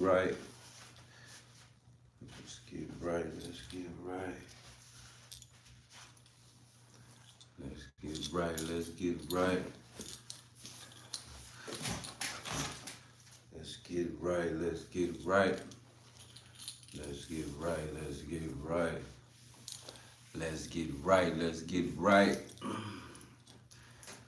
Right. Let's get right. Let's get right. Let's get right. Let's get right. Let's get right. Let's get right. Let's get right. Let's get right. Let's get right. Let's get right.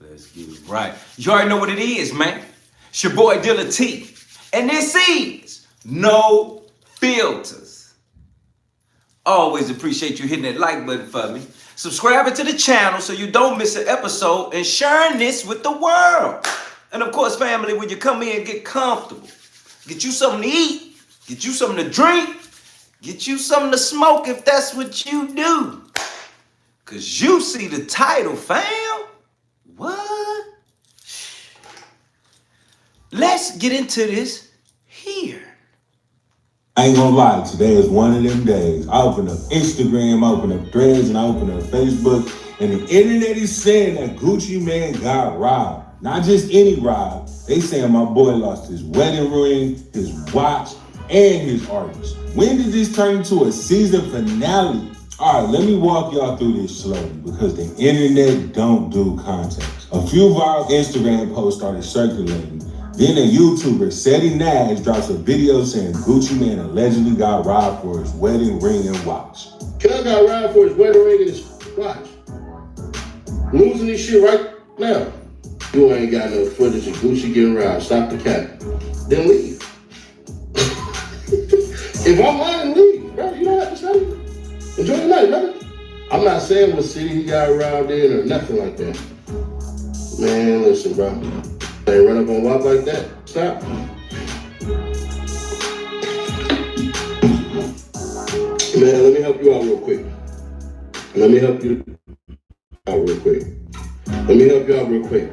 Let's get it right. You already know what it is, man. It's your boy Dilla T. And this is No Filters. Always appreciate you hitting that like button for me. Subscribing to the channel so you don't miss an episode and sharing this with the world. And of course, family, when you come in, get comfortable. Get you something to eat. Get you something to drink. Get you something to smoke if that's what you do. Because you see the title, fam. What? Let's get into this here. I ain't gonna lie, today is one of them days. I open up Instagram, I open up Threads, and I open up Facebook, and the internet is saying that Gucci Mane got robbed. Not just any rob. They saying my boy lost his wedding ring, his watch, and his artist. When did this turn into a season finale? All right, let me walk y'all through this slowly because the internet don't do context. A few viral Instagram posts started circulating. Then a YouTuber, Seti Nash, drops a video saying Gucci Mane allegedly got robbed for his wedding ring and watch. Cuz got robbed for his wedding ring and his watch. Losing this shit right now. You ain't got no footage of Gucci getting robbed. Stop the cap. Then leave. If I'm lying, leave, bro. You don't have to study. Enjoy your night, brother. I'm not saying what city he got robbed in or nothing like that. Man, listen, bro. Ain't run up on WAP like that. Stop. Man, let me help you out real quick. Let me help you out real quick.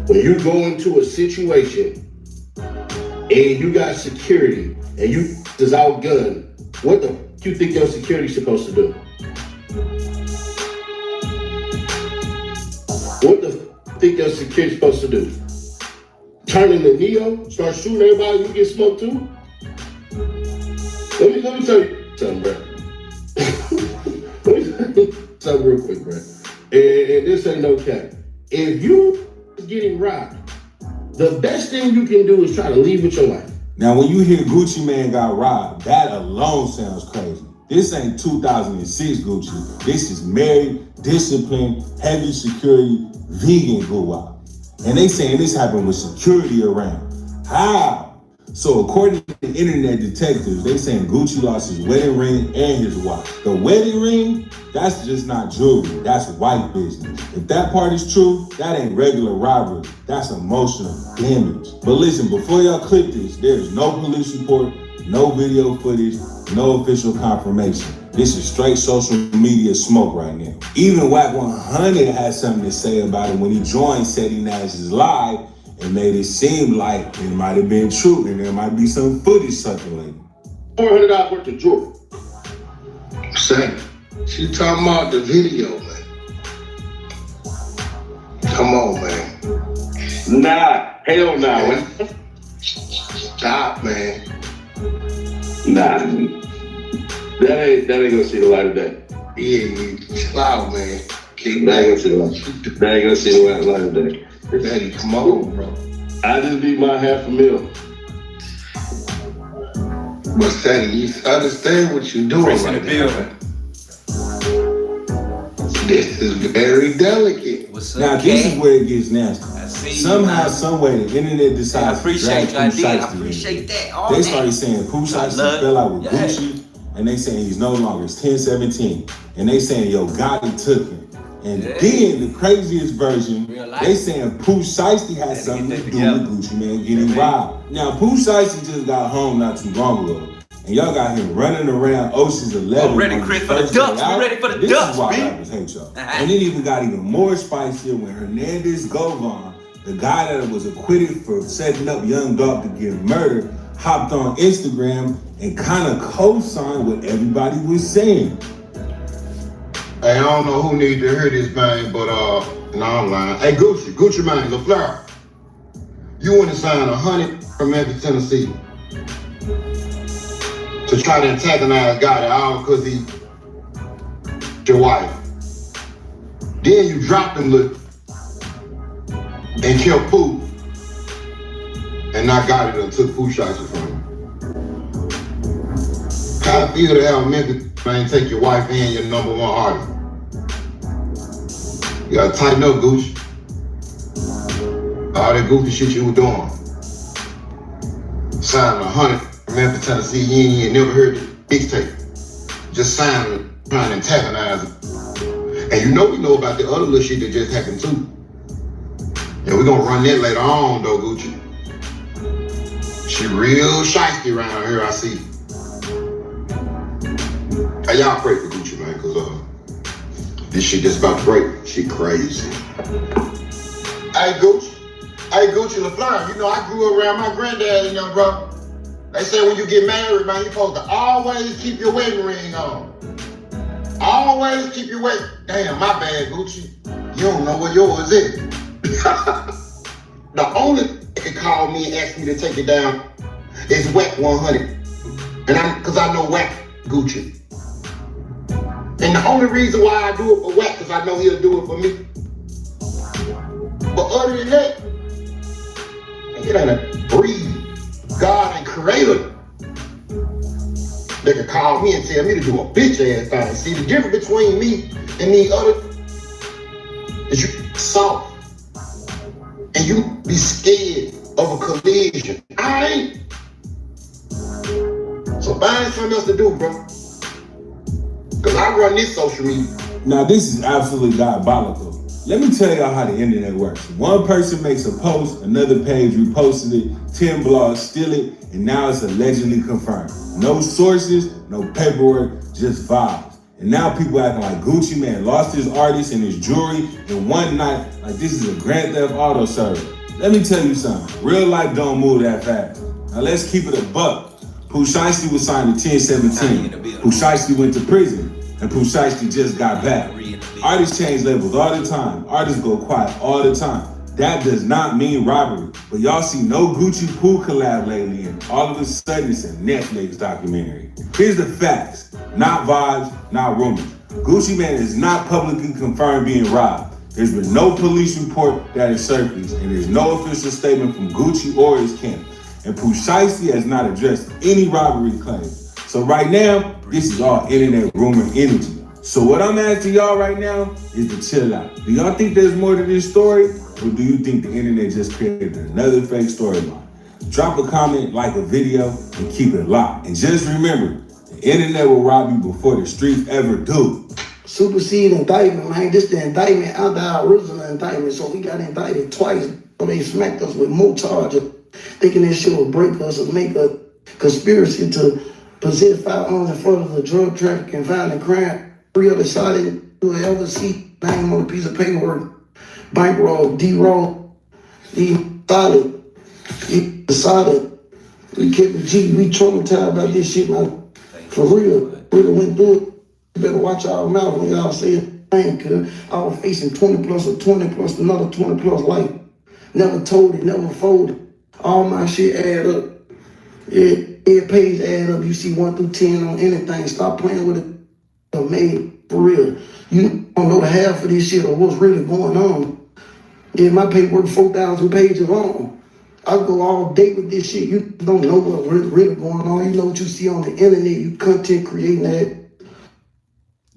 When you go into a situation and you got security and you is outgunned, what the f you think your security's supposed to do? What the f think your security's supposed to do? Turn into Neo, start shooting everybody, you get smoked too? Let me tell you something, bro. Let me tell you something real quick, bro. And this ain't no cap. If you getting robbed, the best thing you can do is try to leave with your life. Now, when you hear Gucci Mane got robbed, that alone sounds crazy. This ain't 2006 Gucci. This is married, disciplined, heavy security, vegan guap. And they saying this happened with security around. How? So according to the internet detectives, they saying Gucci lost his wedding ring and his watch. The wedding ring, that's just not jewelry. That's white business. If that part is true, that ain't regular robbery. That's emotional damage. But listen, before y'all click this, there's no police report, no video footage, no official confirmation. This is straight social media smoke right now. Even Wack 100 had something to say about it when he joined Seti Nash's live and made it seem like it might have been true and there might be some footage circulating. $400 worth of jewelry. Sam, she talking about the video, man. Come on, man. Nah, hell nah, man. Stop, man. Nah. That ain't gonna see the light of day. Yeah, chill out, man. That ain't gonna see the light of day. Daddy, come on, bro. I just need my $500,000. But Sadie, you understand what you're doing Chris in right the building. This is very delicate. What's up, Now, this is where it gets nasty. I see Somehow, you, some way, the internet decides I appreciate to you. I drag Pooh did. I Shiesty in. appreciate that. They started saying Pooh Shiesty fell out with Yeah. Gucci, and they saying he's no longer. It's 10-17, and they saying Yo Gotti took him. And then the craziest version, they saying Pooh Shiesty had something to do with Gucci Mane getting robbed. Now Pooh Shiesty just got home not too long ago, and y'all got him running around Ocean's 11. Ready, Chris, for the ducks. We ready for the this ducks, is why B. rappers hate y'all. And it even got even more spicier when Hernandez Govan, the guy that was acquitted for setting up Young Dog to get murdered, hopped on Instagram and kind of co-signed what everybody was saying. Hey, I don't know who needs to hear this, man, but no, I'm lying. Hey, Gucci Mane, LaFleur. You want to sign 100 from Memphis, Tennessee. to try to antagonize Gotti all because he your wife. Then you dropped him and killed Pooh. And not Gotti done took Pooh Shiesty from him. How I feel to have a nigga man take your wife and your #1 artist. You gotta tighten up, Gucci. All that goofy shit you were doing. Signing 100 from Memphis, Tennessee, you ain't never heard the mixtape. Just signing it, trying to antagonize it. And you know we know about the other little shit that just happened too. And we're gonna run that later on though, Gucci. She real shiesty around here, I see. Hey, y'all pray for Gucci, man, cause this shit just about to break. She crazy. Hey, Gucci. Hey, Gucci LaFleur, you know I grew up around my granddad and young brother. They say when you get married, man, you're supposed to always keep your wedding ring on. Always keep your wedding. Damn, my bad, Gucci. You don't know where yours is. The only that can call me and ask me to take it down is Whack 100. And cause I know Whack Gucci. And the only reason why I do it for Whack, cause I know he'll do it for me. But other than that, it ain't a breed, God and creator that can call me and tell me to do a bitch ass thing. See, the difference between me and these other is you soft and you be scared of a collision. I ain't. So find something else to do, bro. Cause I run this social media. Now this is absolutely diabolical. Let me tell y'all how the internet works. One person makes a post, another page reposted it, 10 blogs steal it, and now it's allegedly confirmed. No sources, no paperwork, just vibes. And now people acting like Gucci Man lost his artist and his jewelry in one night, like this is a Grand Theft Auto server. Let me tell you something, real life don't move that fast. Now let's keep it a buck. Pooh Shiesty was signed in 1017. Pooh Shiesty went to prison, and Pooh Shiesty just got back. Artists change labels all the time. Artists go quiet all the time. That does not mean robbery. But y'all see no Gucci Pooh collab lately, and all of a sudden it's a Netflix documentary. Here's the facts, not vibes, not rumors. Gucci Man is not publicly confirmed being robbed. There's been no police report that is surfaced, and there's no official statement from Gucci or his camp. And Pooh Shiesty has not addressed any robbery claims. So right now, this is all internet rumor energy. So what I'm asking y'all right now is to chill out. Do y'all think there's more to this story? Or do you think the internet just created another fake storyline? Drop a comment, like a video, and keep it locked. And just remember, the internet will rob you before the streets ever do. Supersede indictment, man. This the indictment out the original indictment. So we got indicted twice. So they smacked us with more charges, thinking this shit would break us or make a conspiracy to possess firearms in front of the drug trafficking and violent crime. 3 other solid, whoever see name on a piece of paperwork, bankroll, D-roll, he solid. We kept the G, we traumatized about this shit, man. For real, really went through it. You better watch our mouth when y'all say it. Cause I was facing 20 plus or 20 plus another 20 plus life. Never told it, never folded. All my shit add up. Every page add up. You see 1 through 10 on anything. Stop playing with it. Made for real. You don't know the half of this shit or what's really going on. Yeah, my paperwork 4,000 pages long. I go all day with this shit. You don't know what's really going on. You know what you see on the internet. You content creating that.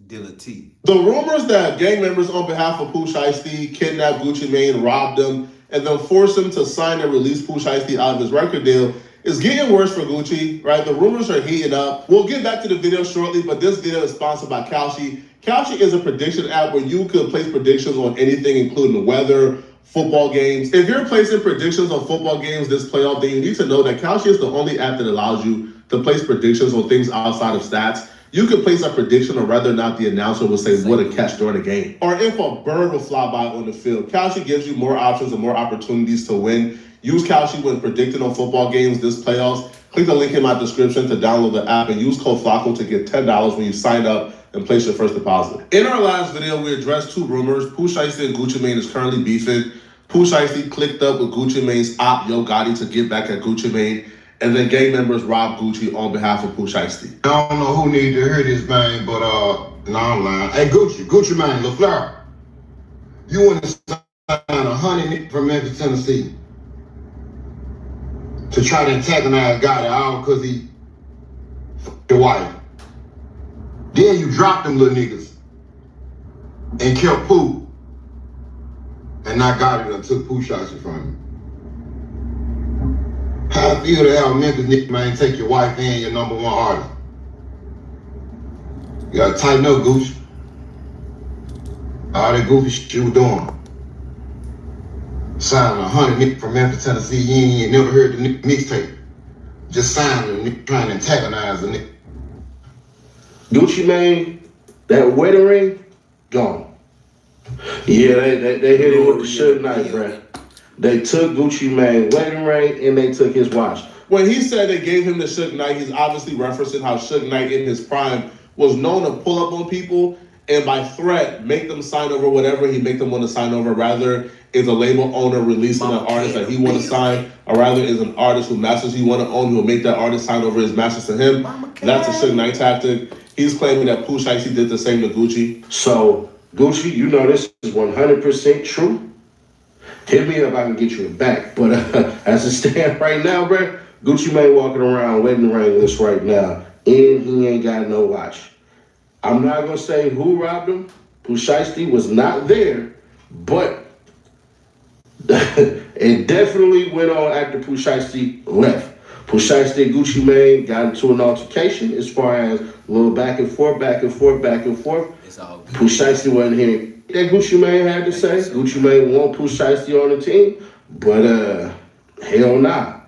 Dealatofficial. The rumors that gang members on behalf of Pooh Shiesty kidnapped Gucci Mane, robbed him, and then forced him to sign and release Pooh Shiesty out of his record deal is getting worse for Gucci, right? The rumors are heating up. We'll get back to the video shortly, but this video is sponsored by Kalshi. Kalshi is a prediction app where you could place predictions on anything, including the weather, football games. If you're placing predictions on football games this playoff, then you need to know that Kalshi is the only app that allows you to place predictions on things outside of stats. You can place a prediction on whether or not the announcer will say what a catch during a game, or if a bird will fly by on the field. Kalshi gives you more options and more opportunities to win. Use Kalshi when predicting on football games this playoffs. Click the link in my description to download the app and use code FLACO to get $10 when you sign up and place your first deposit. In our last video, we addressed 2 rumors. Pooh Shiesty and Gucci Mane is currently beefing. Pooh Shiesty clicked up with Gucci Mane's op Yo Gotti to get back at Gucci Mane. and then gang members robbed Gucci on behalf of Pooh Shiesty. I don't know who need to hear this, man, but no, I'm lying. Hey, Gucci man, LaFleur, you want to sign 100 from Memphis, Tennessee, to try to antagonize God all because he your wife. Then you dropped them little niggas and killed Pooh, and not got it and took Pooh Shiesty from you. How I feel to have a Memphis nigga, man, take your wife and your #1 artist. You gotta tighten up, Gucci. All that goofy shit you were doing. Signing 100 niggas from Memphis, Tennessee, you ain't never heard the mixtape. Just signing the nigga trying to antagonize the nigga. Gucci Mane, that wedding ring, gone. Yeah, they hit him with the Suge Knight, bruh. They took Gucci Mane's wedding ring and they took his watch. When he said they gave him the Suge Knight, he's obviously referencing how Suge Knight in his prime was known to pull up on people and by threat make them sign over whatever he make them want to sign over. Rather is a label owner releasing an artist that he want to sign, or rather is an artist who masters he want to own who will make that artist sign over his masters to him. That's a Suge Knight tactic. He's claiming that Pooh Shiesty did the same to Gucci. So Gucci, you know this is 100% true. Hit me up, I can get you it back. But as it stands right now, bro, Gucci Mane walking around wedding ringless right now, and he ain't got no watch. I'm not gonna say who robbed him. Pooh Shiesty was not there, but it definitely went on after Pooh Shiesty left. Pooh Shiesty and Gucci Mane got into an altercation as far as a little back and forth. It's all good. Pooh Shiesty wasn't hearing that Gucci Mane had to say. Gucci Mane want Pooh Shiesty on the team, but hell nah.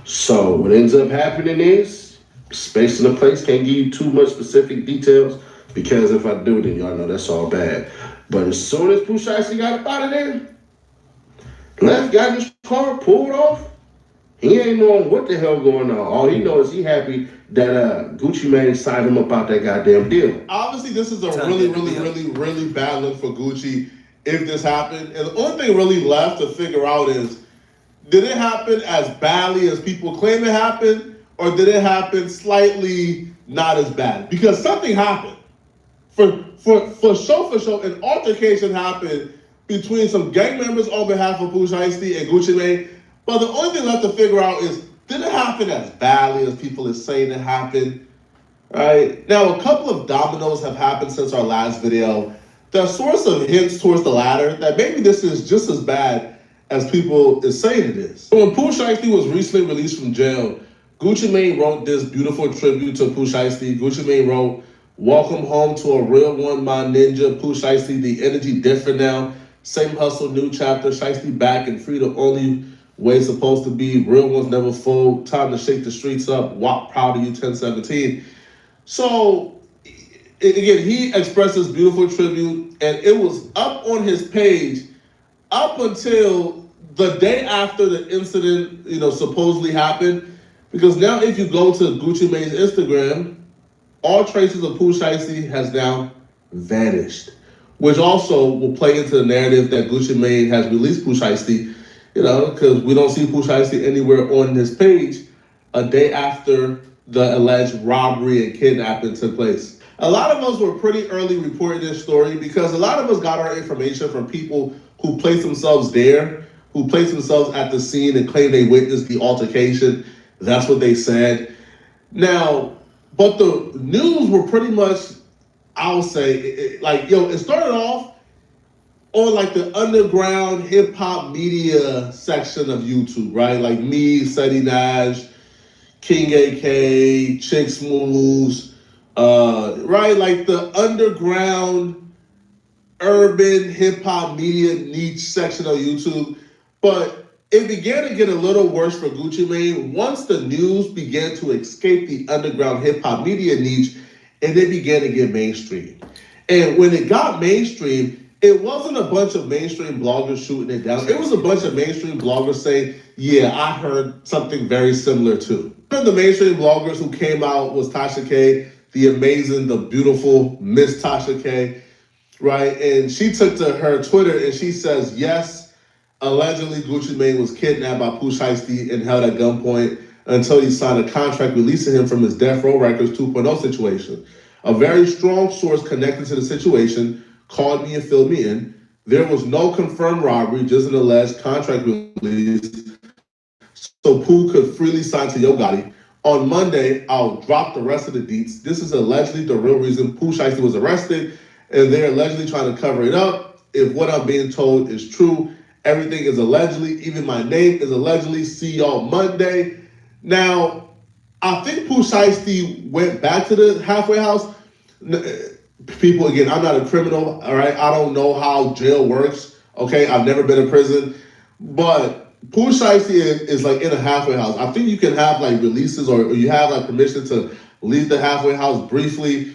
So what ends up happening is space in the place. Can't give you too much specific details because if I do, then y'all know that's all bad. But as soon as Pooh Shiesty got up out of there, left, got in his car, pulled off. He ain't knowing what the hell going on. All he knows is he happy that Gucci Mane signed him up out that goddamn deal. Obviously, this is a really bad look for Gucci if this happened. And the only thing really left to figure out is, did it happen as badly as people claim it happened, or did it happen slightly not as bad? Because something happened. For sure, an altercation happened between some gang members on behalf of Pooh Shiesty and Gucci Mane. But the only thing left to figure out is, did it happen as badly as people are saying it happened? Right? Now, a couple of dominoes have happened since our last video. There are sorts of hints towards the latter that maybe this is just as bad as people is saying it is. So when Pooh Shiesty was recently released from jail, Gucci Mane wrote this beautiful tribute to Pooh Shiesty. Gucci Mane wrote, "Welcome home to a real one, my ninja. Pooh Shiesty, the energy different now. Same hustle, new chapter. Shiesty back and free, the only way it's supposed to be. Real ones never fold. Time to shake the streets up. WAP, proud of you, 1017. So, again, he expressed this beautiful tribute, and it was up on his page up until the day after the incident, supposedly happened. Because now if you go to Gucci Mane's Instagram, all traces of Pooh Shiesty has now vanished, which also will play into the narrative that Gucci Mane has released Pooh Shiesty, because we don't see Pooh Shiesty anywhere on this page a day after the alleged robbery and kidnapping took place. A lot of us were pretty early reporting this story because a lot of us got our information from people who placed themselves there, who placed themselves at the scene and claimed they witnessed the altercation. That's what they said. Now, but the news were pretty much, I'll say, it started off on like the underground hip hop media section of YouTube, right? Like me, Seti Nash, King AK, Chick Smooths, right? Like the underground urban hip hop media niche section of YouTube. But it began to get a little worse for Gucci Mane once the news began to escape the underground hip hop media niche and it began to get mainstream. And when it got mainstream, it wasn't a bunch of mainstream bloggers shooting it down. It was a bunch of mainstream bloggers saying, yeah, I heard something very similar too. One of the mainstream bloggers who came out was Tasha K, the amazing, the beautiful Miss Tasha K, right? And she took to her Twitter and she says, yes, allegedly Gucci Mane was kidnapped by Pooh Shiesty and held at gunpoint until he signed a contract releasing him from his Death Row Records 2.0 situation. A very strong source connected to the situation called me and filled me in. There was no confirmed robbery, just an alleged contract release, so Pooh could freely sign to Yo Gotti. On Monday, I'll drop the rest of the deets. This is allegedly the real reason Pooh Shiesty was arrested, and they're allegedly trying to cover it up. If what I'm being told is true, everything is allegedly. Even my name is allegedly. See y'all Monday. Now, I think Pooh Shiesty went back to the halfway house. People, again, I'm not a criminal, all right? I don't know how jail works, okay? I've never been in prison, but Pooh Shiesty is like in a halfway house. I think you can have like releases or you have like permission to leave the halfway house briefly.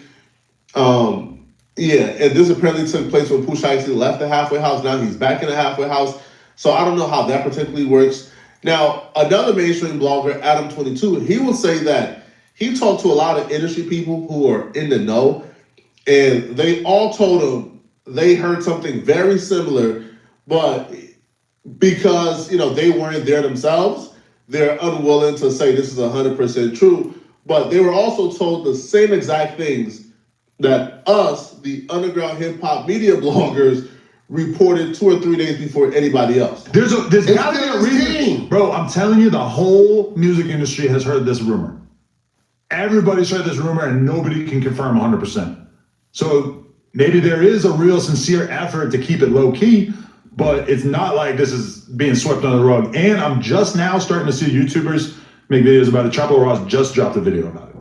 Yeah, and this apparently took place when Pooh Shiesty left the halfway house. Now he's back in the halfway house. So I don't know how that particularly works. Now, another mainstream blogger, Adam22, he will say that he talked to a lot of industry people who are in the know, and they all told him they heard something very similar, but because, you know, they weren't there themselves, they're unwilling to say this is 100% true. But they were also told the same exact things that us, the underground hip hop media bloggers, reported 2 or 3 days before anybody else. There's gotta be a reason. Bro, I'm telling you, the whole music industry has heard this rumor. Everybody's heard this rumor and nobody can confirm 100%. So maybe there is a real sincere effort to keep it low key, but it's not like this is being swept under the rug. And I'm just now starting to see YouTubers make videos about it. Chapo Ross just dropped a video about it.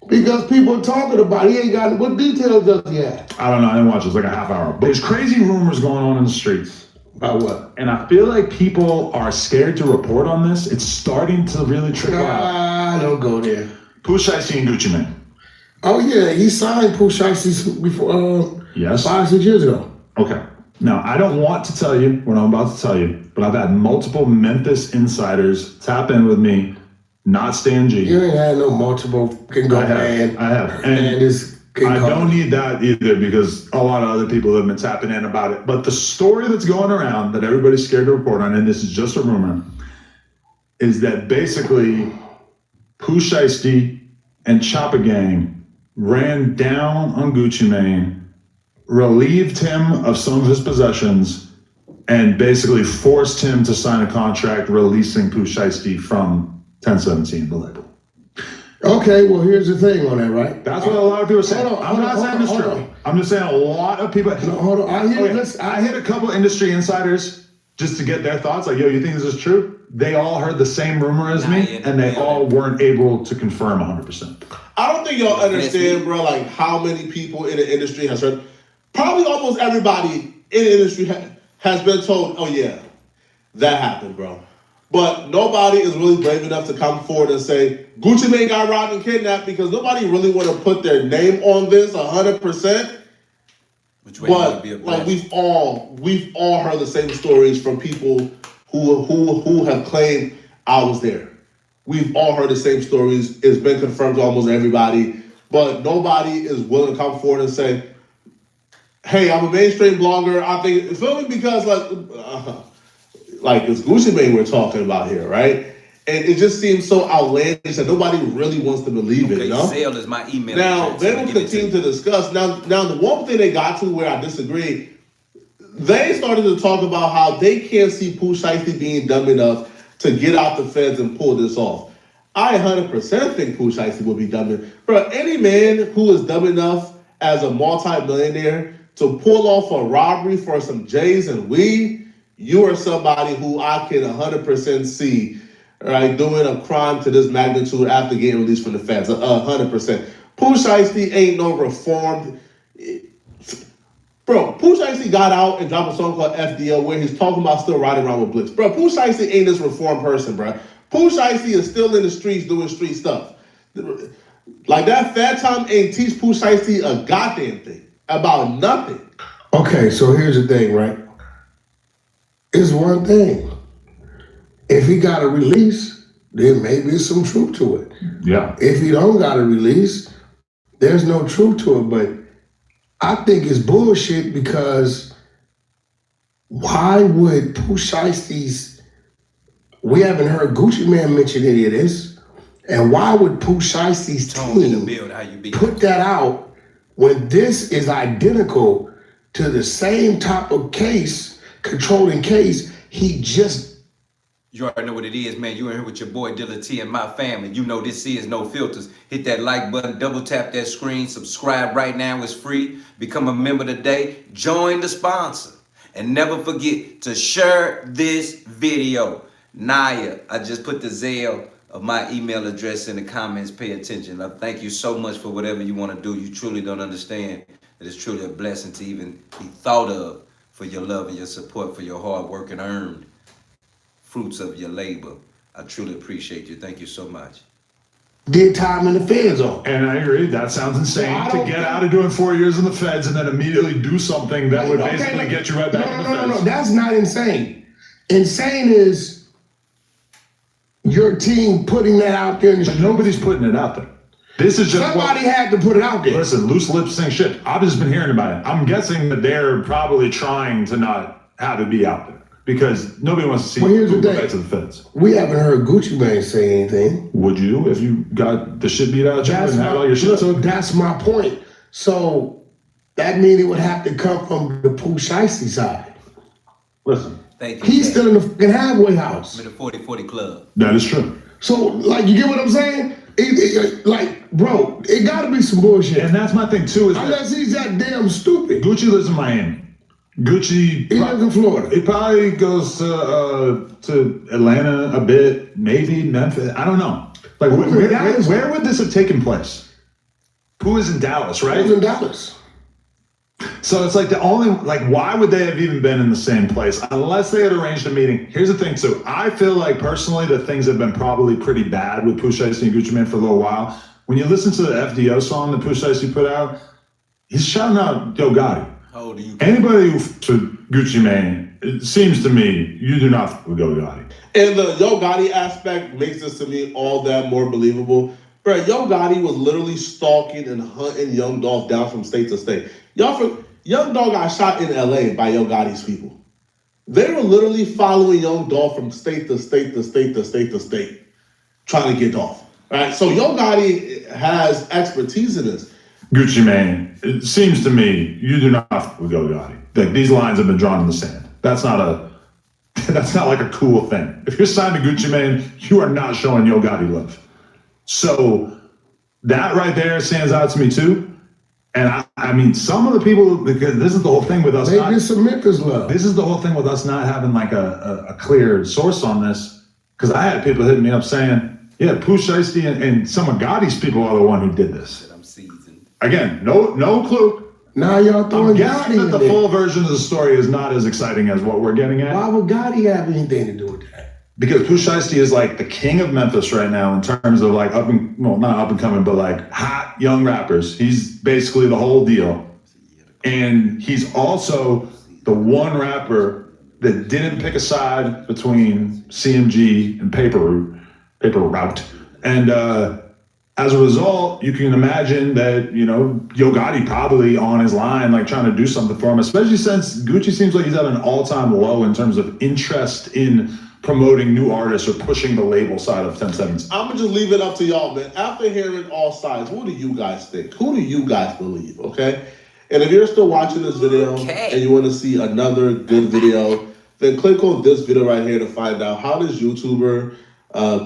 Because people are talking about it. He ain't got what details does he have? I don't know, I didn't watch it. It's like a half hour. But there's crazy rumors going on in the streets. About what? And I feel like people are scared to report on this. It's starting to really trickle out. Don't go there. Pooh Shiesty and Gucci Mane. Oh yeah, he signed Pooh Shiesty before Yes. 5-6 years ago. Okay. Now, I don't want to tell you what I'm about to tell you, but I've had multiple Memphis insiders tap in with me, not Stan G. You ain't had no multiple can go man. I have. And I don't need that either because a lot of other people have been tapping in about it. But the story that's going around that everybody's scared to report on, and this is just a rumor, is that basically Pooh Shiesty and Choppa Gang ran down on Gucci Mane, relieved him of some of his possessions, and basically forced him to sign a contract releasing Pooh Shiesty from 1017, the label. Okay, well, here's the thing on that, right? That's what a lot of people are saying. I'm not saying it's true. I'm just saying a lot of people. No, hold on. I hit a couple industry insiders just to get their thoughts. Like, yo, you think this is true? They all heard the same rumor as me, and they all weren't able to confirm 100%. I don't think y'all understand, bro, like how many people in the industry has heard. Probably almost everybody in the industry has been told, oh yeah, that happened, bro. But nobody is really brave enough to come forward and say, Gucci Mane got robbed and kidnapped, because nobody really want to put their name on this 100%. But like we've all heard the same stories from people who have claimed I was there. We've all heard the same stories. It's been confirmed to almost everybody, but nobody is willing to come forward and say, hey, I'm a mainstream blogger. I think, feel me? Because like it's Gucci Mane we're talking about here, right? And it just seems so outlandish that nobody really wants to believe it, you know? ZELLE is my email. Now, they will continue to discuss. Now, the one thing they got to where I disagree, they started to talk about how they can't see Pooh Shiesty being dumb enough to get out the feds and pull this off. I 100% think Pooh Shiesty will be dumb enough. Bro, any man who is dumb enough as a multi-millionaire to pull off a robbery for some J's and weed, you are somebody who I can 100% see, right, doing a crime to this magnitude after getting released from the feds. 100%. Pooh Shiesty ain't no reformed. Bro, Pooh Shiesty got out and dropped a song called FDL where he's talking about still riding around with Blitz. Bro, Pooh Shiesty ain't this reformed person, bro. Pooh Shiesty is still in the streets doing street stuff. Like that Fat Time ain't teach Pooh Shiesty a goddamn thing about nothing. Okay, so here's the thing, right? It's one thing. If he got a release, then maybe there's some truth to it. Yeah. If he don't got a release, there's no truth to it. But I think it's bullshit because why would Pooh Shiesty's, we haven't heard Gucci Mane mention any of this. And why would Pooh Shiesty's team put that out when this is identical to the same type of case, controlling case he just... You already know what it is, man. You in here with your boy Dilla T and my family. You know this is No Filters. Hit that like button, double tap that screen, subscribe right now, it's free. Become a member today, join the sponsor. And never forget to share this video. Naya, I just put the ZELLE of my email address in the comments. Pay attention. I thank you so much for whatever you want to do. You truly don't understand that it's truly a blessing to even be thought of for your love and your support, for your hard work and earned fruits of your labor. I truly appreciate you. Thank you so much. Did time in the feds on. And I agree. That sounds insane to get out of doing 4 years in the feds and then immediately do something that would basically get you right back in the feds. No, that's not insane. Insane is your team putting that out there. But nobody's putting it out there. This is just somebody had to put it out there. Listen, loose lips sing shit. I've just been hearing about it. I'm guessing that they're probably trying to not have it be out there because nobody wants to see who go back to the feds. We haven't heard Gucci Mane say anything. Would you if you got the shit beat out of you and had all your shit took? That's my point. So that means it would have to come from the Pooh Shiesty side. Listen. Thank you. He's still in the fucking halfway house. I'm in the 40-40 club. That is true. So, like, you get what I'm saying? Like, bro, it gotta be some bullshit. And that's my thing too. Is unless he's that damn stupid. Gucci lives in Miami. Gucci. He lives in Florida. He probably goes to Atlanta a bit, maybe Memphis. I don't know. Like, where would this have taken place? Pooh is in Dallas, right? He's in Dallas. So it's like the only, like, why would they have even been in the same place unless they had arranged a meeting? Here's the thing too. I feel like personally that things have been probably pretty bad with Pooh Shiesty and Gucci Mane for a little while. When you listen to the FDO song that Pooh Shiesty put out, he's shouting out Yo Gotti. How old are you? Anybody who to Gucci Mane, it seems to me, you do not fuck with Yo Gotti. And the Yo Gotti aspect makes this to me all that more believable. Bro, Yo Gotti was literally stalking and hunting Young Dolph down from state to state. Young Dolph got shot in LA by Yo Gotti's people. They were literally following Young Dolph from state to state to state to state to state, trying to get Dolph. Right? So Yo Gotti has expertise in this. Gucci Mane, it seems to me, you do not fuck with Yo Gotti. Like, these lines have been drawn in the sand. That's not like a cool thing. If you're signed to Gucci Mane, you are not showing Yo Gotti love. So that right there stands out to me too. And I mean, some of the people, because this is the whole thing with us. Maybe some Memphis love. This is the whole thing with us not having like a clear source on this. Because I had people hitting me up saying, yeah, Pooh Shiesty and some of Gotti's people are the one who did this. I'm seasoned. Again, no clue. Now y'all throwing Gotti in there. The full version of the story is not as exciting as what we're getting at. Why would Gotti have anything to do with that? Because Pooh Shiesty is like the king of Memphis right now in terms of like not up and coming, but like hot young rappers. He's basically the whole deal. And he's also the one rapper that didn't pick a side between CMG and Paper Route. And as a result, you can imagine that, you know, Yo Gotti probably on his line, like trying to do something for him, especially since Gucci seems like he's at an all-time low in terms of interest in promoting new artists or pushing the label side of 1070s. I'm gonna just leave it up to y'all, man. After hearing all sides, what do you guys think? Who do you guys believe, okay? And if you're still watching this video and you want to see another good video, then click on this video right here to find out how this YouTuber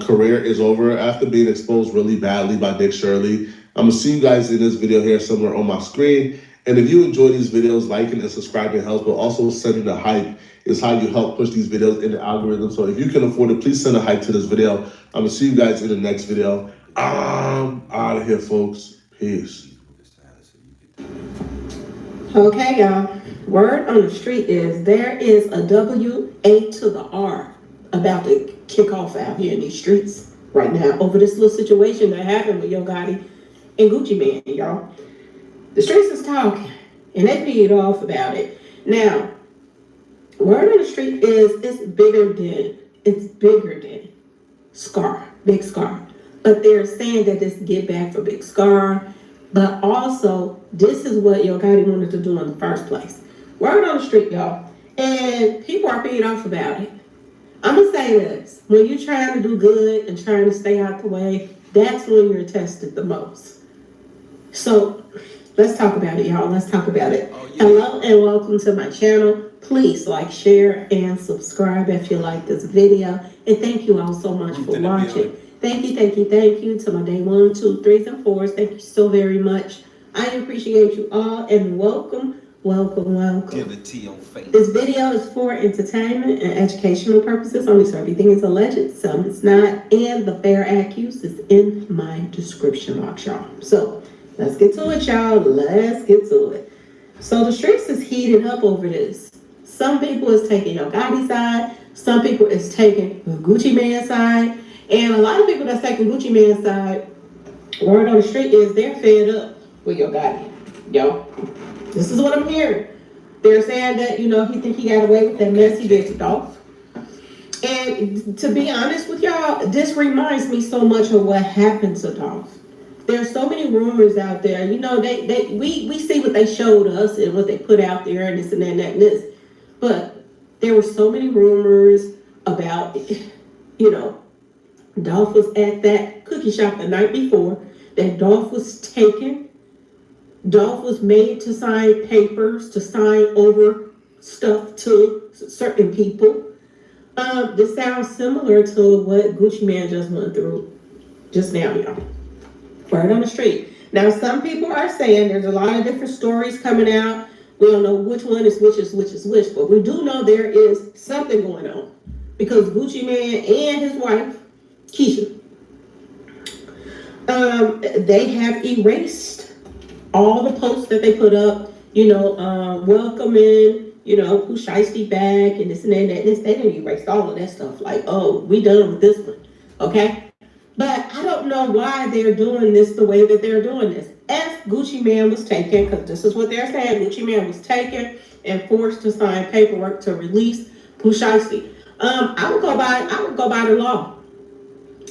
career is over after being exposed really badly by Dick Shirley. I'm gonna see you guys in this video here somewhere on my screen. And if you enjoy these videos, liking and subscribing helps, but also sending the hype is how you help push these videos in the algorithm. So if you can afford it, please send a hype to this video. I'm gonna see you guys in the next video. I'm out of here, folks. Peace. Okay, y'all. Word on the street is there is a W-A to the R about to kick off out here in these streets right now over this little situation that happened with Yo Gotti and Gucci Mane, y'all. The streets is talking, and they peed off about it. Now, word on the street is it's bigger than Scar, Big Scar. But they're saying that this get back for Big Scar. But also, this is what Yo Gotti wanted to do in the first place. Word on the street, y'all. And people are peed off about it. I'm going to say this. When you're trying to do good and trying to stay out the way, that's when you're tested the most. So let's talk about it, y'all. Let's talk about it. Hello and welcome to my channel. Please like, share, and subscribe if you like this video. And thank you all so much for watching. Thank you to my day 1, 2, 3s, and 4s. Thank you so very much. I appreciate you all and welcome. Give the tea on face. This video is for entertainment and educational purposes only, so everything is alleged, some it's not, and the fair accused is in my description box, y'all. So let's get to it, y'all. Let's get to it. So the streets is heating up over this. Some people is taking Yo Gotti side, some people is taking the Gucci Mane side, and a lot of people that's taking Gucci Mane side, word on the street is they're fed up with Yo Gotti. Yo, this is what I'm hearing. They're saying that, you know, he think he got away with that mess he did to Dolph. And to be honest with y'all, this reminds me so much of what happened to Dolph. There's so many rumors out there. You know, we see what they showed us and what they put out there and this and that and that and this. But there were so many rumors about, you know, Dolph was at that cookie shop the night before, that Dolph was taken. Dolph was made to sign papers, to sign over stuff to certain people. This sounds similar to what Gucci Mane just went through just now, y'all. Word on the street. Now, some people are saying there's a lot of different stories coming out. We don't know which one is which is which is which, but we do know there is something going on because Gucci Mane and his wife, Keisha, they have erased all the posts that they put up, you know, welcoming, you know, Pooh Shiesty back and this and that and that. They didn't erase all of that stuff. Like, oh, we done with this one, okay? But I don't know why they're doing this the way that they're doing this. If Gucci Mane was taken, because this is what they're saying, Gucci Mane was taken and forced to sign paperwork to release Pooh Shiesty. I would go by the law.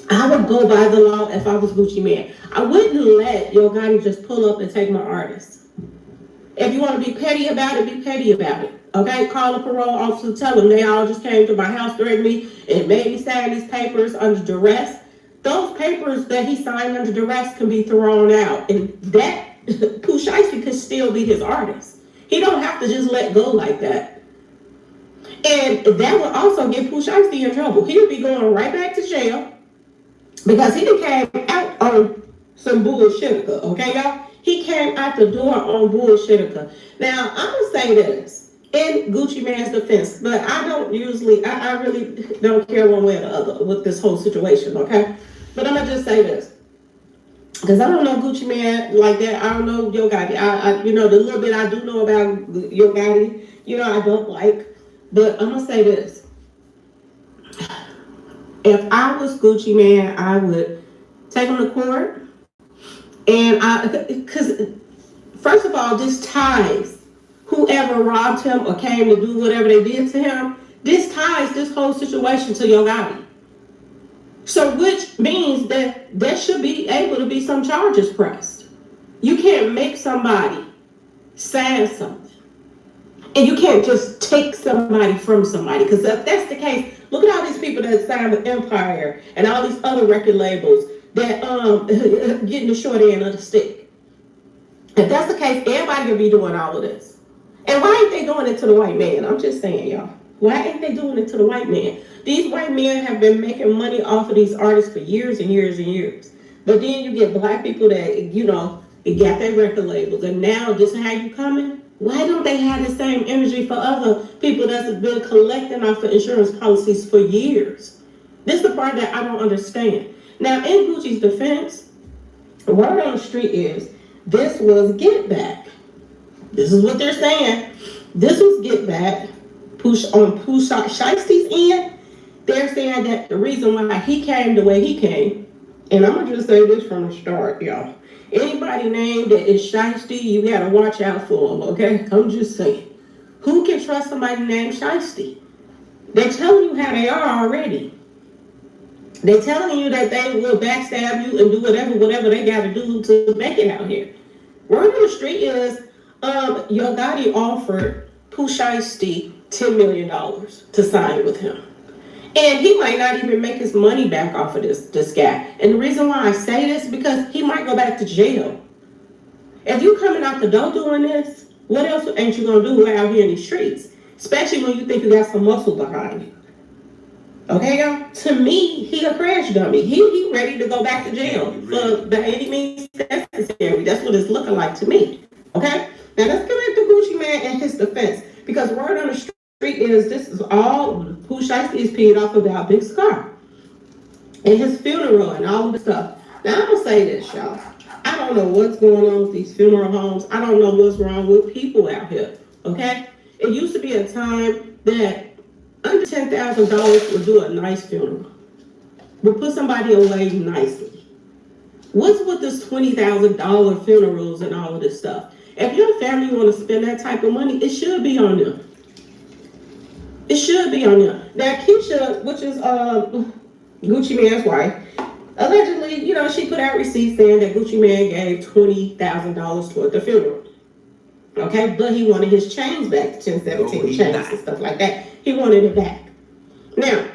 I would go by the law if I was Gucci Mane. I wouldn't let Yo Gotti just pull up and take my artist. If you want to be petty about it, be petty about it. Okay? Call a parole officer, tell them they all just came to my house, threatened me, and made me sign these papers under duress. Those papers that he signed under duress can be thrown out. And that, Pooh Shiesty could still be his artist. He don't have to just let go like that. And that would also get Pooh Shiesty in trouble. He would be going right back to jail. Because he came out on some bullshittica, okay, y'all? He came out the door on bullshittica. Now, I'm going to say this in Gucci Mane's defense, but I really don't care one way or the other with this whole situation, okay? But I'm going to just say this. Because I don't know Gucci Mane like that. I don't know Yo Gotti. You know, the little bit I do know about Yo Gotti, you know, I don't like. But I'm going to say this. If I was Gucci Mane, I would take him to court. And because first of all, this ties whoever robbed him or came to do whatever they did to him, this ties this whole situation to Yo Gotti. So which means that there should be able to be some charges pressed. You can't make somebody sign something. And you can't just take somebody from somebody. Because if that's the case, look at all these people that signed with Empire and all these other record labels that getting the short end of the stick. If that's the case, everybody can be doing all of this. And why ain't they doing it to the white man? I'm just saying, y'all. Why ain't they doing it to the white man? These white men have been making money off of these artists for years and years and years. But then you get black people that, you know, they got their record labels. And now this is how you coming? Why don't they have the same energy for other people that's been collecting off the insurance policies for years? This is the part that I don't understand. Now, in Gucci's defense, the word on the street is this was get back. This is what they're saying. This was get back. On Pooh Shiesty's end, they're saying that the reason why he came the way he came, and I'm gonna just say this from the start, y'all. Anybody named that is Shiesty, you gotta watch out for them, okay? I'm just saying. Who can trust somebody named Shiesty? They're telling you how they are already. They're telling you that they will backstab you and do whatever they gotta do to make it out here. Word on the street is, Yo Gotti offered Pooh Shiesty $10 million to sign with him. And he might not even make his money back off of this guy. And the reason why I say this is because he might go back to jail. If you coming out the door doing this, what else ain't you gonna do out here in these streets? Especially when you think you got some muscle behind you. Okay, y'all? To me, he a crash dummy. He ready to go back to jail for by any means necessary. That's what it's looking like to me. Okay? Now let's get back to Gucci Man and his defense. Because word on the street is this is all Pooh Shiesty is peed off about Big Scar and his funeral and all of the stuff. Now I'm gonna say this, y'all. I don't know what's going on with these funeral homes. I don't know what's wrong with people out here. Okay? It used to be a time that under $10,000 would do a nice funeral. Would put somebody away nicely. What's with this $20,000 funerals and all of this stuff? If your family want to spend that type of money, it should be on them. It should be on them. Now, Keisha, which is Gucci Man's wife, allegedly, you know, she put out receipts saying that Gucci Man gave $20,000 toward the funeral. Okay, but he wanted his chains back, 1017 chains and stuff like that. He wanted it back. Now,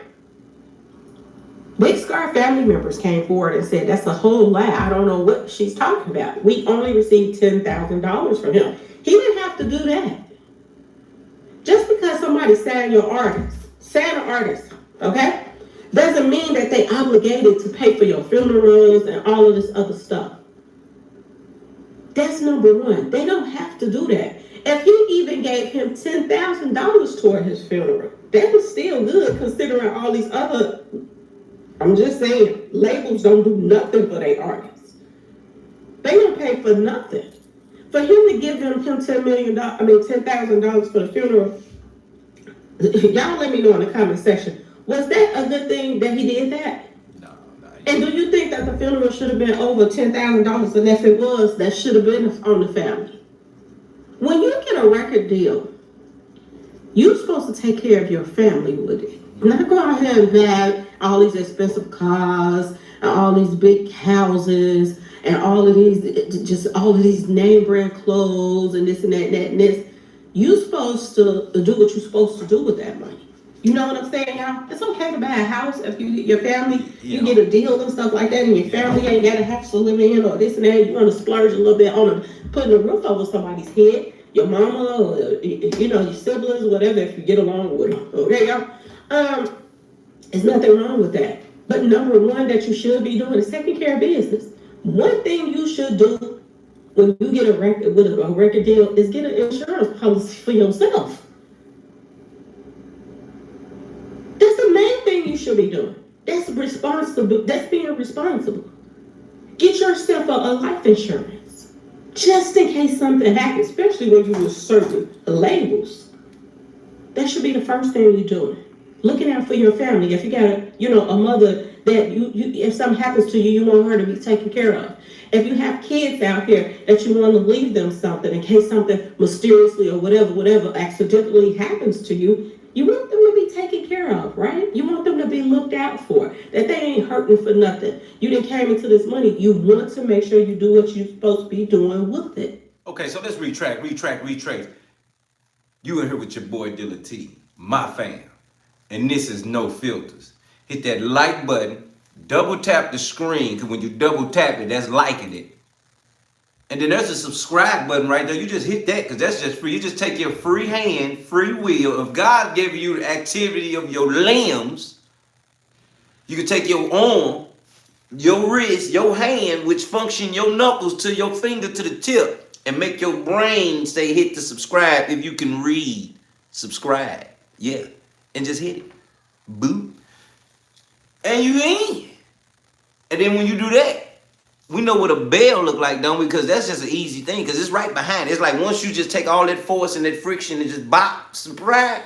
Big Scar family members came forward and said, that's a whole lie. I don't know what she's talking about. We only received $10,000 from him. He didn't have to do that. Just because somebody signed an artist, okay, doesn't mean that they obligated to pay for your funerals and all of this other stuff. That's number one. They don't have to do that. If he even gave him $10,000 toward his funeral, that was still good considering all these other, I'm just saying, labels don't do nothing for their artists. They don't pay for nothing. For him to give him $10,000 for the funeral, y'all let me know in the comment section. Was that a good thing that he did that? No. And do you think that the funeral should have been over $10,000? And if it was, that should have been on the family. When you get a record deal, you're supposed to take care of your family with it. Not go out here and buy all these expensive cars and all these big houses and all of these name brand clothes and this and that and that and this. You're supposed to do what you're supposed to do with that money. You know what I'm saying, y'all? It's okay to buy a house if your family, you get a deal and stuff like that, and your family ain't got a house to live in or this and that. You want to splurge a little bit on putting a roof over somebody's head, your mama or your siblings, whatever, if you get along with them. Okay, y'all? There's nothing wrong with that. But number one that you should be doing is taking care of business. One thing you should do when you get a record deal is get an insurance policy for yourself. That's the main thing you should be doing. That's responsible. That's being responsible. Get yourself a life insurance, just in case something happens, especially when you use certain labels. That should be the first thing you're doing. Looking out for your family. If you got a mother that if something happens to you, you want her to be taken care of. If you have kids out here that you want to leave them something in case something mysteriously or whatever accidentally happens to you, you want them to be taken care of, right? You want them to be looked out for, that they ain't hurting for nothing. You didn't came into this money. You want to make sure you do what you're supposed to be doing with it. Okay, so let's retrace. You in here with your boy Dilla T, my fam. And this is No Filters. Hit that like button, double tap the screen, because when you double tap it, that's liking it. And then there's a subscribe button right there. You just hit that because that's just free. You just take your free hand, free will. If God gave you the activity of your limbs, you can take your arm, your wrist, your hand, which function your knuckles to your finger to the tip, and make your brain say hit the subscribe if you can read. Subscribe. Yeah. And just hit it. Boop. And you in. And then when you do that, we know what a bell look like, don't we? Because that's just an easy thing, because it's right behind. It's like once you just take all that force and that friction and just bop, surprise,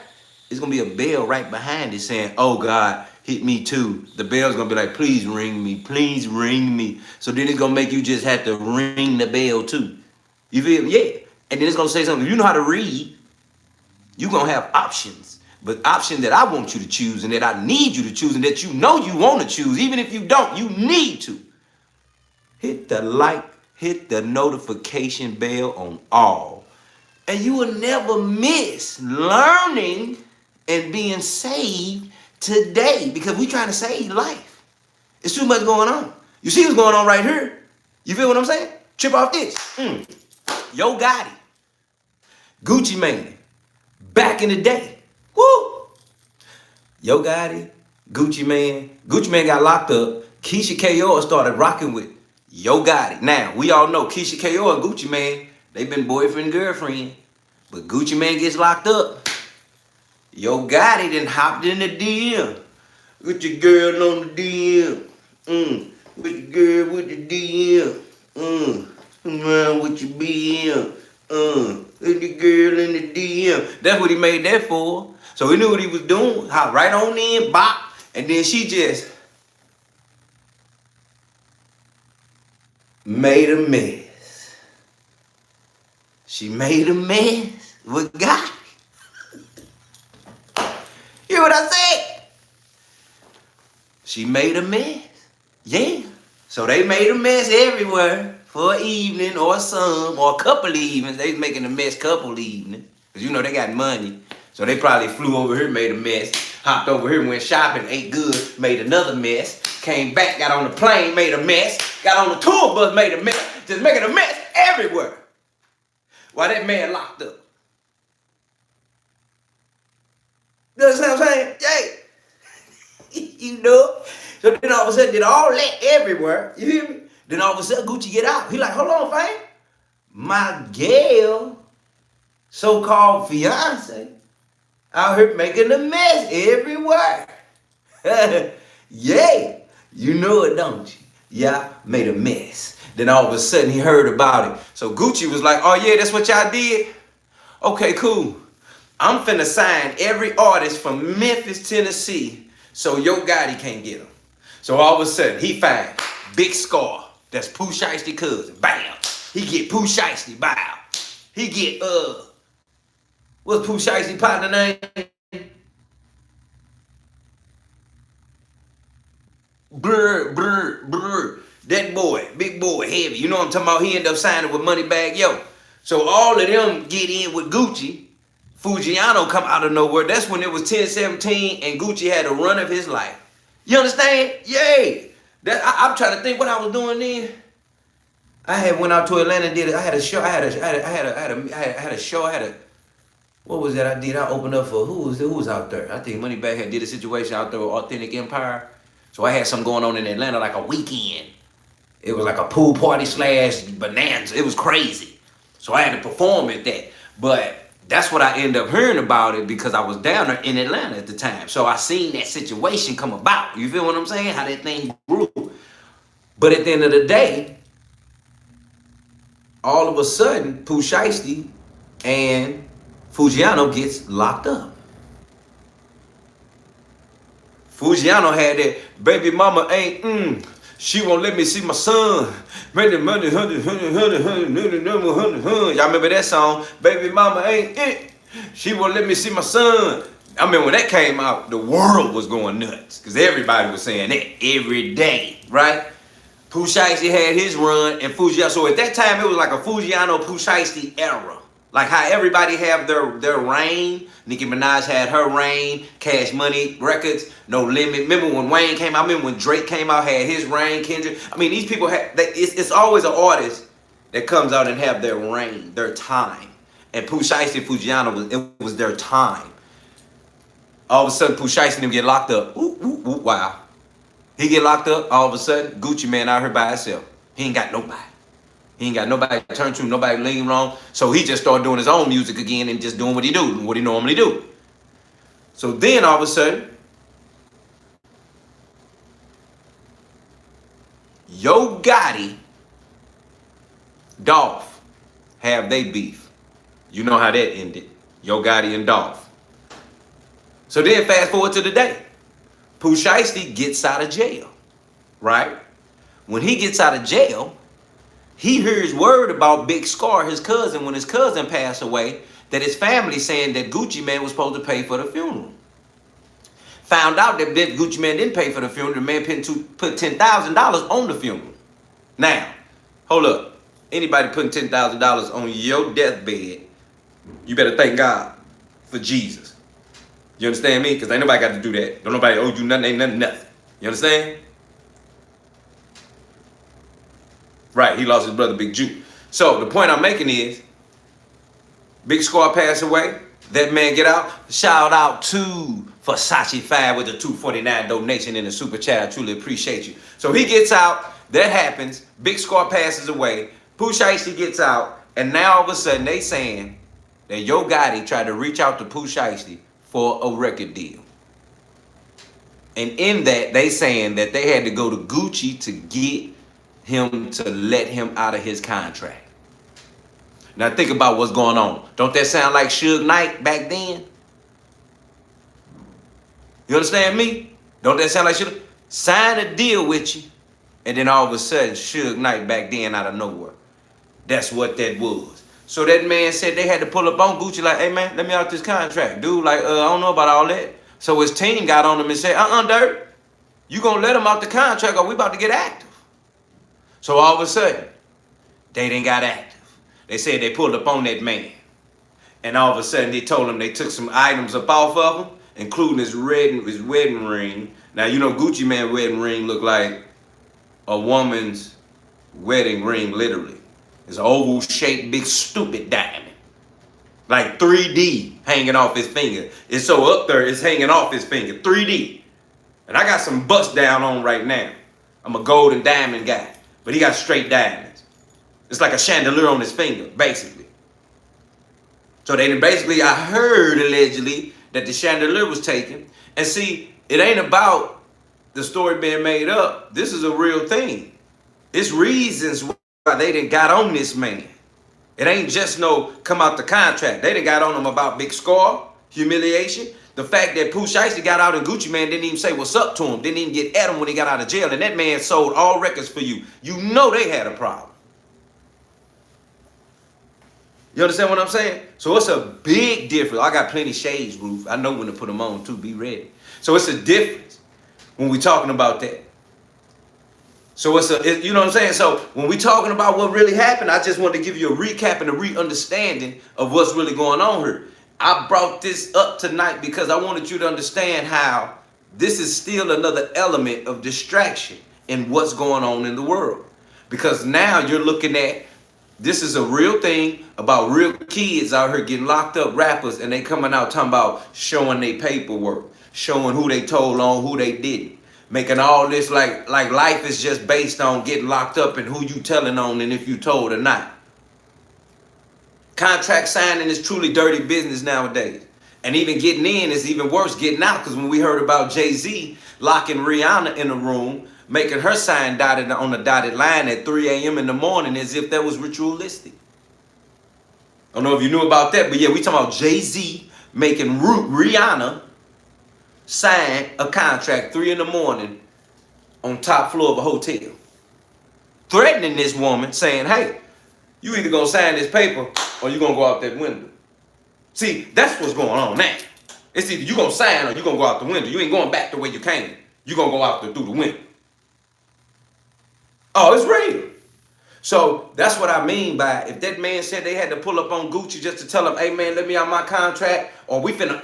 it's going to be a bell right behind it saying, oh, God, hit me too. The bell's going to be like, please ring me. Please ring me. So then it's going to make you just have to ring the bell too. You feel me? Yeah. And then it's going to say something. If you know how to read, you're going to have options. But option that I want you to choose and that I need you to choose and that you know you want to choose, even if you don't, you need to. Hit the like, hit the notification bell on all. And you will never miss learning and being saved today because we trying to save life. It's too much going on. You see what's going on right here? You feel what I'm saying? Trip off this. Yo Gotti. Gucci Mane. Back in the day. Woo! Yo Gotti. Gucci Mane. Gucci Mane got locked up. Keisha K.O. started rocking with Yo Gotti. Now, we all know Keisha K.O. and Gucci Mane, they've been boyfriend and girlfriend. But Gucci Mane gets locked up. Yo Gotti then hopped in the DM. With your girl on the DM. With your girl with the DM. Around with your BM. With the girl in the DM. That's what he made that for. So he knew what he was doing. Hop right on in, bop. And then she just made a mess. She made a mess with God. You hear what I said? She made a mess. Yeah. So they made a mess everywhere for an evening or some or a couple evenings. They was making a mess couple evenings. Because you know they got money. So they probably flew over here, made a mess. Hopped over here, went shopping, ate good, made another mess. Came back, got on the plane, made a mess. Got on the tour bus, made a mess. Just making a mess everywhere. While that man locked up. You understand what I'm saying? Yeah. You know? So then all of a sudden, did all that everywhere. You hear me? Then all of a sudden, Gucci get out. He like, hold on, fam. My girl, so-called fiance, out here making a mess everywhere. Yeah. You know it, don't you? Yeah, made a mess. Then all of a sudden, he heard about it. So Gucci was like, oh, yeah, that's what y'all did? Okay, cool. I'm finna sign every artist from Memphis, Tennessee, so Yo Gotti can't get him. So all of a sudden, he find Big Scar. That's Pooh Shiesty cousin. Bam. He get Pooh Shiesty. Bow. He get, what's Pooh Shiesty partner name? Brr. That boy, big boy, heavy. You know what I'm talking about? He ended up signing with Moneybagg Yo. So all of them get in with Gucci. Fujiano come out of nowhere. That's when it was 10-17 and Gucci had a run of his life. You understand? Yay! I'm trying to think what I was doing then. I had went out to Atlanta and did it. I had a show. What was that I did? I opened up for who was out there? I think Moneybagg had did a situation out there with Authentic Empire. So I had something going on in Atlanta like a weekend. It was like a pool party / bonanza. It was crazy. So I had to perform at that. But that's what I ended up hearing about it because I was down there in Atlanta at the time. So I seen that situation come about. You feel what I'm saying? How that thing grew. But at the end of the day, all of a sudden, Pooh Shiesty and Fujiano gets locked up. Fujiano had that baby mama ain't, she won't let me see my son. Y'all remember that song? Baby mama ain't, she won't let me see my son. I mean, when that came out, the world was going nuts because everybody was saying that every day, right? Pooh Shiesty had his run and Fujiano. So at that time, it was like a Fujiano Pooh Shiesty era. Like how everybody have their reign. Nicki Minaj had her reign. Cash Money Records, No Limit. Remember when Wayne came out? Remember when Drake came out, had his reign, Kendrick? I mean, these people have, it's always an artist that comes out and have their reign, their time. And Pooh Shiesty and Fujiano, it was their time. All of a sudden, Pooh Shiesty and them get locked up. Wow. He get locked up, all of a sudden, Gucci Man out here by himself. He ain't got nobody. He ain't got nobody to turn to, nobody lean wrong. So he just started doing his own music again and just doing what he do, what he normally do. So then all of a sudden, Yo Gotti, Dolph have they beef. You know how that ended. Yo Gotti and Dolph. So then fast forward to the day. Pooh Shiesty gets out of jail, right? When he gets out of jail, he hears word about Big Scar, his cousin, when his cousin passed away, that his family saying that Gucci Man was supposed to pay for the funeral. Found out that Gucci Man didn't pay for the funeral. The man put $10,000 on the funeral. Now, hold up. Anybody putting $10,000 on your deathbed, you better thank God for Jesus. You understand me? Because ain't nobody got to do that. Don't nobody owe you nothing, ain't nothing. You understand? Right, he lost his brother, Big Jew. So the point I'm making is, Big Squad passed away. That man get out. Shout out to Versace 5 with the 249 donation in the super chat. I truly appreciate you. So he gets out. That happens. Big Squad passes away. Pooh Shiesty gets out. And now all of a sudden they saying that Yo Gotti tried to reach out to Pooh Shiesty for a record deal. And in that, they saying that they had to go to Gucci to get him to let him out of his contract. Now think about what's going on. Don't that sound like Suge Knight back then? You understand me? Don't that sound like Suge? Sign a deal with you, and then all of a sudden, Suge Knight back then out of nowhere. That's what that was. So that man said they had to pull up on Gucci like, hey man, let me out this contract. Dude, like, I don't know about all that. So his team got on him and said, Dirt, you gonna let him out the contract or we about to get active. So all of a sudden, they didn't got active. They said they pulled up on that man. And all of a sudden, they told him they took some items up off of him, including his wedding ring. Now, you know, Gucci Mane wedding ring looked like a woman's wedding ring, literally. It's an oval-shaped, big, stupid diamond. Like 3D hanging off his finger. It's so up there, it's hanging off his finger. 3D. And I got some bust down on right now. I'm a gold and diamond guy. But he got straight diamonds. It's like a chandelier on his finger, basically. So they basically, I heard allegedly that the chandelier was taken. And see, it ain't about the story being made up. This is a real thing. It's reasons why they done got on this man. It ain't just no come out the contract. They done got on him about big scar, humiliation. The fact that Pooh Shiesty got out and Gucci Mane didn't even say what's up to him. Didn't even get at him when he got out of jail. And that man sold all records for you. You know they had a problem. You understand what I'm saying? So it's a big difference. I got plenty shades, Ruth. I know when to put them on too. Be ready. So it's a difference when we're talking about that. So you know what I'm saying? So when we're talking about what really happened, I just wanted to give you a recap and a re-understanding of what's really going on here. I brought this up tonight because I wanted you to understand how this is still another element of distraction in what's going on in the world. Because now you're looking at, this is a real thing about real kids out here getting locked up, rappers, and they coming out talking about showing their paperwork, showing who they told on, who they didn't. Making all this like life is just based on getting locked up and who you telling on and if you told or not. Contract signing is truly dirty business nowadays. And even getting in is even worse getting out, because when we heard about Jay-Z locking Rihanna in a room, making her sign on the dotted line at 3 a.m. in the morning as if that was ritualistic. I don't know if you knew about that, but yeah, we talking about Jay-Z making Rihanna sign a contract 3 in the morning on top floor of a hotel. Threatening this woman, saying, hey, you either gonna sign this paper or you gonna go out that window. See, that's what's going on now. It's either you gonna sign or you gonna go out the window. You ain't going back the way you came. You gonna go out through the window. Oh, it's real. So that's what I mean by, if that man said they had to pull up on Gucci just to tell him, hey man, let me out my contract, or we finna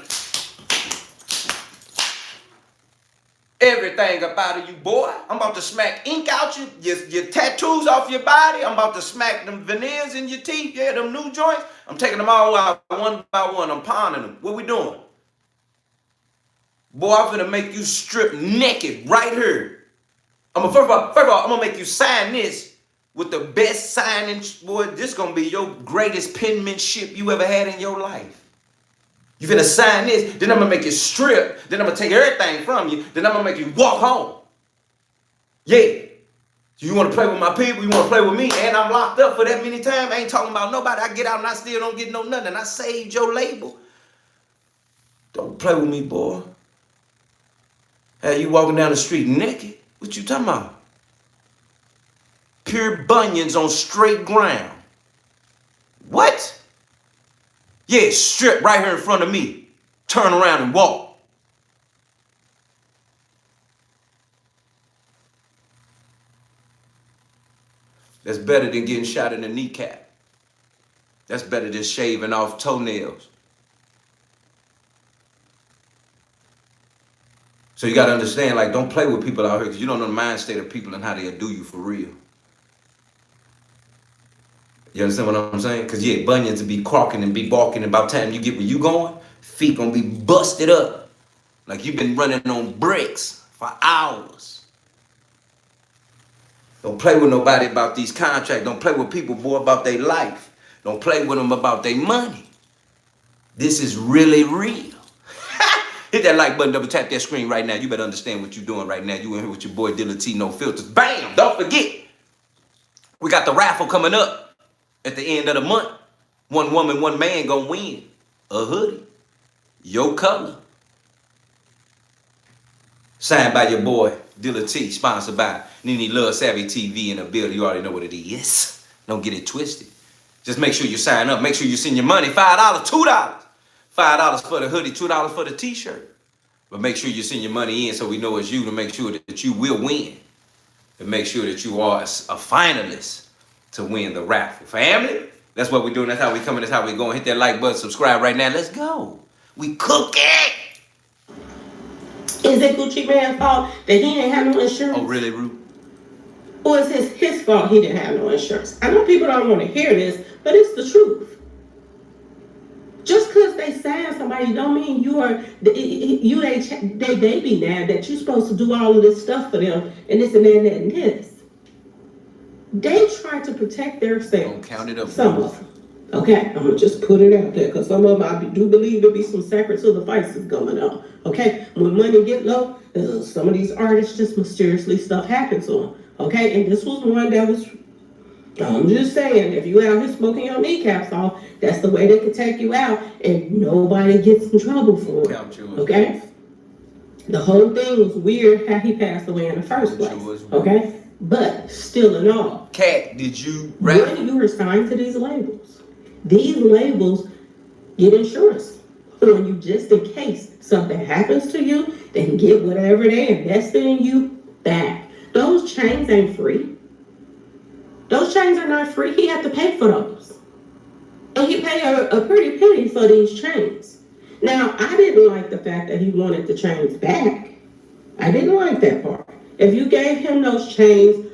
everything up out of you, boy. I'm about to smack ink out your tattoos off your body. I'm about to smack them veneers in your teeth, yeah, them new joints. I'm taking them all out one by one. I'm pounding them. What we doing? Boy, I'm finna make you strip naked right here. First of all, I'm gonna make you sign this with the best signing. Boy, this gonna be your greatest penmanship you ever had in your life. You finna sign this, then I'm gonna make you strip, then I'm gonna take everything from you, then I'm gonna make you walk home. Yeah. You wanna play with my people, you wanna play with me, and I'm locked up for that many times. I ain't talking about nobody. I get out and I still don't get no nothing. I saved your label. Don't play with me, boy. Hey, you walking down the street naked? What you talking about? Pure bunions on straight ground. What? Yeah, strip right here in front of me. Turn around and walk. That's better than getting shot in the kneecap. That's better than shaving off toenails. So you got to understand, like, don't play with people out here because you don't know the mind state of people and how they'll do you for real. You understand what I'm saying? Because, yeah, bunions will be crocking and be barking. About time you get where you going, feet going to be busted up. Like you've been running on bricks for hours. Don't play with nobody about these contracts. Don't play with people, boy, about their life. Don't play with them about their money. This is really real. Hit that like button, double tap that screen right now. You better understand what you're doing right now. You in here with your boy Dilla T, No Filters. Bam! Don't forget, we got the raffle coming up at the end of the month. One woman, one man gonna win a hoodie. Your color. Signed by your boy, Dilla T, sponsored by Nene Love Savvy TV in the building. You already know what it is. Don't get it twisted. Just make sure you sign up. Make sure you send your money. $5, $2. $5 for the hoodie, $2 for the t-shirt. But make sure you send your money in so we know it's you, to make sure that you will win. And make sure that you are a finalist to win the raffle. Family, that's what we're doing. That's how we coming. That's how we going. Hit that like button, subscribe right now. Let's go. We cooking. Is it Gucci Man's fault that he didn't have no insurance? Oh, really, Rue? Or is it his fault he didn't have no insurance? I know people don't want to hear this, but it's the truth. Just because they sign somebody don't mean they baby now, that you're supposed to do all of this stuff for them and this and that and that and this. They try to protect themselves. Don't count it up. Some of them. Okay, I'm going to just put it out there because some of them I do believe there'll be some sacrifices going on. Okay, when money get low, some of these artists just mysteriously stuff happens to them. Okay, and this was one that was, I'm just saying, if you out here smoking your kneecaps off, that's the way they could take you out and nobody gets in trouble for it. Okay? The whole thing was weird how he passed away in the first place. Okay? But still in all. Cat, did you when you were signed to these labels get insurance on you just in case something happens to you. They can get whatever they invested in you back. Those chains ain't free. Those chains are not free. He had to pay for those. And he paid a pretty penny for these chains. Now, I didn't like the fact that he wanted the chains back. I didn't like that part. If you gave him those chains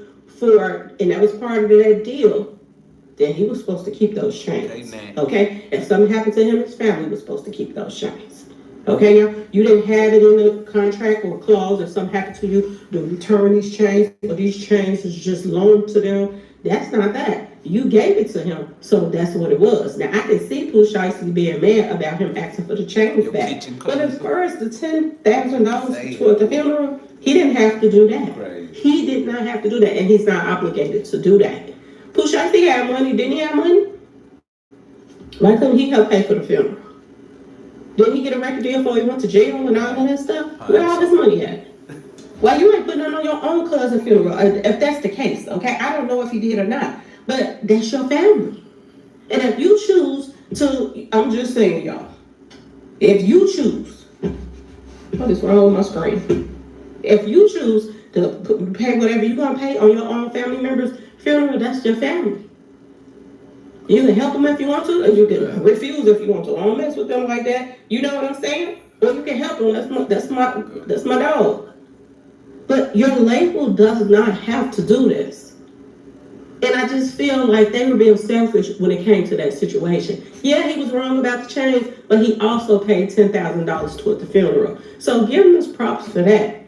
and that was part of that deal, then he was supposed to keep those chains. Amen. Okay? If something happened to him, his family was supposed to keep those chains. Okay, now, you didn't have it in the contract or clause. If something happened to you, to return these chains, or these chains is just loaned to them. That's not that. You gave it to him, so that's what it was. Now, I can see Pooh Shiesty being mad about him asking for the chains back. But as far as the $10,000 toward the funeral, he didn't have to do that. Right. He did not have to do that, and he's not obligated to do that. Pooh Shiesty had money. Didn't he have money? Why couldn't he help pay for the funeral? Didn't he get a record deal before he went to jail and all of that stuff? Where all this money at? Well, you ain't putting it on your own cousin's funeral, if that's the case, okay? I don't know if he did or not, but that's your family. And if you choose to, I'm just saying, y'all, if you choose, what is wrong with my screen? If you choose to pay whatever you're going to pay on your own family member's funeral, that's your family. You can help them if you want to, or you can refuse if you want to. I don't mess with them like that. You know what I'm saying? Or you can help them. That's my dog. But your label does not have to do this. And I just feel like they were being selfish when it came to that situation. Yeah, he was wrong about the chains, but he also paid $10,000 toward the funeral. So give him his props for that.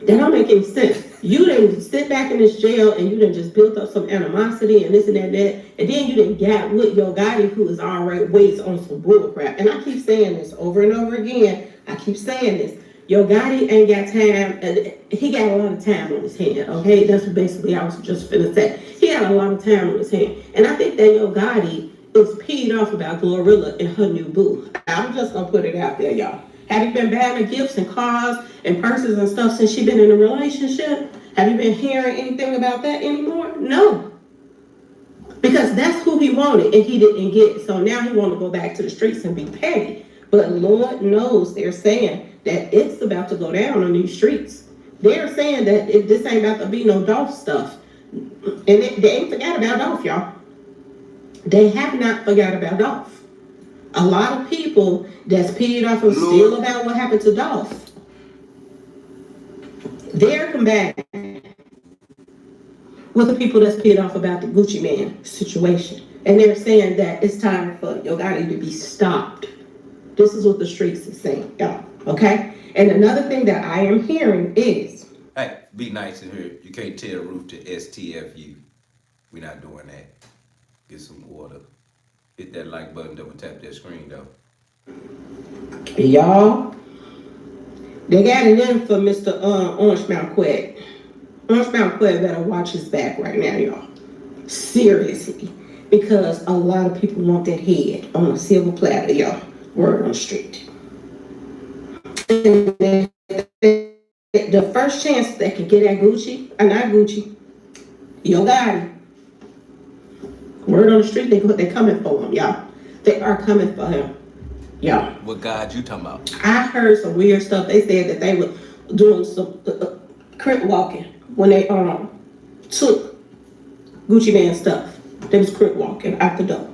That don't make any sense. You didn't sit back in this jail and you didn't just build up some animosity and this and that, and then you didn't get with your guy who is already waits on some bull crap. And I keep saying this over and over again. I keep saying this. Your Gotti ain't got time. He got a lot of time on his hand, okay? That's basically I was just finna say. He had a lot of time on his hand. And I think that Yo Gotti is peed off about Glorilla and her new boo. I'm just gonna put it out there, y'all. Have you been buying her gifts and cars and purses and stuff since she been in a relationship? Have you been hearing anything about that anymore? No. Because that's who he wanted and he didn't get. So now he want to go back to the streets and be petty. But Lord knows they're saying that it's about to go down on these streets. They're saying that this ain't about to be no Dolph stuff. And they ain't forgot about Dolph, y'all. They have not forgot about Dolph. A lot of people that's peed off and still about what happened to Dolph. they're combating with the people that's peed off about the Gucci Man situation. And they're saying that it's time for Yo Gotti to be stopped. This is what the streets is saying, y'all, okay? And another thing that I am hearing is... Hey, be nice in here. You can't tell Ruth to STFU. We're not doing that. Get some water. Hit that like button, double tap that screen, though. Y'all, they got it in for Mr. Orange Mount Quet. Orange Mount Quet better watch his back right now, y'all. Seriously. Because a lot of people want that head on a silver platter, y'all. Word on the street. And the first chance they can get at Gucci, not Gucci, Yo Gotti. Word on the street, they coming for him, y'all. They are coming for him, y'all. What God you talking about? I heard some weird stuff. They said that they were doing some crip walking when they took Gucci Man stuff. They was crip walking out the door.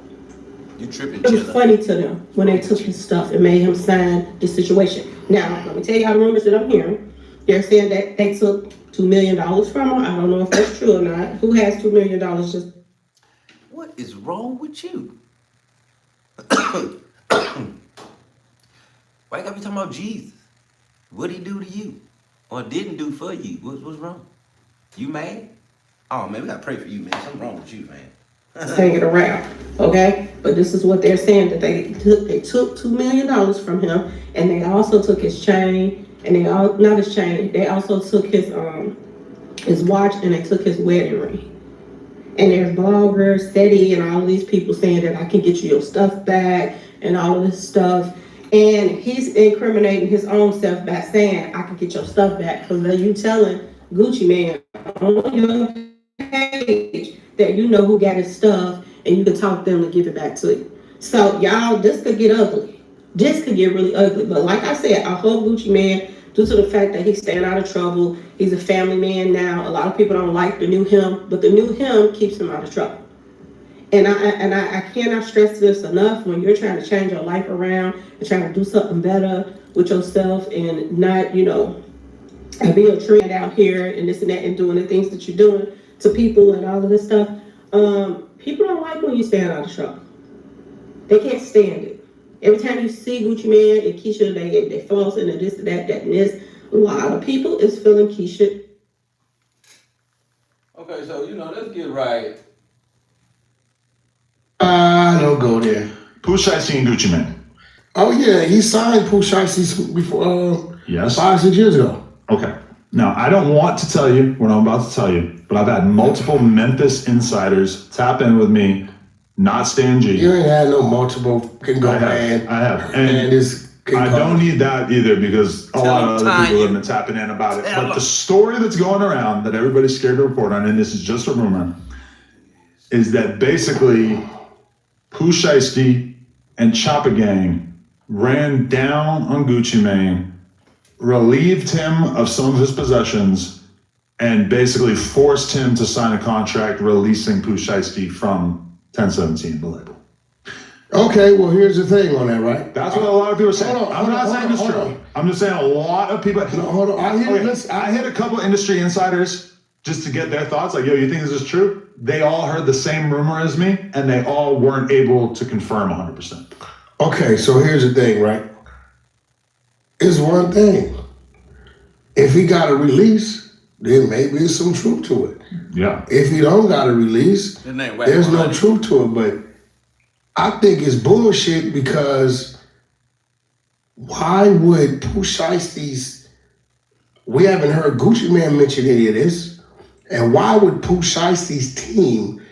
You tripping, It was funny to them when they took his stuff and made him sign the situation. Now, let me tell y'all the rumors that I'm hearing. They're saying that they took $2 million from him. I don't know if that's true or not. Who has $2 million just... What is wrong with you? Why you gotta be talking about Jesus? What'd he do to you? Or didn't do for you? What's wrong? You mad? Oh man, we gotta pray for you, man. Something wrong with you, man. Hanging around, okay? But this is what they're saying, that they took $2 million from him, and they also took his chain, and not his chain, they also took his watch, and they took his wedding ring. And there's bloggers, SETI, and all of these people saying that I can get you your stuff back, and all of this stuff. And he's incriminating his own self by saying, I can get your stuff back, because you telling Gucci Man on your page that you know who got his stuff, and you can talk them to give it back to you. So y'all, this could get ugly. This could get really ugly. But like I said, I hope Gucci Man, due to the fact that he's staying out of trouble, he's a family man now. A lot of people don't like the new him, but the new him keeps him out of trouble. And I cannot stress this enough. When you're trying to change your life around and trying to do something better with yourself and not, be a trend out here and this and that and doing the things that you're doing to people and all of this stuff, people don't like when you stand out of trouble. They can't stand it. Every time you see Gucci Man and Keisha, they flossing and this and that and this. A lot of people is feeling Keisha. Okay, so let's get right. Don't go there. Pooh Shiesty and Gucci Man. Oh yeah, he signed Pooh Shiesty before Yes. 5-6 years ago. Okay. Now, I don't want to tell you what I'm about to tell you, but I've had multiple Memphis insiders tap in with me, not Stan G. You ain't had no multiple can go I have. And I don't need that either, because a lot of other people have been tapping in about it. But the story that's going around that everybody's scared to report on, and this is just a rumor, is that basically Pooh Shiesty and Choppa Gang ran down on Gucci Mane, relieved him of some of his possessions, and basically forced him to sign a contract releasing Pooh Shiesty from 1017, the label. Okay, well, here's the thing on that, right? That's what a lot of people are saying. I'm not saying it's true. I'm just saying a lot of people. No, hold on. I hit a couple industry insiders just to get their thoughts. Like, yo, you think this is true? They all heard the same rumor as me, and they all weren't able to confirm 100%. Okay, so here's the thing, right? It's one thing. If he got a release, then maybe there's some truth to it. Yeah. If he don't got a release, there's no truth to it. But I think it's bullshit, because why would Pooh Shiesty's, we haven't heard Gucci Man mention any of this, and why would Pooh Shiesty's team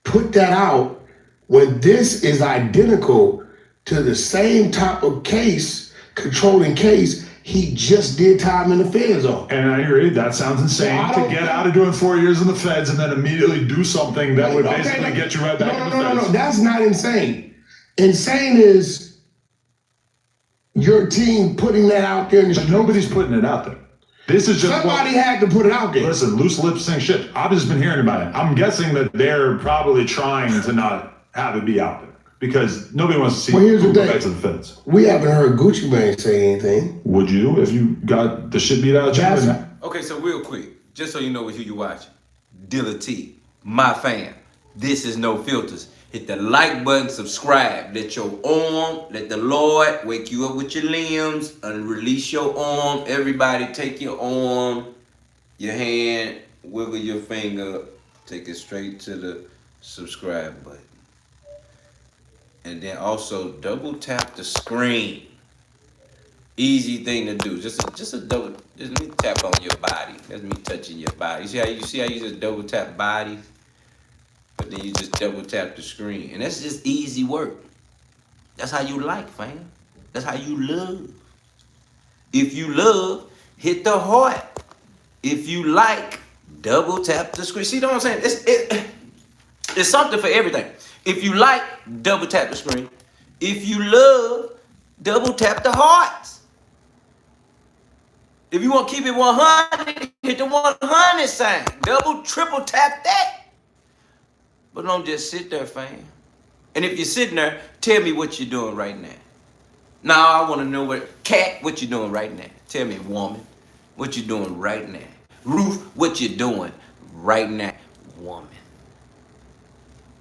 put that out when this is identical to the same type of case, controlling case, he just did time in the feds on? And I agree, that sounds insane to get out of doing 4 years in the feds and then immediately do something that would basically get you right back in the feds. No, that's not insane. Insane is your team putting that out there. But nobody's putting it out there. This is just somebody had to put it out there. Listen, loose lips sing shit. I've just been hearing about it. I'm guessing that they're probably trying to not have it be out there, because nobody wants to see who go back to the feds. We haven't heard Gucci Mane say anything. Would you if you got the shit beat out of you? Okay, so real quick, just so you know who you watching, Dilla T, my fam. This is No Filters. Hit the like button, subscribe. Let your arm, let the Lord wake you up with your limbs and release your arm. Everybody take your arm, your hand, wiggle your finger, take it straight to the subscribe button. And then also double tap the screen. Easy thing to do. Just a double. Just let me tap on your body. That's me touching your body. You see how you just double tap bodies, but then you just double tap the screen, and that's just easy work. That's how you like, fam. That's how you love. If you love, hit the heart. If you like, double tap the screen. See what I'm saying? It's something for everything. If you like, double tap the screen. If you love, double tap the hearts. If you want to keep it 100, hit the 100 sign. Double, triple tap that. But don't just sit there, fam. And if you're sitting there, tell me what you're doing right now. Now I want to know what you doing right now. Tell me, woman, what you doing right now. Ruth, what you doing right now, woman.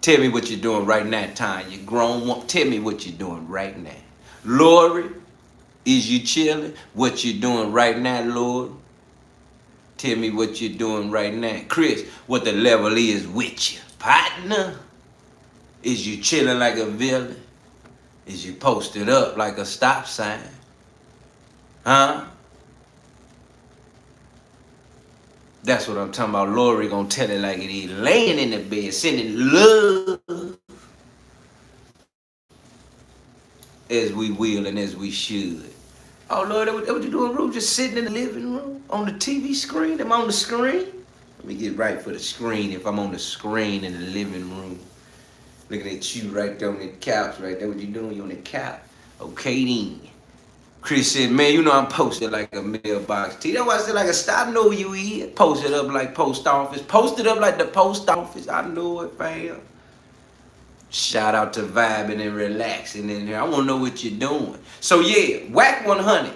Tell me what you're doing right now, Tanya. Grown woman, tell me what you're doing right now. Lori, is you chilling? What you doing right now, Lord? Tell me what you're doing right now. Chris, what the level is with you. Partner, is you chilling like a villain? Is you posted up like a stop sign? Huh? That's what I'm talking about. Lori gonna tell it like it is. Laying in the bed, sending love. As we will and as we should. Oh, Lord, what you doing, Ruth? Just sitting in the living room on the TV screen? Am I on the screen? Let me get right for the screen if I'm on the screen in the living room. Looking at you right there on the couch, right there. What you doing? You on the couch? Okay, then. Chris said, man, you know I'm posted like a mailbox. That's why I said like a stop. Know you is. Posted up like post office. Posted up like the post office. I know it, fam. Shout out to vibing and relaxing in here. I want to know what you're doing. So yeah, Whack 100.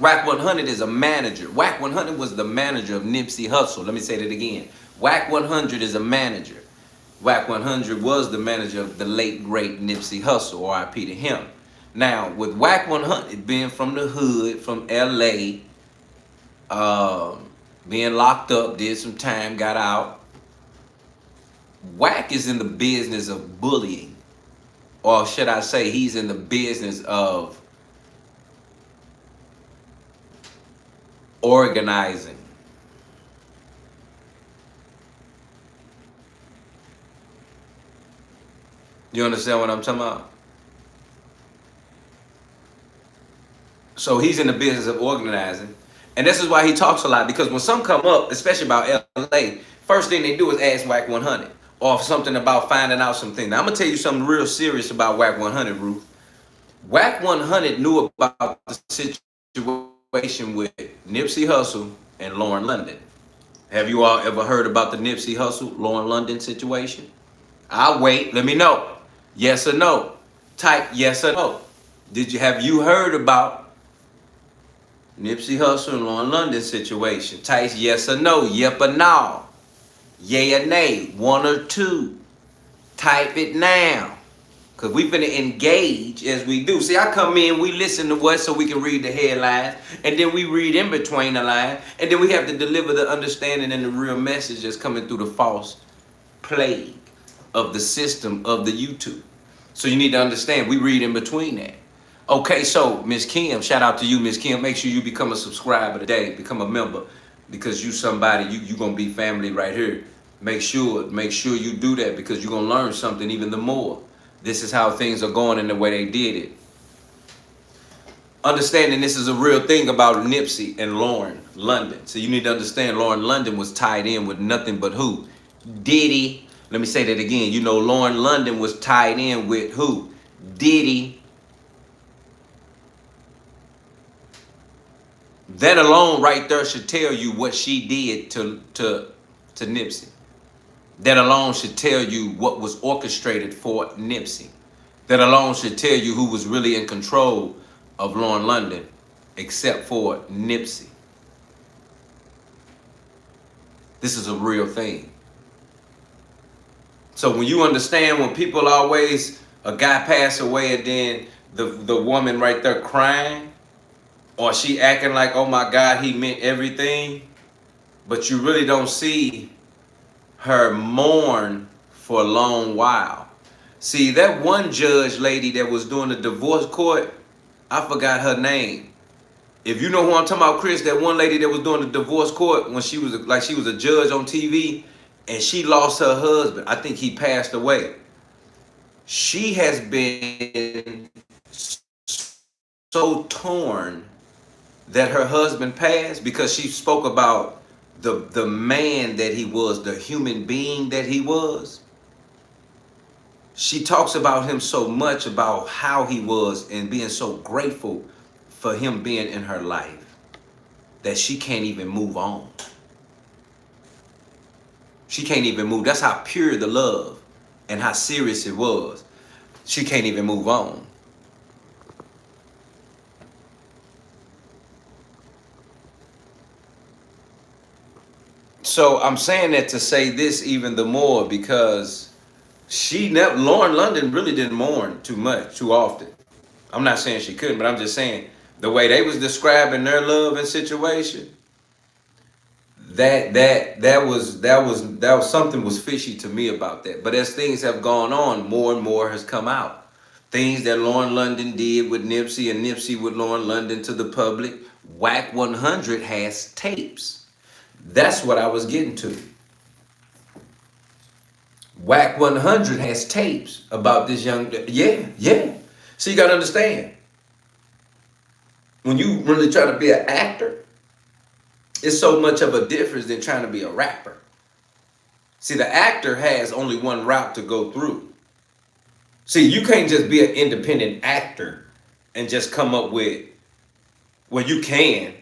Whack 100 is a manager. Whack 100 was the manager of Nipsey Hussle. Let me say that again. Whack 100 is a manager. Whack 100 was the manager of the late great Nipsey Hussle, R.I.P. to him. Now with Whack 100 being from the hood, from L.A., being locked up, did some time, got out. Whack is in the business of bullying, or should I say he's in the business of organizing. You understand what I'm talking about? So he's in the business of organizing, and this is why he talks a lot, because when some come up, especially about LA, first thing they do is ask Whack 100. Or something about finding out something. Now, I'm going to tell you something real serious about Whack 100, Ruth. Whack 100 knew about the situation with Nipsey Hussle and Lauren London. Have you all ever heard about the Nipsey Hussle, Lauren London situation? I'll wait. Let me know. Yes or no. Type yes or no. Have you heard about Nipsey Hussle and Lauren London situation? Type yes or no. Yep or no. Yay or nay, 1 or 2. Type it now. Because we're going to engage as we do. See, I come in, we listen to what so we can read the headlines. And then we read in between the lines. And then we have to deliver the understanding and the real message that's coming through the false plague of the system of the YouTube. So you need to understand, we read in between that. Okay, so Miss Kim, shout out to you, Miss Kim. Make sure you become a subscriber today. Become a member. Because you somebody, you gonna be family right here. Make sure you do that, because you're gonna learn something even the more. This is how things are going in the way they did it. Understanding this is a real thing about Nipsey and Lauren London. So you need to understand Lauren London was tied in with nothing but who? Diddy. Let me say that again. You know Lauren London was tied in with who? Diddy. That alone right there should tell you what she did to Nipsey. That alone should tell you what was orchestrated for Nipsey. That alone should tell you who was really in control of Lauren London, except for Nipsey. This is a real thing. So when you understand, when people always, a guy pass away and then the woman right there crying, or she acting like, oh my God, he meant everything, but you really don't see her mourn for a long while. See, that one judge lady that was doing the divorce court, I forgot her name. If you know who I'm talking about, Chris, that one lady that was doing the divorce court when she was a judge on TV, and she lost her husband. I think he passed away. She has been so torn that her husband passed because she spoke about the man that he was, the human being that he was. She talks about him so much, about how he was, and being so grateful for him being in her life, that she can't even move on. She can't even move. That's how pure the love and how serious it was. She can't even move on. So I'm saying that to say this even the more, because Lauren London really didn't mourn too often. I'm not saying she couldn't, but I'm just saying the way they was describing their love and situation, that was something was fishy to me about that. But as things have gone on, more and more has come out. Things that Lauren London did with Nipsey, and Nipsey with Lauren London to the public. Whack 100 has tapes. That's what I was getting to. Whack 100 has tapes about this young, yeah. So you gotta understand, when you really try to be an actor, it's so much of a difference than trying to be a rapper. See, the actor has only one route to go through. See, you can't just be an independent actor and just come up with, well, you can,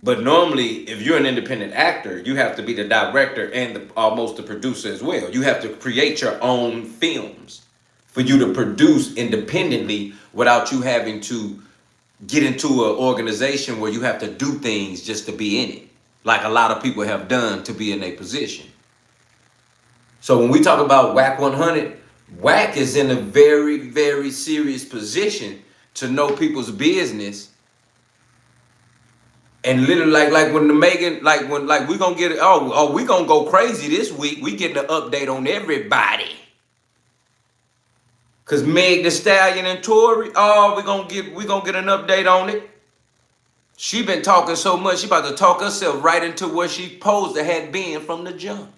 but normally if you're an independent actor, you have to be the director and almost the producer as well. You have to create your own films for you to produce independently without you having to get into an organization where you have to do things just to be in it, like a lot of people have done to be in a position. So when we talk about Whack 100, Whack is in a very, very serious position to know people's business. And literally, like when the Megan, we gonna get, we gonna go crazy this week. We getting an update on everybody. Cause Meg Thee Stallion and Tory, we gonna get an update on it. She been talking so much, she about to talk herself right into where she supposed to had been from the jump.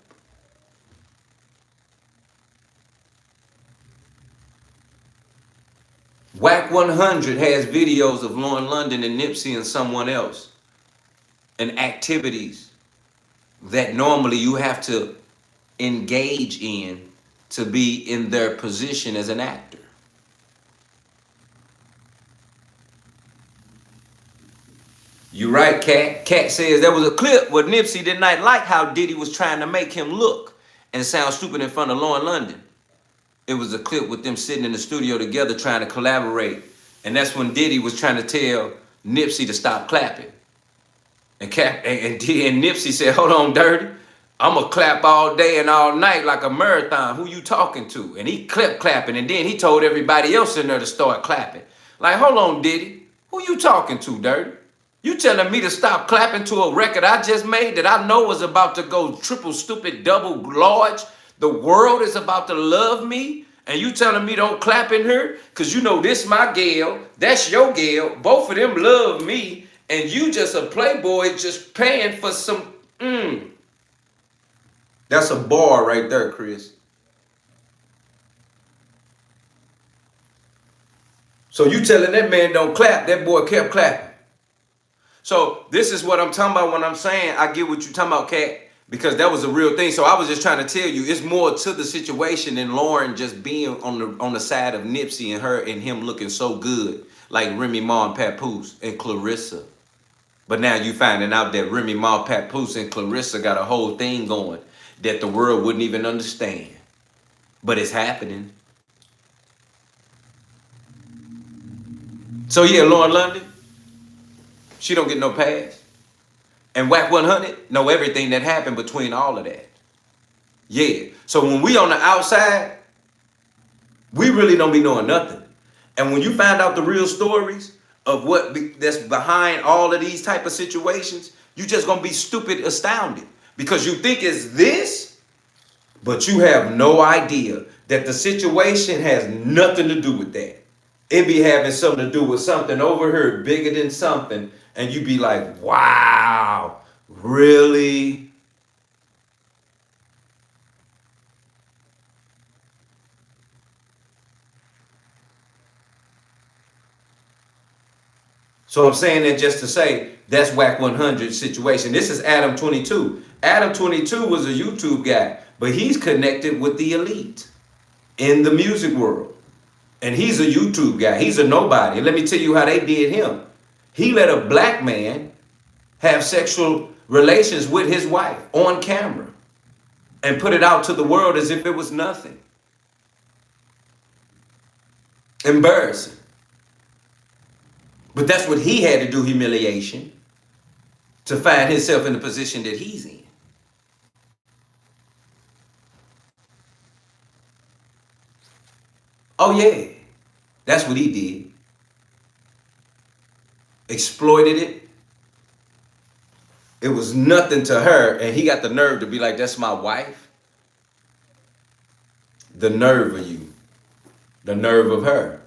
Whack 100 has videos of Lauren London and Nipsey and someone else, and activities that normally you have to engage in to be in their position as an actor. You right, Kat. Kat says there was a clip where Nipsey did not like how Diddy was trying to make him look and sound stupid in front of Lauren London. It was a clip with them sitting in the studio together trying to collaborate. And that's when Diddy was trying to tell Nipsey to stop clapping. And Nipsey said, hold on, Dirty. I'm going to clap all day and all night like a marathon. Who you talking to? And he kept clapping. And then he told everybody else in there to start clapping. Like, hold on, Diddy. Who you talking to, Dirty? You telling me to stop clapping to a record I just made that I know is about to go triple stupid, double large? The world is about to love me. And you telling me don't clap in her? Because you know this my gal. That's your gal. Both of them love me. And you just a playboy just paying for some, That's a bar right there, Chris. So you telling that man don't clap, that boy kept clapping. So this is what I'm talking about when I'm saying I get what you're talking about, Kat, because that was a real thing. So I was just trying to tell you, it's more to the situation than Lauren just being on the side of Nipsey and her and him looking so good, like Remy Ma and Papoose and Clarissa. But now you finding out that Remy Ma, Papoose, and Clarissa got a whole thing going that the world wouldn't even understand. But it's happening. So yeah, Lauren London, she don't get no pass. And Whack 100 know everything that happened between all of that. Yeah. So when we on the outside, we really don't be knowing nothing. And when you find out the real stories of that's behind all of these type of situations, you just gonna be stupid astounded because you think it's this, but you have no idea that the situation has nothing to do with that. It be having something to do with something over here bigger than something, and you be like, wow, really? So I'm saying that just to say that's Whack 100 situation. This is Adam 22. Adam 22 was a YouTube guy, but he's connected with the elite in the music world. And he's a YouTube guy. He's a nobody. And let me tell you how they did him. He let a black man have sexual relations with his wife on camera and put it out to the world as if it was nothing. Embarrassing. But that's what he had to do, humiliation, to find himself in the position that he's in. Oh yeah, that's what he did. Exploited it. It was nothing to her, and he got the nerve to be like, that's my wife. The nerve of you. The nerve of her.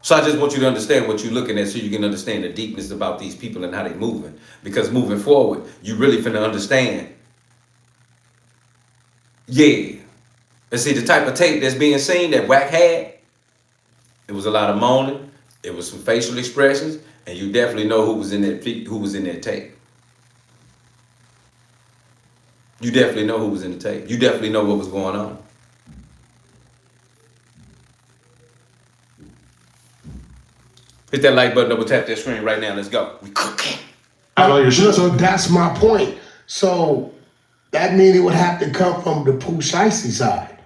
So I just want you to understand what you're looking at so you can understand the deepness about these people and how they're moving. Because moving forward, you really finna understand. Yeah. And see, the type of tape that's being seen that Whack had, it was a lot of moaning, it was some facial expressions, and you definitely know who was in that tape. You definitely know who was in the tape. You definitely know what was going on. Hit that like button, double tap that screen right now. Let's go. We cooking. So that's my point. So that means it would have to come from the Pooh Shiesty side.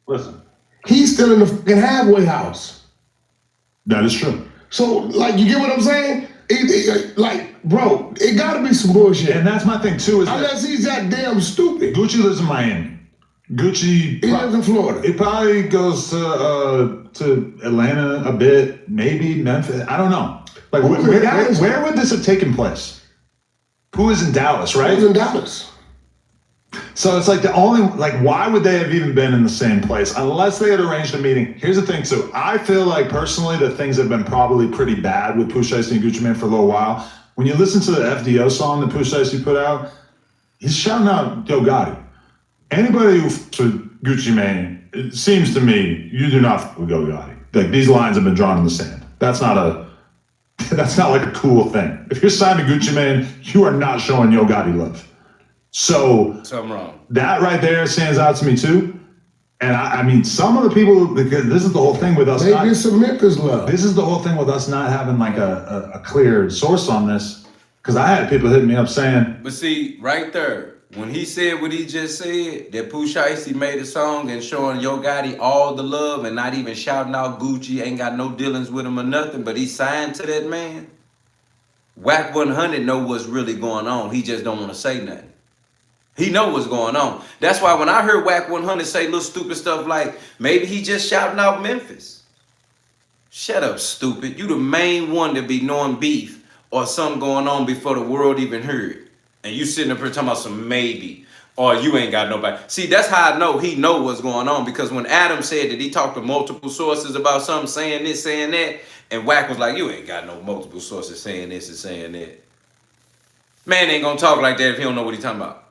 Listen. He's still in the fucking halfway house. That is true. So, like, you get what I'm saying? Bro, it gotta be some bullshit. And that's my thing too. Unless he's that damn stupid. Gucci lives in Miami. He lives in Florida. He probably goes to Atlanta a bit, maybe Memphis. I don't know. Like, where would this have taken place? Pooh is in Dallas, right? He's in Dallas. So it's like why would they have even been in the same place unless they had arranged a meeting? Here's the thing too. I feel like personally that things have been probably pretty bad with Pooh Shiesty and Gucci Mane for a little while. When you listen to the FDO song that Pooh Shiesty put out, he's shouting out Yo Gotti. Anybody who with Gucci Mane, it seems to me, you do not fuck with Yo Gotti. Like, these lines have been drawn in the sand. That's not like a cool thing. If you're signed to Gucci Mane, you are not showing Yo Gotti love. So something wrong. That right there stands out to me too. And I mean, some of the people, because this is the whole thing with us. They get some Memphis love. This is the whole thing with us not having like a clear source on this. Because I had people hitting me up saying. But see, right there, when he said what he just said, that Pooh Shiesty made a song and showing Yo Gotti all the love and not even shouting out Gucci, ain't got no dealings with him or nothing, but he signed to that man. Whack 100 know what's really going on. He just don't want to say nothing. He know what's going on. That's why when I heard Whack 100 say little stupid stuff like, maybe he just shouting out Memphis. Shut up, stupid. You the main one to be knowing beef or something going on before the world even heard. And you sitting up here talking about some maybe, or you ain't got nobody. See, that's how I know he know what's going on, because when Adam said that he talked to multiple sources about something, saying this, saying that, and Whack was like, you ain't got no multiple sources saying this and saying that. Man ain't gonna talk like that if he don't know what he talking about.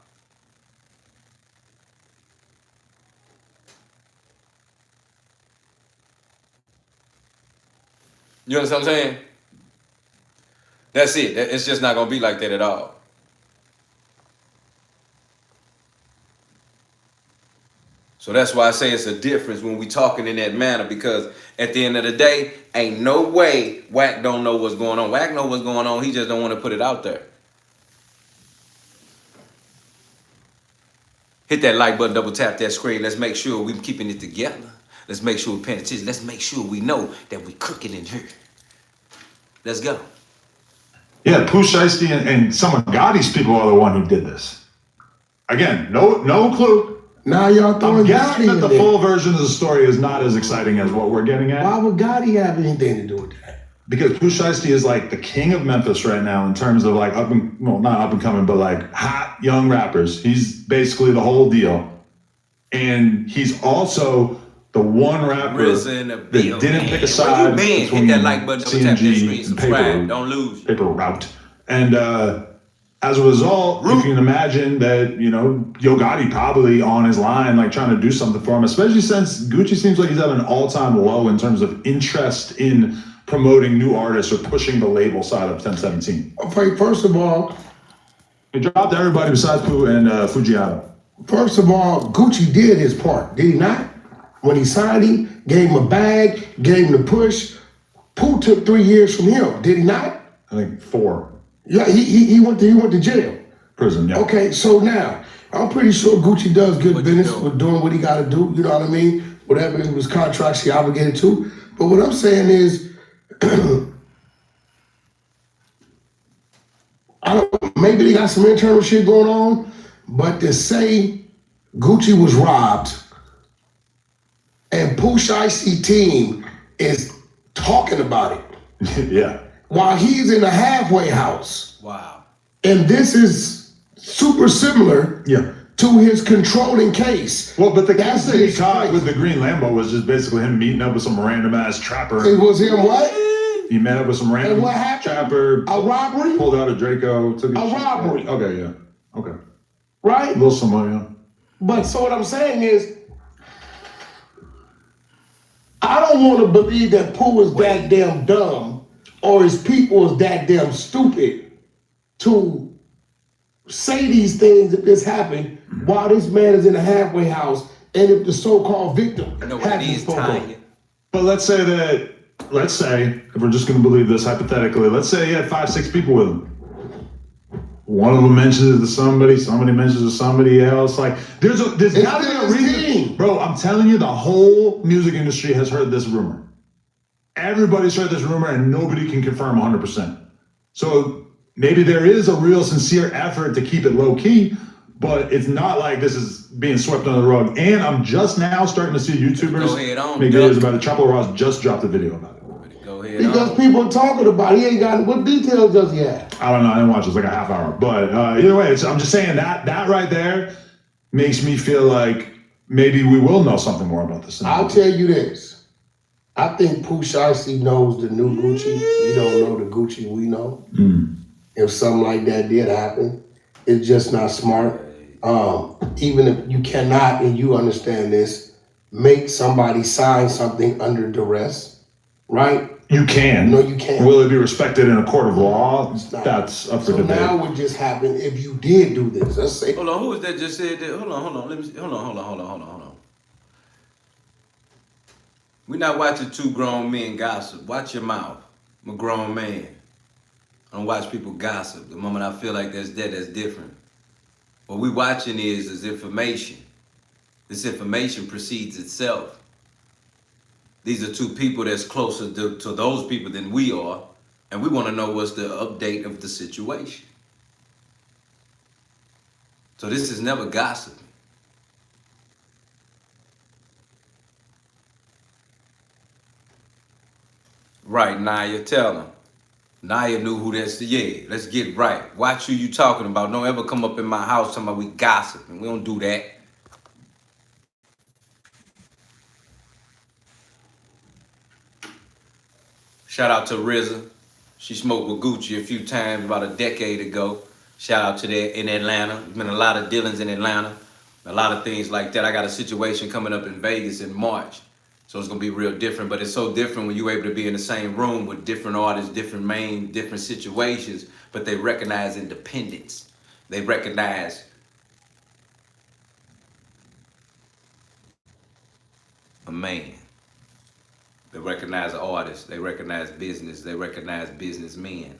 You understand what I'm saying? That's it. It's just not going to be like that at all. So that's why I say it's a difference when we talking in that manner, because at the end of the day, ain't no way Whack don't know what's going on. Whack know what's going on. He just don't want to put it out there. Hit that like button, double tap that screen. Let's make sure we're keeping it together. Let's make sure we're paying attention. Let's make sure we know that we cooking in here. Let's go. Yeah, Pooh Shiesty and some of Gotti's people are the one who did this. Again, no clue. Now y'all I'm throwing guessing Gotti that in the there. full version of the story is not as exciting as what we're getting at. Why would Gotti have anything to do with that? Because Pooh Shiesty is like the king of Memphis right now in terms of like not up and coming, but like hot young rappers. He's basically the whole deal. And he's also the one rapper that didn't pick a side between hit that like button, double tap that screen, subscribe, don't lose. Paper route. And as a result, you can imagine that, you know, Yo Gotti probably on his line, like trying to do something for him, especially since Gucci seems like he's at an all-time low in terms of interest in promoting new artists or pushing the label side of 1017. Okay, first of all, he dropped everybody besides Pooh and Fujiano. First of all, Gucci did his part, did he not? When he signed him, gave him a bag, gave him the push. Pooh took 3 years from him, did he not? I think 4. Yeah, he went to jail. Prison, yeah. Okay, so now, I'm pretty sure Gucci does good business with doing what he got to do, you know what I mean? Whatever it was contracts he obligated to. But what I'm saying is, maybe they got some internal shit going on, but to say Gucci was robbed and Pooh Shiesty team is talking about it. Yeah. While he's in a halfway house. Wow. And this is super similar to his controlling case. Well, but the case that he caught with the green Lambo was just basically him meeting up with some random ass trapper. It was him what? He met up with some random trapper. A robbery? Pulled out a Draco. Took a robbery. Okay, yeah. Okay. Right? A little somewhat, yeah. But so what I'm saying is, I don't want to believe that Pooh is that damn dumb or his people is that damn stupid to say these things if this happened while this man is in a halfway house and if the so-called victim hasn't spoken. But let's say, if we're just going to believe this hypothetically, let's say he had 5-6 people with him. One of them mentions it to somebody mentions it to somebody else. Like, there's got to be a reason. Bro, I'm telling you, the whole music industry has heard this rumor. Everybody's heard this rumor and nobody can confirm 100%. So maybe there is a real sincere effort to keep it low key, but it's not like this is being swept under the rug. And I'm just now starting to see YouTubers make videos about it. Chapo Ross just dropped a video about it. Because people are talking about it. He ain't got, what details does he have? I don't know, I didn't watch it, it's like a half hour. But either way, I'm just saying that right there makes me feel like maybe we will know something more about this. I'll tell you this. I think Pooh Shiesty knows the new Gucci. He don't know the Gucci we know. If something like that did happen, it's just not smart. Even if you cannot, and you understand this, make somebody sign something under duress, right? You can. No, you can't. Will it be respected in a court of law? That's up for debate. So now what just happened if you did do this? Let's say. Hold on, who was that just said that? Hold on. Let me see. Hold on. We're not watching two grown men gossip. Watch your mouth. I'm a grown man. I don't watch people gossip. The moment I feel like that's different. What we watching is information. This information precedes itself. These are two people that's closer to those people than we are, and we want to know what's the update of the situation. So this is never gossip. Right, Naya, tell him. Naya knew who that's, yeah, let's get it right. Watch who you talking about. Don't ever come up in my house talking about we gossiping. We don't do that. Shout out to RZA. She smoked with Gucci a few times about a decade ago. Shout out to that in Atlanta. There's been a lot of dealings in Atlanta. A lot of things like that. I got a situation coming up in Vegas in March. So it's gonna be real different, but it's so different when you're able to be in the same room with different artists, different situations, but they recognize independence. They recognize a man. They recognize artists. They recognize business. They recognize businessmen.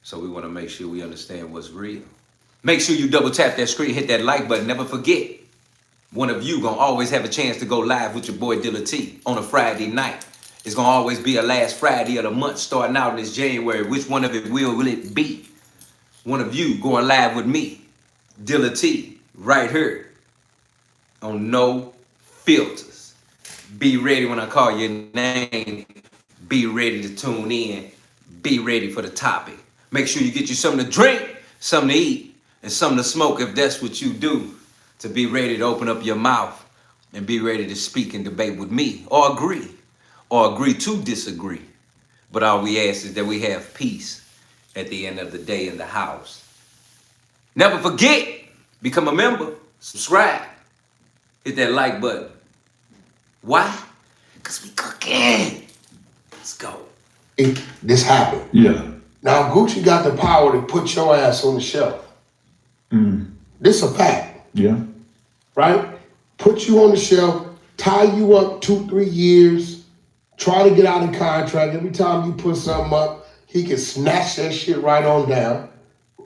So we want to make sure we understand what's real. Make sure you double tap that screen, hit that like button. Never forget, one of you gonna always have a chance to go live with your boy Dilla T on a Friday night. It's gonna always be a last Friday of the month starting out in this January. Which one of it will it be? One of you going live with me, Dilla T, right here on No Filters. Be ready when I call your name. Be ready to tune in. Be ready for the topic. Make sure you get you something to drink, something to eat, and something to smoke if that's what you do. To be ready to open up your mouth and be ready to speak and debate with me or agree to disagree. But all we ask is that we have peace at the end of the day in the house. Never forget, become a member, subscribe, hit that like button. Why? Because we cooking. Let's go. This happened. Yeah. Now Gucci got the power to put your ass on the shelf. This a fact. Yeah. Right? Put you on the shelf, tie you up 2-3 years, try to get out of contract. Every time you put something up, he can snatch that shit right on down.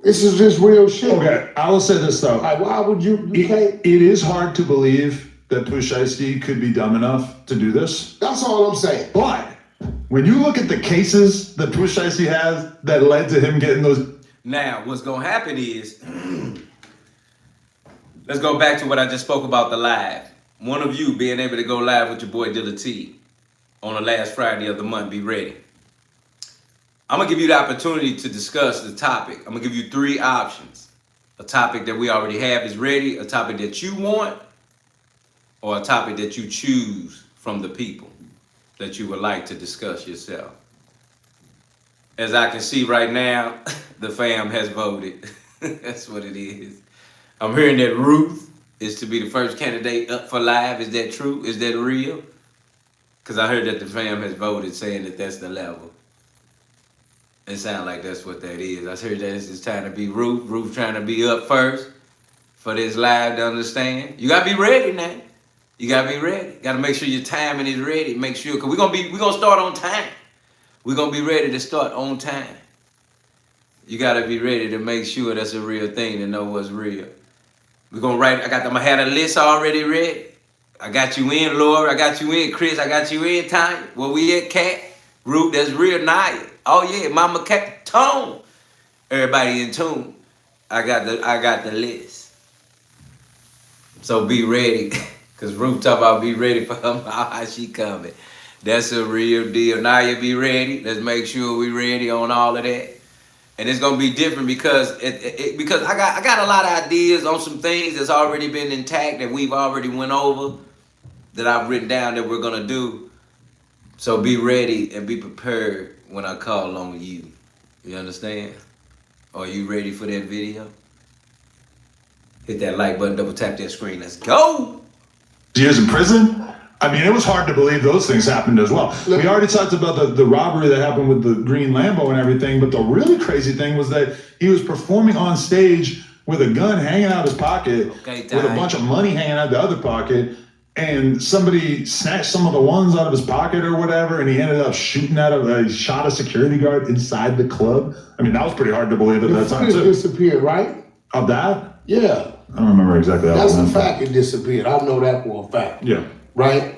This is just real shit. Okay, I will say this though. Like, why would you can't? It is hard to believe that Pooh Shiesty could be dumb enough to do this. That's all I'm saying. But when you look at the cases that Pooh Shiesty has that led to him getting those. Now, what's gonna happen is, let's go back to what I just spoke about, the live. One of you being able to go live with your boy Dilla T on the last Friday of the month, be ready. I'm gonna give you the opportunity to discuss the topic. I'm gonna give you 3 options. A topic that we already have is ready, a topic that you want, or a topic that you choose from the people that you would like to discuss yourself. As I can see right now, the fam has voted. That's what it is. I'm hearing that Ruth is to be the first candidate up for live. Is that true? Is that real? Because I heard that the fam has voted saying that that's the level. It sounds like that's what that is. I heard that it's trying to be Ruth. Ruth trying to be up first for this live to understand. You got to be ready now. You got to be ready. Got to make sure your timing is ready. Make sure, because we're going to start on time. We're going to be ready to start on time. You got to be ready to make sure that's a real thing, to know what's real. We're going to write, I had a list already ready. I got you in, Laura. I got you in, Chris. I got you in, Tanya. Where we at, Cat? Ruth, that's real, Naya. Oh, yeah, Mama Cat, Tone. Everybody in tune. I got the list. So be ready. Because Ruth talk about be ready for her, how she coming. That's a real deal. Naya, be ready. Let's make sure we ready on all of that. And it's gonna be different because because I got a lot of ideas on some things that's already been intact that we've already went over, that I've written down that we're gonna do. So be ready and be prepared when I call on you. You understand? Are you ready for that video? Hit that like button, double tap that screen. Let's go. Years in prison. I mean, it was hard to believe those things happened as well. We already talked about the robbery that happened with the green Lambo and everything, but the really crazy thing was that he was performing on stage with a gun hanging out his pocket, with a bunch of money hanging out the other pocket, and somebody snatched some of the ones out of his pocket or whatever, and he ended up shooting at he shot a security guard inside the club. I mean, that was pretty hard to believe at that time too. It disappeared, right? Of that? Yeah. I don't remember exactly how That's a fact, it disappeared. I know that for a fact. Yeah. Right?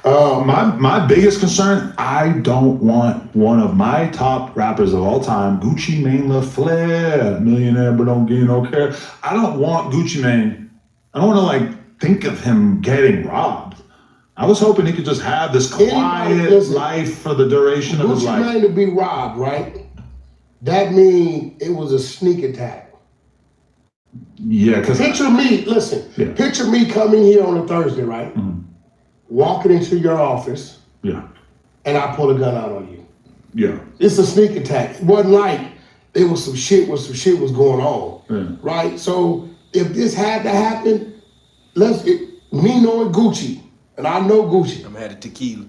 My biggest concern, I don't want one of my top rappers of all time, Gucci Mane LaFleur, millionaire but don't give no care. I don't want Gucci Mane. I don't want to think of him getting robbed. I was hoping he could just have this quiet life for the duration of his life. Gucci Mane to be robbed, right? That means it was a sneak attack. Yeah, because picture me coming here on a Thursday, right? Mm-hmm. Walking into your office. Yeah. And I pull a gun out on you. Yeah. It's a sneak attack. It wasn't like there was some shit was going on. Yeah. Right? So if this had to happen, me knowing Gucci, and I know Gucci. I'm had a tequila.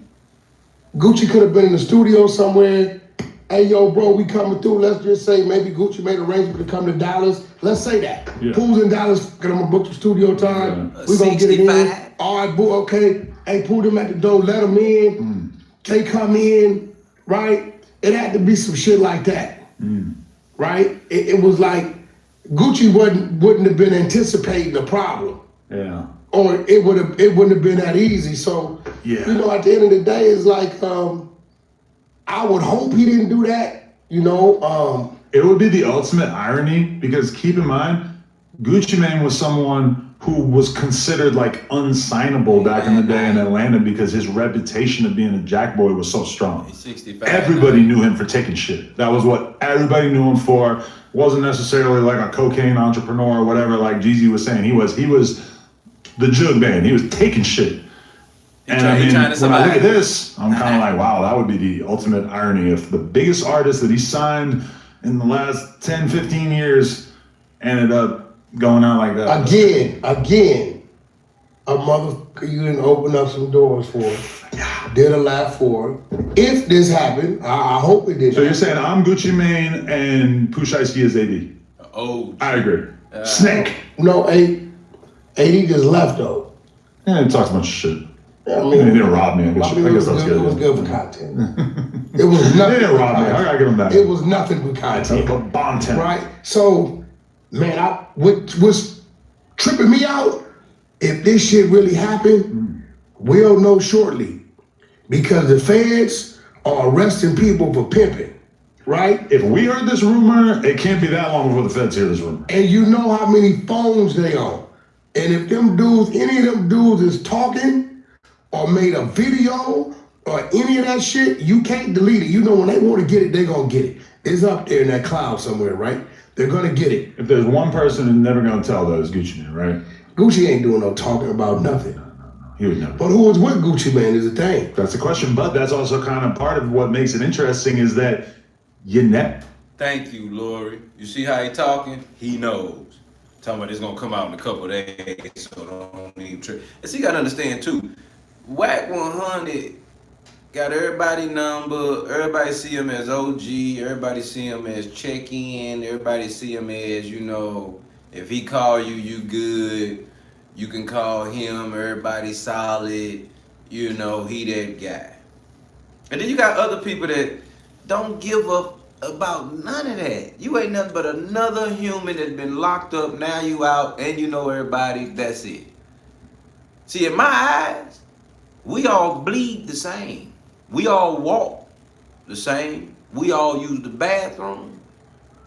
Gucci could have been in the studio somewhere. Hey, yo, bro, we coming through. Let's just say maybe Gucci made arrangements to come to Dallas. Let's say that. Yeah. Pooh's in Dallas, because I'm going to book the studio time. Yeah. We're going to get it in. All right, boo, okay. Hey, Pooh them at the door, let them in. They come in, right? It had to be some shit like that, right? It was like Gucci wouldn't have been anticipating the problem. Yeah. Or it wouldn't have been that easy. So Yeah. you know, at the end of the day, it's like I would hope he didn't do that. You know, it would be the ultimate irony because keep in mind, Gucci Mane was someone who was considered like unsignable back in the day in Atlanta because his reputation of being a jack boy was so strong. He's 65. Everybody knew him for taking shit. That was what everybody knew him for. Wasn't necessarily like a cocaine entrepreneur or whatever, like Jeezy was saying. He was the jug man. He was taking shit. And I mean, when I look at this, I'm kind of like, wow, that would be the ultimate irony if the biggest artist that he signed in the last 10, 15 years ended up going out like that. Again, a motherfucker you didn't open up some doors for. Did a lot for. If this happened, I hope it did. So you're saying I'm Gucci Mane and Pooh Shiesty is AD? Oh, I agree. Snake. No, AD just left though. Yeah, he talks a bunch of shit. I mean, he didn't rob me. I guess that's good. It was good for content. It was nothing. He didn't rob me. I gotta give him that. It was nothing but content. Right? So, man, what's tripping me out, if this shit really happened, we'll know shortly. Because the feds are arresting people for pimping, right? If we heard this rumor, it can't be that long before the feds hear this rumor. And you know how many phones they on. And if them dudes, any of them dudes is talking or made a video or any of that shit, you can't delete it. You know when they want to get it, they're going to get it. It's up there in that cloud somewhere, right? They're going to get it. If there's one person who's never going to tell, that is Gucci Mane, right? Gucci ain't doing no talking about nothing. No. He would never. But who was with Gucci Mane is the thing. That's the question. But that's also kind of part of what makes it interesting is that you never. Thank you, Lori. You see how he talking? He knows. Talking about it's gonna come out in a couple of days, so don't even trip. And see, you gotta understand too. Whack 100 got everybody number. Everybody see him as OG. Everybody see him as check-in. Everybody see him as, you know, if he call you, you good. You can call him, everybody solid, you know, he that guy. And then you got other people that don't give up about none of that. You ain't nothing but another human that's been locked up, now you out, and you know everybody, that's it. See, in my eyes, we all bleed the same. We all walk the same. We all use the bathroom.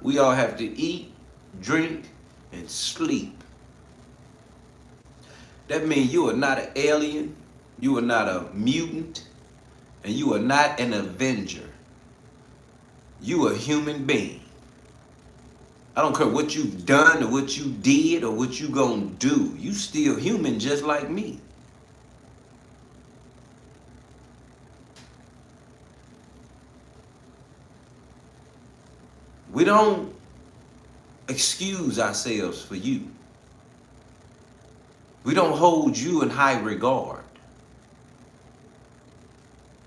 We all have to eat, drink, and sleep. That means you are not an alien, you are not a mutant, and you are not an Avenger. You are a human being. I don't care what you've done or what you did or what you gonna do. You still human just like me. We don't excuse ourselves for you. We don't hold you in high regard.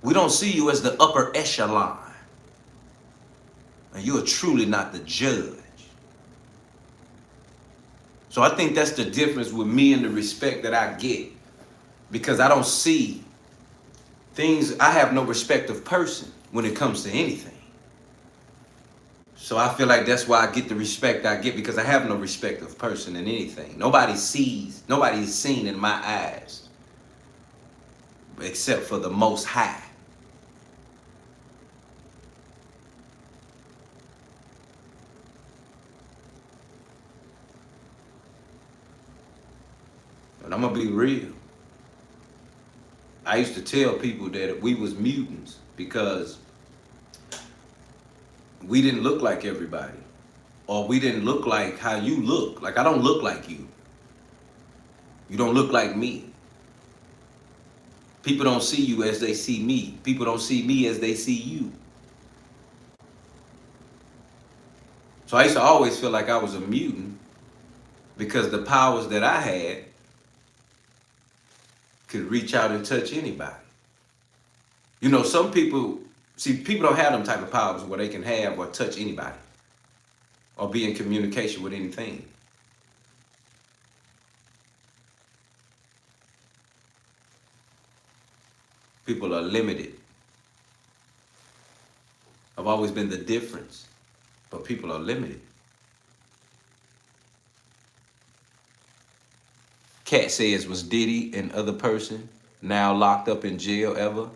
We don't see you as the upper echelon. And you are truly not the judge. So I think that's the difference with me and the respect that I get. Because I don't see things, I have no respect of person when it comes to anything. So I feel like that's why I get the respect I get, because I have no respect of person in anything. Nobody is seen in my eyes except for the Most High. And I'm gonna be real. I used to tell people that we was mutants because we didn't look like everybody, or we didn't look like how you look. Like, I don't look like you. You don't look like me. People don't see you as they see me. People don't see me as they see you. So I used to always feel like I was a mutant because the powers that I had could reach out and touch anybody. You know, some people, see, people don't have them type of powers where they can have or touch anybody or be in communication with anything. People are limited. I've always been the difference, but people are limited. Cat says was Diddy and other person now locked up in jail ever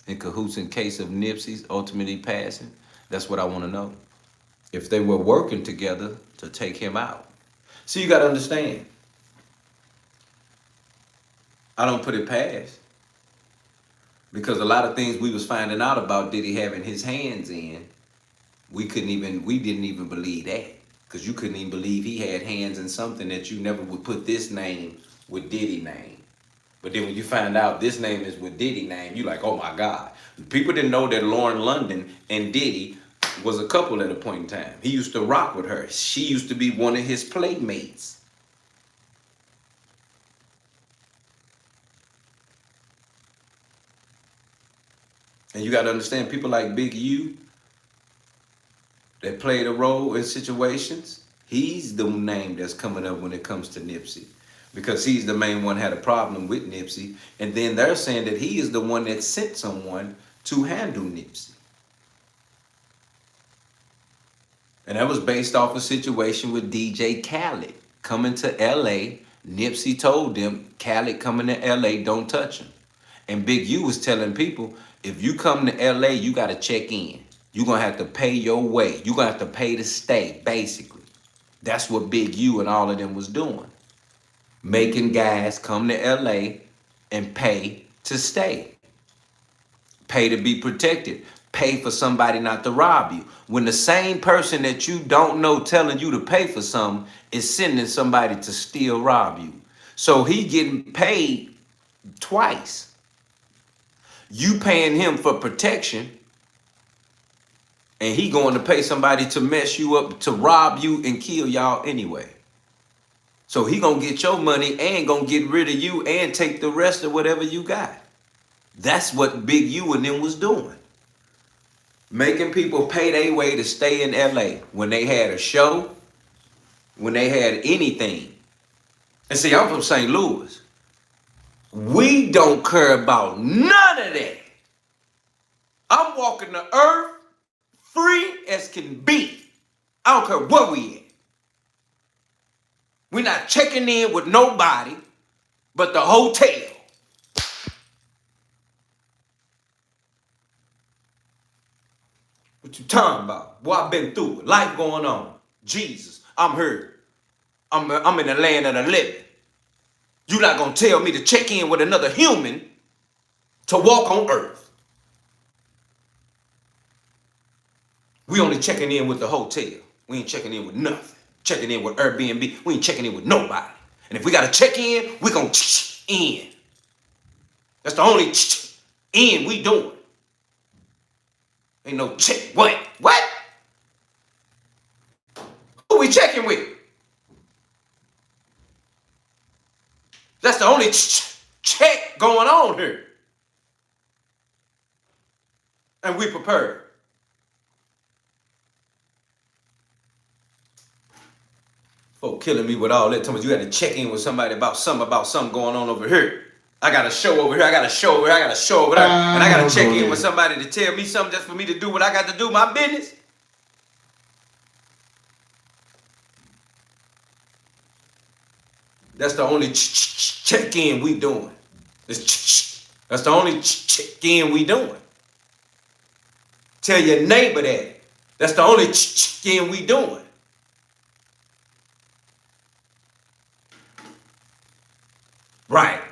in cahoots in case of Nipsey's ultimately passing? That's what I want to know. If they were working together to take him out. So you got to understand. I don't put it past. Because a lot of things we was finding out about Diddy having his hands in, we didn't even believe that. Because you couldn't even believe he had hands in something that you never would put this name with Diddy name. But then when you find out this name is with Diddy name, you like, oh my God. People didn't know that Lauren London and Diddy was a couple at a point in time. He used to rock with her. She used to be one of his playmates. And you got to understand, people like Big U that played a role in situations, he's the name that's coming up when it comes to Nipsey. Because he's the main one had a problem with Nipsey. And then they're saying that he is the one that sent someone to handle Nipsey. And that was based off a situation with DJ Khaled coming to LA. Nipsey told them, Khaled coming to LA, don't touch him. And Big U was telling people, if you come to LA, you got to check in. You're going to have to pay your way. You're going to have to pay to stay, basically. That's what Big U and all of them was doing. Making guys come to LA and pay to stay. Pay to be protected. Pay for somebody not to rob you. When the same person that you don't know telling you to pay for something is sending somebody to still rob you. So he getting paid twice. You paying him for protection, and he going to pay somebody to mess you up, to rob you and kill y'all anyway. So he gonna get your money and gonna get rid of you and take the rest of whatever you got. That's what Big U and them was doing. Making people pay their way to stay in LA when they had a show, when they had anything. And see, I'm from St. Louis. We don't care about none of that. I'm walking the earth free as can be. I don't care where we at. We're not checking in with nobody but the hotel. What you talking about? Boy, I've been through it. Life going on. Jesus, I'm hurt. I'm in the land of the living. You're not going to tell me to check in with another human to walk on earth. We only checking in with the hotel. We ain't checking in with nothing. Checking in with Airbnb. We ain't checking in with nobody. And if we got to check in, we going to in. That's the only in we doing. Ain't no check. What? What? Who we checking with? That's the only check going on here. And we prepared. Folk killing me with all that. Tell me you got to check in with somebody about something going on over here. I got a show over here. I got a show over here. I got a show over there. And I got to check in with somebody to tell me something just for me to do what I got to do, my business. That's the only check-in we doing. That's the only check-in we doing. Tell your neighbor that. That's the only check-in we doing. Right.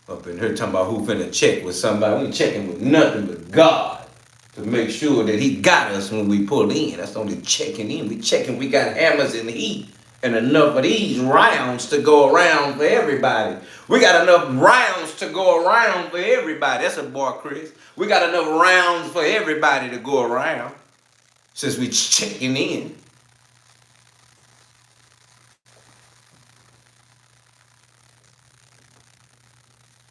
Up in here talking about who finna check with somebody. We ain't checking with nothing but God to make sure that he got us when we pull in. That's the only checking in. We checking we got hammers and heat and enough of these rounds to go around for everybody. We got enough rounds to go around for everybody. That's a boy, Chris. We got enough rounds for everybody to go around since we checking in.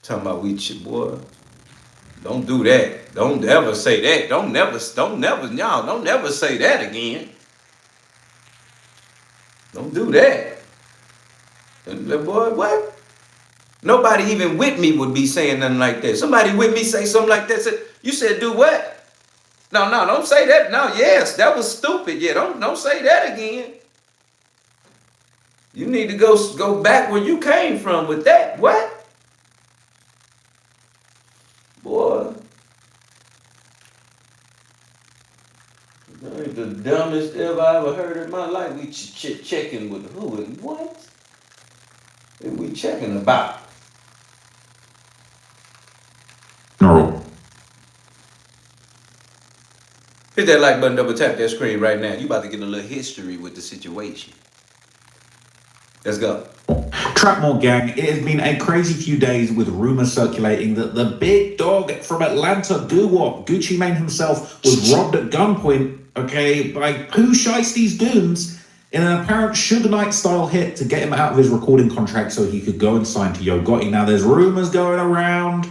Talking about we boy. Don't do that. Don't ever say that. Don't never say that again. Don't do that. Boy, what? Nobody even with me would be saying nothing like that. Somebody with me say something like that. You said do what? No, don't say that. No, yes, that was stupid. Yeah, don't say that again. You need to go back where you came from with that. What? Boy. That ain't the dumbest ever I ever heard in my life. We checking with who and what? What we checking about? No. Hit that like button, double tap that screen right now. You about to get a little history with the situation. Let's go. Trapmore gang, it has been a crazy few days with rumors circulating that the big dog from Atlanta, Gucci Mane himself, was robbed at gunpoint, okay, by Pooh Shiesty's goons in an apparent Suge Knight style hit to get him out of his recording contract so he could go and sign to Yo Gotti. Now there's rumors going around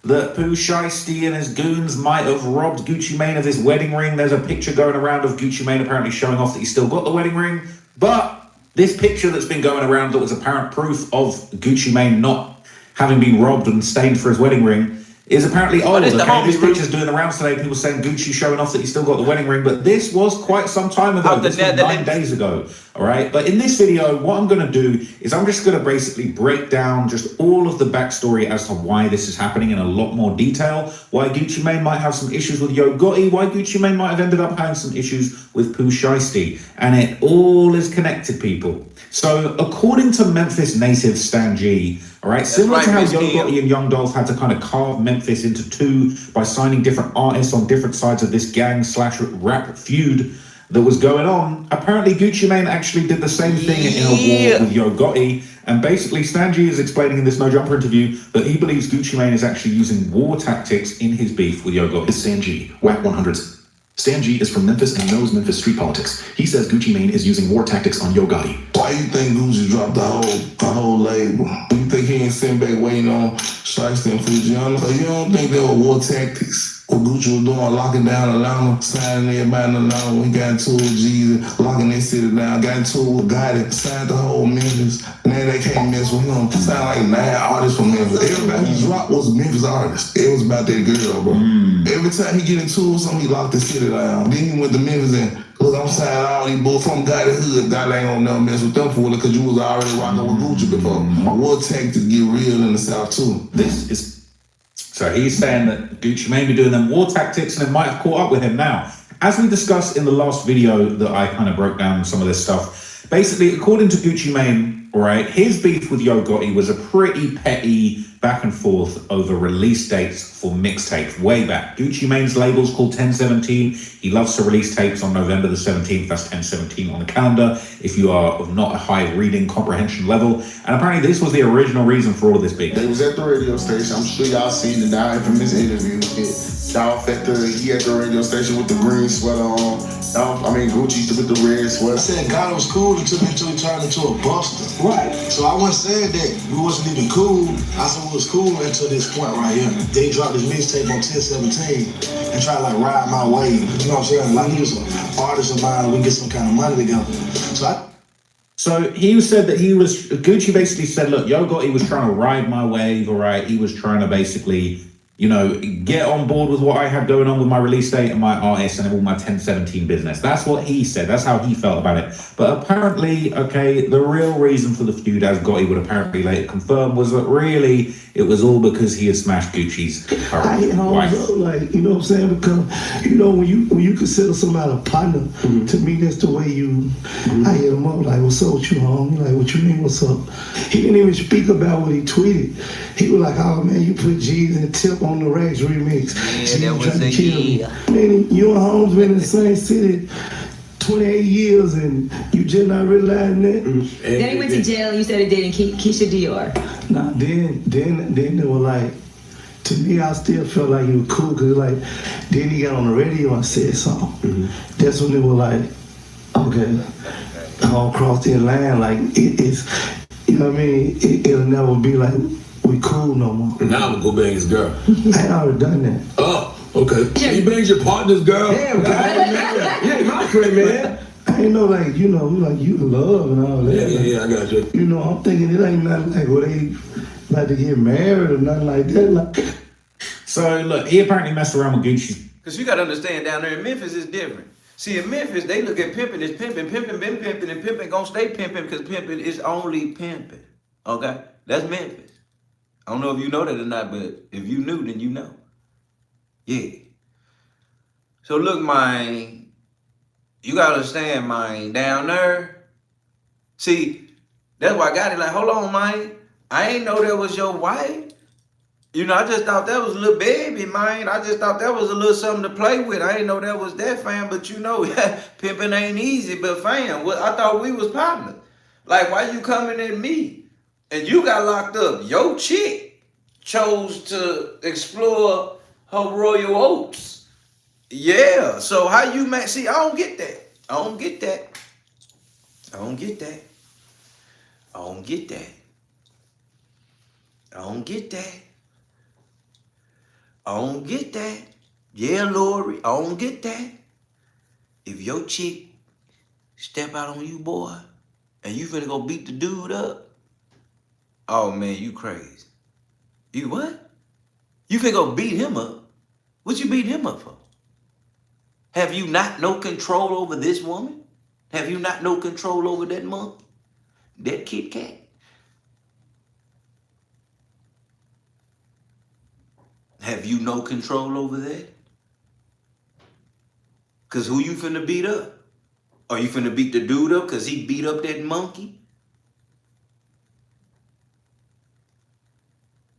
that Pooh Shiesty and his goons might have robbed Gucci Mane of his wedding ring. There's a picture going around of Gucci Mane apparently showing off that he's still got the wedding ring, but this picture that's been going around that was apparent proof of Gucci Mane not having been robbed and stained for his wedding ring is apparently old. Okay, this picture's doing the rounds today. People saying Gucci showing off that he's still got the wedding ring, but this was quite some time ago. This was 9 days ago, all right? But in this video, what I'm going to do is I'm just going to basically break down just all of the backstory as to why this is happening in a lot more detail, why Gucci Mane might have some issues with Yo Gotti, why Gucci Mane might have ended up having some issues with Pooh Shiesty, and it all is connected, people. So according to Memphis native Stan G, all right, similar to how Yo Gotti and Young Dolph had to kind of carve Memphis into two by signing different artists on different sides of this gang/rap feud that was going on, apparently Gucci Mane actually did the same thing in a war with Yo Gotti. And basically, Stan G is explaining in this No Jumper interview that he believes Gucci Mane is actually using war tactics in his beef with Yo Gotti. It's Stan G, Whack 100s. Stan G is from Memphis and knows Memphis street politics. He says Gucci Mane is using war tactics on Yo Gotti. Why you think Gucci dropped the whole label? You think he ain't sitting back waiting on Shiesty and Fujiano? So you don't think there were war tactics? What Gucci was doing, locking down Atlanta, signing everybody in Atlanta when he got into it with Jesus, locking that city down, got into it with Gotti, signed the whole Memphis. Now they can't mess with him. Sound like 9 artists from Memphis. Everybody he dropped was a Memphis artist. It was about that girl, bro. Every time he get into something, he locked the city down. Then he went to Memphis and, look, I'm signing all these boys from Gotti hood. Gotti ain't gonna never mess with them for it because you was already rocking with Gucci before. War tactics get real in the South too. This is So he's saying that Gucci may be doing them war tactics and it might have caught up with him. Now, as we discussed in the last video that I kind of broke down some of this stuff, basically, according to Gucci Mane, right, his beef with Yo Gotti was a pretty petty back and forth over release dates for mixtapes way back. Gucci Mane's label's called 1017. He loves to release tapes on November the 17th. That's 1017 on the calendar if you are of not a high reading comprehension level. And apparently this was the original reason for all of this beef. They was at the radio station. I'm sure y'all seen the now infamous interview. Dolph he at the radio station with the green sweater on. Gucci with the red sweater. I said God was cool until he turned into a buster. Right. So I wasn't saying that we wasn't even cool. I said we was cool until this point right here. They dropped this mixtape on 1017 and tried to like ride my wave. You know what I'm saying? Like he was an artist of mine and we get some kind of money together. So he said that Gucci basically said, look, Yo Gotti was trying to ride my wave, all right? He was trying to basically, you know, get on board with what I had going on with my release date and my artists and all my 1017 business. That's what he said. That's how he felt about it. But apparently, okay, the real reason for the feud, as Gotti would apparently later confirm, was that really it was all because he had smashed Gucci's wife. Like, you know what I'm saying? Because, you know, when you consider somebody a partner, to me, that's the way I hit him up, like, what's up with you, homie? Like, what you mean, what's up? He didn't even speak about what he tweeted. He was like, oh, man, you put G's and Tip on the Rex remix. Yeah, that was a year. Man, you and Holmes been in the same city 28 years and you just not realizing that. Then he went to jail. You said it didn't Keisha Dior. Nah, then they were like, to me, I still felt like he was cool because like, then he got on the radio and said something. That's when they were like, okay, all across the line, like it's, you know what I mean? It'll never be like we cool no more. Now I'm gonna go bang his girl. I had already done that. Oh, okay. You banged your partner's girl? Damn, God. Yeah, my friend, man. I ain't know, like, you know, like you love and all that. Yeah, I got you. You know, I'm thinking it ain't nothing like where they like to get married or nothing like that. Like. So look, he apparently messed around with Gucci. Because you got to understand, down there in Memphis, it's different. See, in Memphis, they look at pimping as pimping. Pimping been pimping, and pimping gonna stay pimping because pimping is only pimping. Okay? That's Memphis. I don't know if you know that or not, but if you knew, then you know. Yeah. So look, man, you gotta understand, man, down there. See, that's why I got it. Like, hold on, man. I ain't know that was your wife. You know, I just thought that was a little baby, man. I just thought that was a little something to play with. I ain't know that was that, fam. But you know, pimping ain't easy. But fam, I thought we was partners. Like, why you coming at me? And you got locked up. Your chick chose to explore her royal oats. Yeah. So how you man? See, I don't get that. I don't get that. I don't get that. I don't get that. I don't get that. I don't get that. Yeah, Lori, I don't get that. If your chick step out on you, boy, and you finna go beat the dude up, oh man, you crazy. You what? You finna go beat him up? What you beat him up for? Have you not no control over this woman? Have you not no control over that monkey? That Kit Kat? Have you no control over that? Because who you finna beat up? Are you finna beat the dude up because he beat up that monkey?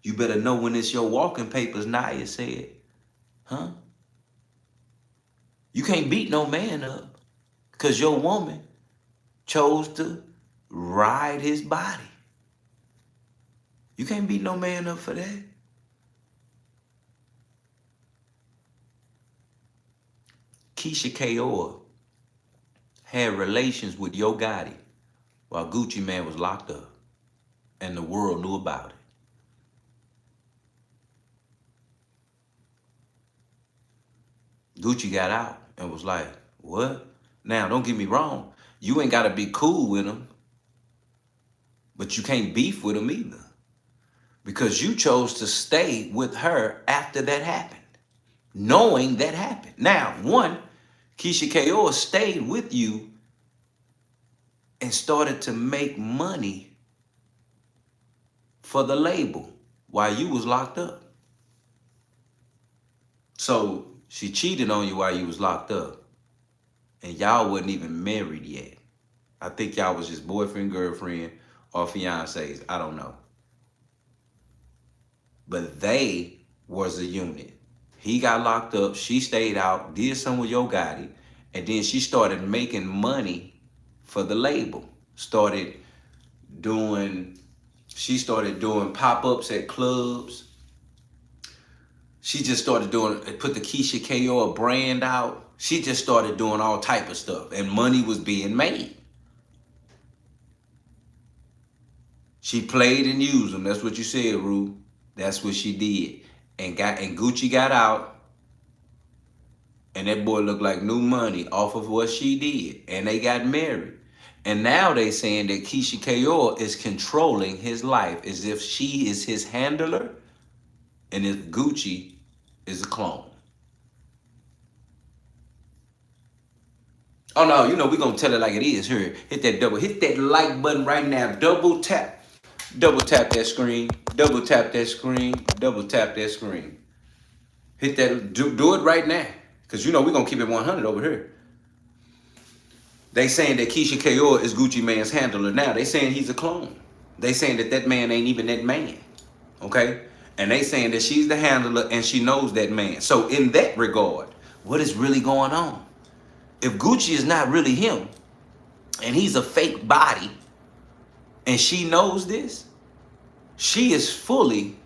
You better know when it's your walking papers, Naya said. Huh? You can't beat no man up because your woman chose to ride his body. You can't beat no man up for that. Keisha K. had relations with Yo Gotti while Gucci Mane was locked up, and the world knew about it. Gucci got out and was like, what? Now, don't get me wrong. You ain't got to be cool with him, but you can't beef with him either because you chose to stay with her after that happened, knowing that happened. Now, one, Keisha K. stayed with you and started to make money for the label while you was locked up. So she cheated on you while you was locked up, and y'all wasn't even married yet. I think y'all was just boyfriend, girlfriend, or fiancés. I don't know. But they was a unit. He got locked up, she stayed out, did something with Yo Gotti, and then she started making money for the label. Started doing pop-ups at clubs. She just started put the Keisha K. brand out. She just started doing all type of stuff, and money was being made. She played and used them. That's what you said, Rue. That's what she did. And Gucci got out, and that boy looked like new money off of what she did. And they got married. And now they saying that Keisha K. is controlling his life as if she is his handler and if Gucci is a clone. Oh no, you know, we're gonna tell it like it is. Here, hit that like button right now. Double tap that screen, double tap that screen, double tap that screen. Hit that, do it right now. Because you know we're going to keep it 100 over here. They saying that Keisha K. is Gucci Mane's handler now. They saying he's a clone. They saying that man ain't even that man. Okay? And they saying that she's the handler and she knows that man. So in that regard, what is really going on? If Gucci is not really him and he's a fake body and she knows this, she is fully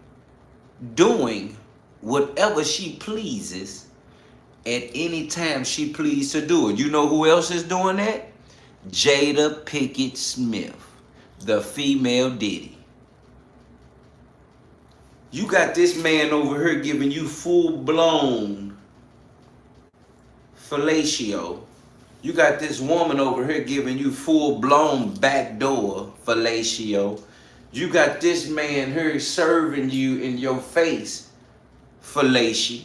doing whatever she pleases at any time she pleases to do it. You know who else is doing that? Jada Pinkett Smith, the female Diddy. You got this man over here giving you full-blown fellatio. You got this woman over here giving you full-blown backdoor fellatio. You got this man here serving you in your face fellatio.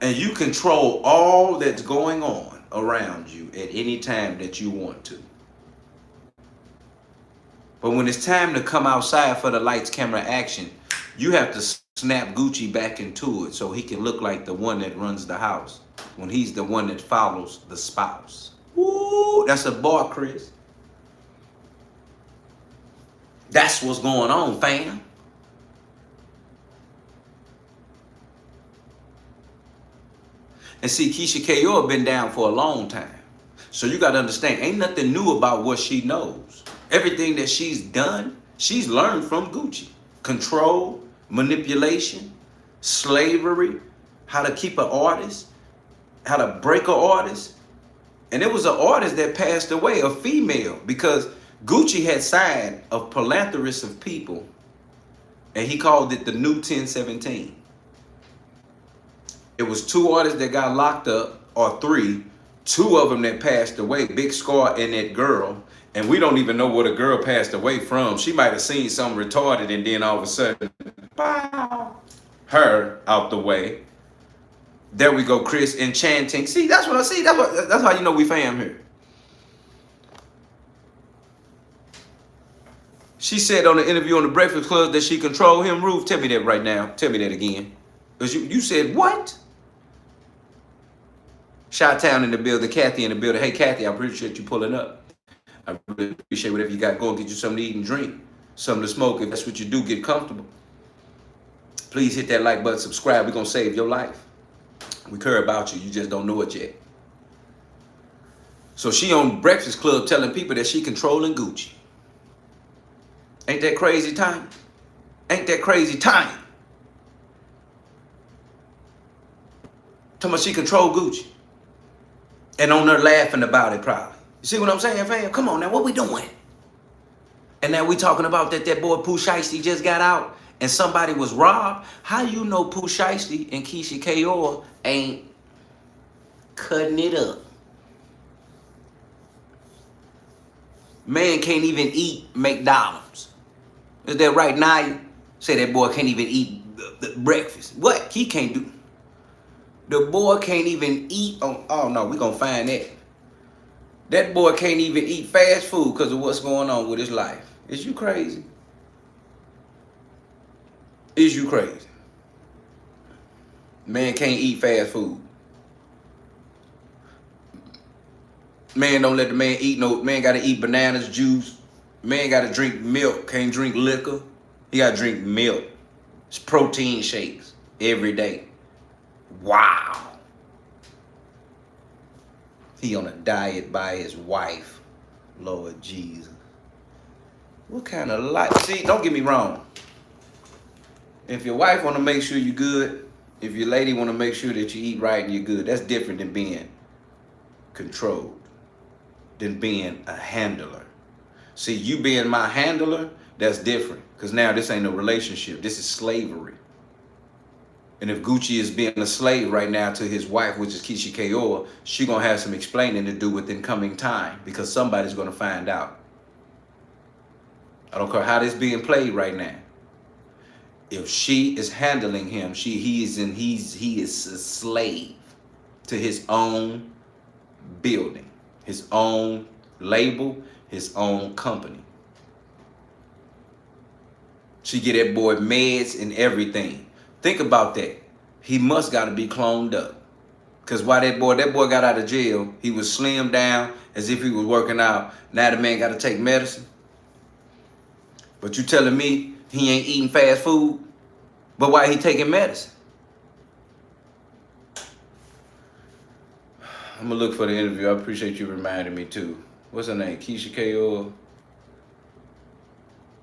And and you control all that's going on around you at any time that you want to. But when it's time to come outside for the lights, camera, action, you have to snap Gucci back into it so he can look like the one that runs the house when he's the one that follows the spouse. Woo, that's a bar, Chris. That's what's going on, fam. And see, Keisha K.O. been down for a long time. So you got to understand, ain't nothing new about what she knows. Everything that she's done, she's learned from Gucci. Control, manipulation, slavery, how to keep an artist, how to break an artist. And it was an artist that passed away, a female, because Gucci had signed a philanthropist of people, and he called it the New 1017. It was 2 artists that got locked up, or 3, 2 of them that passed away, Big Scar and that girl. And we don't even know what a girl passed away from. She might have seen something retarded and then all of a sudden, pow, her out the way. There we go, Chris, enchanting. See, that's what I see. That's how you know we fam here. She said on the interview on the Breakfast Club that she controlled him. Ruth, tell me that right now. Tell me that again. Because you said what? Chi-Town in the building, Kathy in the building. Hey, Kathy, I appreciate you pulling up. I really appreciate whatever you got going. Get you something to eat and drink, something to smoke. If that's what you do, get comfortable. Please hit that like button, subscribe. We're going to save your life. We care about you. You just don't know it yet. So she on Breakfast Club telling people that she controlling Gucci. Ain't that crazy time? Ain't that crazy time? Talking about she control Gucci. And on there laughing about it probably. You see what I'm saying, fam? Come on now, what we doing? And now we talking about that boy Pooh Shiesty just got out and somebody was robbed. How you know Pooh Shiesty and Keisha K.O. ain't cutting it up? Man can't even eat McDonald's. Is that right, Naya? Say that boy can't even eat breakfast. What? He can't do. The boy can't even eat on, oh no, we gonna find that. That boy can't even eat fast food because of what's going on with his life. Is you crazy? Is you crazy? Man can't eat fast food. Man don't let the man eat no, man gotta eat bananas, juice. Man gotta drink milk, can't drink liquor. He gotta drink milk. It's protein shakes every day. Wow. He on a diet by his wife. Lord Jesus. What kind of life? See, don't get me wrong. If your wife want to make sure you're good, if your lady want to make sure that you eat right and you're good, that's different than being controlled, than being a handler. See, you being my handler, that's different. Because now this ain't a relationship. This is slavery. And if Gucci is being a slave right now to his wife, which is Keisha K.O., she going to have some explaining to do within coming time because somebody's going to find out. I don't care how this being played right now. If she is handling him, he is a slave to his own building, his own label, his own company. She get that boy meds and everything. Think about that. He must got to be cloned up. Because why that boy got out of jail, he was slimmed down as if he was working out. Now the man got to take medicine. But you telling me he ain't eating fast food? But why he taking medicine? I'm going to look for the interview. I appreciate you reminding me too. What's her name? Keisha K.O.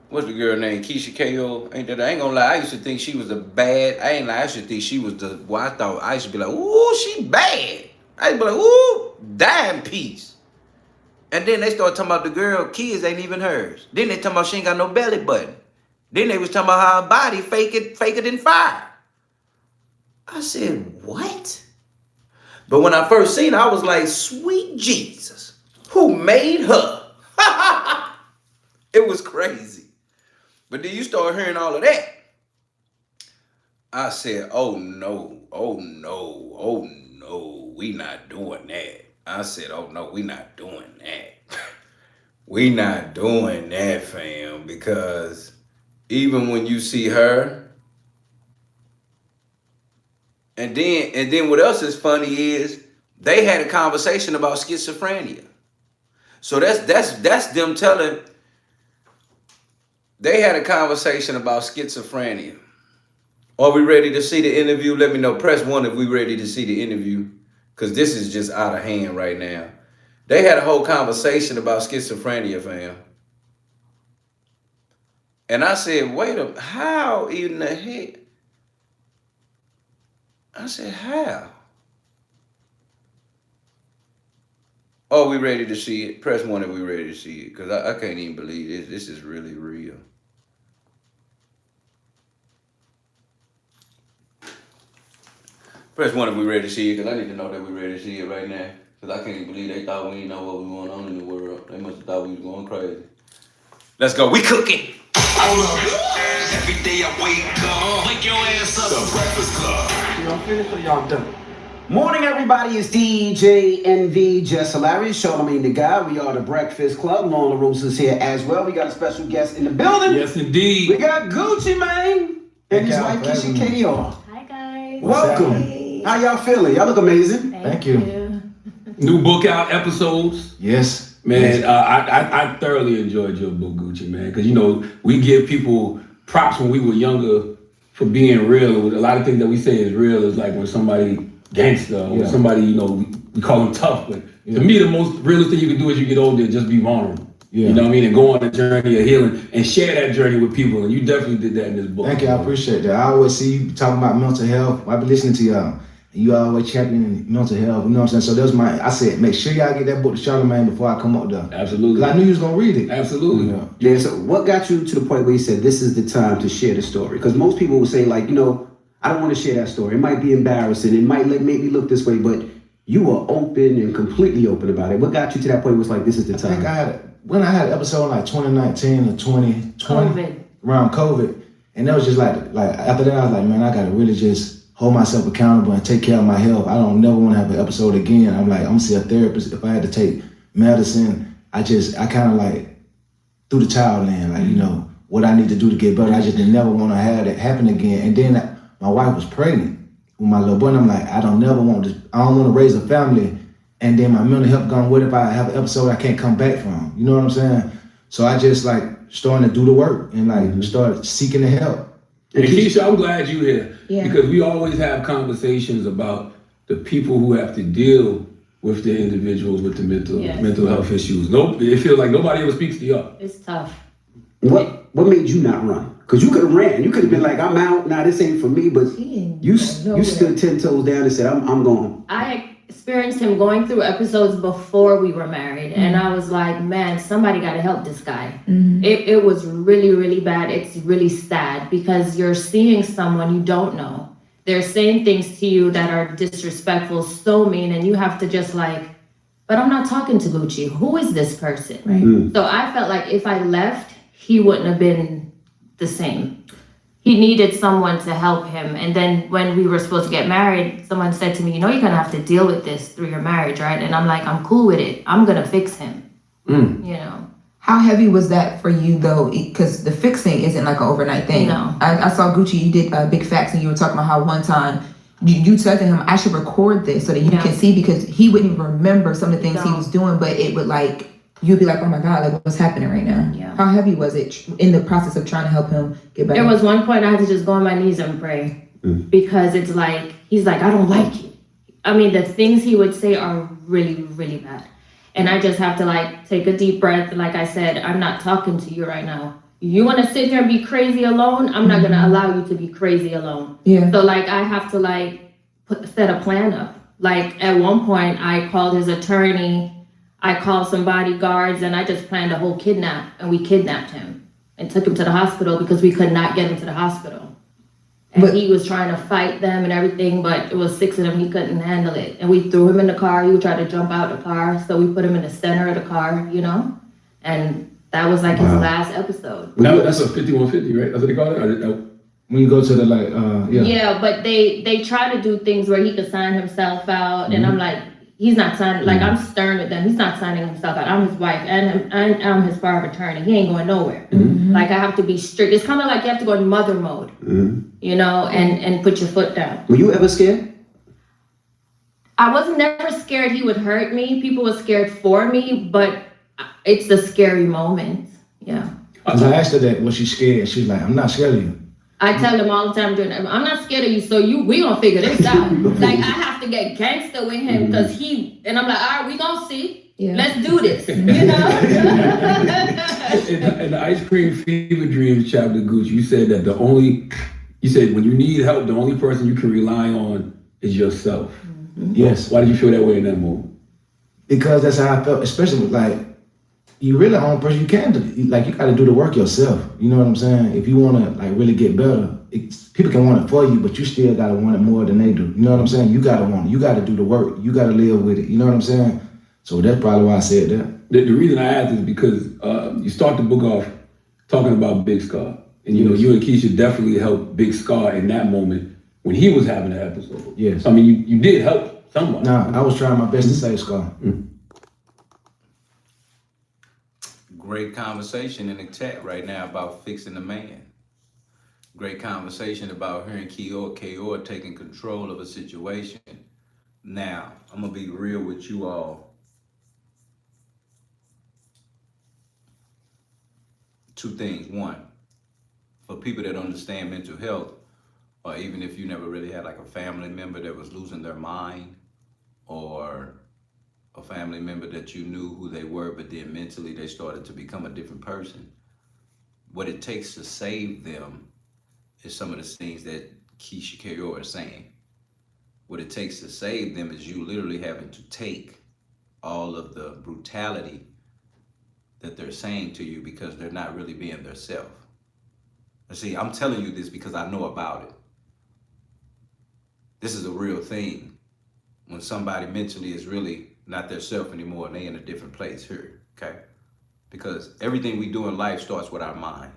What's the girl name? Keisha K.O. Ain't that? I ain't gonna lie. I used to think she was a bad. I ain't lie. I used to think she was the. Well, I used to be like, ooh, she bad. I used to be like, ooh, dime piece. And then they started talking about the girl kids ain't even hers. Then they talking about she ain't got no belly button. Then they was talking about how her body faker than fire. I said, what? But when I first seen her, I was like, sweet Jesus, who made her? It was crazy. But then you start hearing all of that. I said, oh no, oh no, oh no, we not doing that. I said, oh no, we not doing that. We not doing that, fam, because even when you see her, and then what else is funny is they had a conversation about schizophrenia. So that's them telling. They had a conversation about schizophrenia. Are we ready to see the interview? Let me know. Press 1 if we ready to see the interview, because this is just out of hand right now. They had a whole conversation about schizophrenia, fam. And I said, wait a, how in the heck? I said, how? Are we ready to see it? Press 1 if we ready to see it, because I can't even believe this. This is really real. Press 1 if we ready to see it, because I need to know that we ready to see it right now. Because I can't even believe they thought we didn't know what was going on in the world. They must have thought we was going crazy. Let's go. We cooking. Hold up. Every day I wake up, wake your ass up. The Breakfast Club. Y'all finished or y'all done? Morning, everybody. It's DJ NV, Just Hilarious, Charlamagne the Guy. We are the Breakfast Club. Lola Rose is here as well. We got a special guest in the building. Yes, indeed. We got Gucci Mane and his wife Tasha K. Hi, guys. Welcome. Hey. How y'all feeling? Y'all look amazing. Thank you. New book out episodes. Yes. Man, I thoroughly enjoyed your book, Gucci, man. Because, you know, we give people props when we were younger for being real. A lot of things that we say is real is like when somebody gangster, or somebody, you know, we call them tough. But to me, the most realest thing you can do as you get older is just be vulnerable. You know what I mean? And go on a journey of healing and share that journey with people. And you definitely did that in this book. Thank you. I appreciate that. I always see you talking about mental health. I've been listening to y'all. And you always championing mental health. You know what I'm saying? So that's I said, make sure y'all get that book to Charlamagne before I come up there. Absolutely. Because I knew you was going to read it. Absolutely. Yeah, so what got you to the point where you said this is the time to share the story? Because most people will say, like, you know, I don't want to share that story. It might be embarrassing. It might make me look this way, but you were open and completely open about it. What got you to that point where it was like, this is the time? I think when I had an episode in like 2019 or 2020, COVID. Around COVID, and that was just like after that, I was like, man, I got to really just hold myself accountable and take care of my health. I don't never want to have an episode again. I'm like, I'm gonna see a therapist. If I had to take medicine, I kind of like threw the towel in, like, you know, what I need to do to get better. I just didn't never want to have that happen again. And then my wife was pregnant with my little boy, and I'm like, I don't want to raise a family, and then my mental health gone. What if I have an episode I can't come back from? You know what I'm saying? So I just like starting to do the work and like started seeking the help. And Keisha, I'm glad you're here. Yeah. Because we always have conversations about the people who have to deal with the individuals with the mental health issues. It feels like nobody ever speaks to y'all. It's tough. What made you not run? Because you could have ran. You could have been like, I'm out. Nah, this ain't for me. But you stood 10 toes down and said, I'm going. I experienced him going through episodes before we were married. And I was like, man, somebody got to help this guy. It was really, really bad. It's really sad because you're seeing someone you don't know. They're saying things to you that are disrespectful, so mean. And you have to just like, but I'm not talking to Gucci. Who is this person? Right. So I felt like if I left, he wouldn't have been the same. He needed someone to help him. And then when we were supposed to get married, someone said to me, you know, you're going to have to deal with this through your marriage, right? And I'm like, I'm cool with it. I'm going to fix him, you know. How heavy was that for you, though? Because the fixing isn't like an overnight thing. No. I saw Gucci, you did Big Facts, and you were talking about how one time you said to him, I should record this so that you can see, because he wouldn't even remember some of the things he was doing, but it would like, you'd be like, oh my God, like what's happening right now? Yeah. How heavy was it in the process of trying to help him get better? There was one point I had to just go on my knees and pray because it's like, he's like, I don't like you. I mean, the things he would say are really, really bad. And I just have to like take a deep breath. Like I said, I'm not talking to you right now. You want to sit here and be crazy alone? I'm not going to allow you to be crazy alone. Yeah. So like I have to like set a plan up. Like at one point I called his attorney. I called some bodyguards and I just planned a whole kidnap, and we kidnapped him and took him to the hospital because we could not get him to the hospital. And he was trying to fight them and everything, but it was 6 of them. He couldn't handle it. And we threw him in the car. He would try to jump out the car. So we put him in the center of the car, you know? And that was like his last episode. That's a 5150, right? That's what they call it? When you go to the Yeah, but they try to do things where he could sign himself out, and I'm like, he's not signing. Like I'm stern with them. He's not signing himself out. I'm his wife, and I'm his power of attorney. He ain't going nowhere. Like I have to be strict. It's kind of like you have to go in mother mode, you know, and put your foot down. Were you ever scared? I was never scared he would hurt me. People were scared for me, but it's a scary moment. Yeah. Because I asked her that, was she scared? She's like, I'm not scared of you. I tell them all the time during that, I'm not scared of you, so we gonna figure this out. Like I have to get gangster with him because and I'm like, all right, we gonna see. Yeah. Let's do this, you know? In the Ice Cream Fever Dreams chapter, Gucci, you said that you said when you need help, the only person you can rely on is yourself. Yes. Why did you feel that way in that moment? Because that's how I felt, especially with like, you really the only person you can do. Like you got to do the work yourself. You know what I'm saying? If you want to like really get better, people can want it for you, but you still got to want it more than they do. You know what I'm saying? You got to want it. You got to do the work. You got to live with it. You know what I'm saying? So that's probably why I said that. The reason I asked is because you start the book off talking about Big Scar. And you know, you and Keisha definitely helped Big Scar in that moment when he was having an episode. Yes. I mean, you did help someone. Nah, I was trying my best to save Scar. Great conversation in the chat right now about fixing the man. Great conversation about hearing Kior taking control of a situation. Now, I'm gonna be real with you all. Two things. One, for people that understand mental health, or even if you never really had like a family member that was losing their mind, or a family member that you knew who they were, but then mentally they started to become a different person. What it takes to save them is some of the things that Keisha K is saying. What it takes to save them is you literally having to take all of the brutality that they're saying to you because they're not really being their self. See, I'm telling you this because I know about it. This is a real thing. When somebody mentally is really not their self anymore and they in a different place here, okay? Because everything we do in life starts with our mind.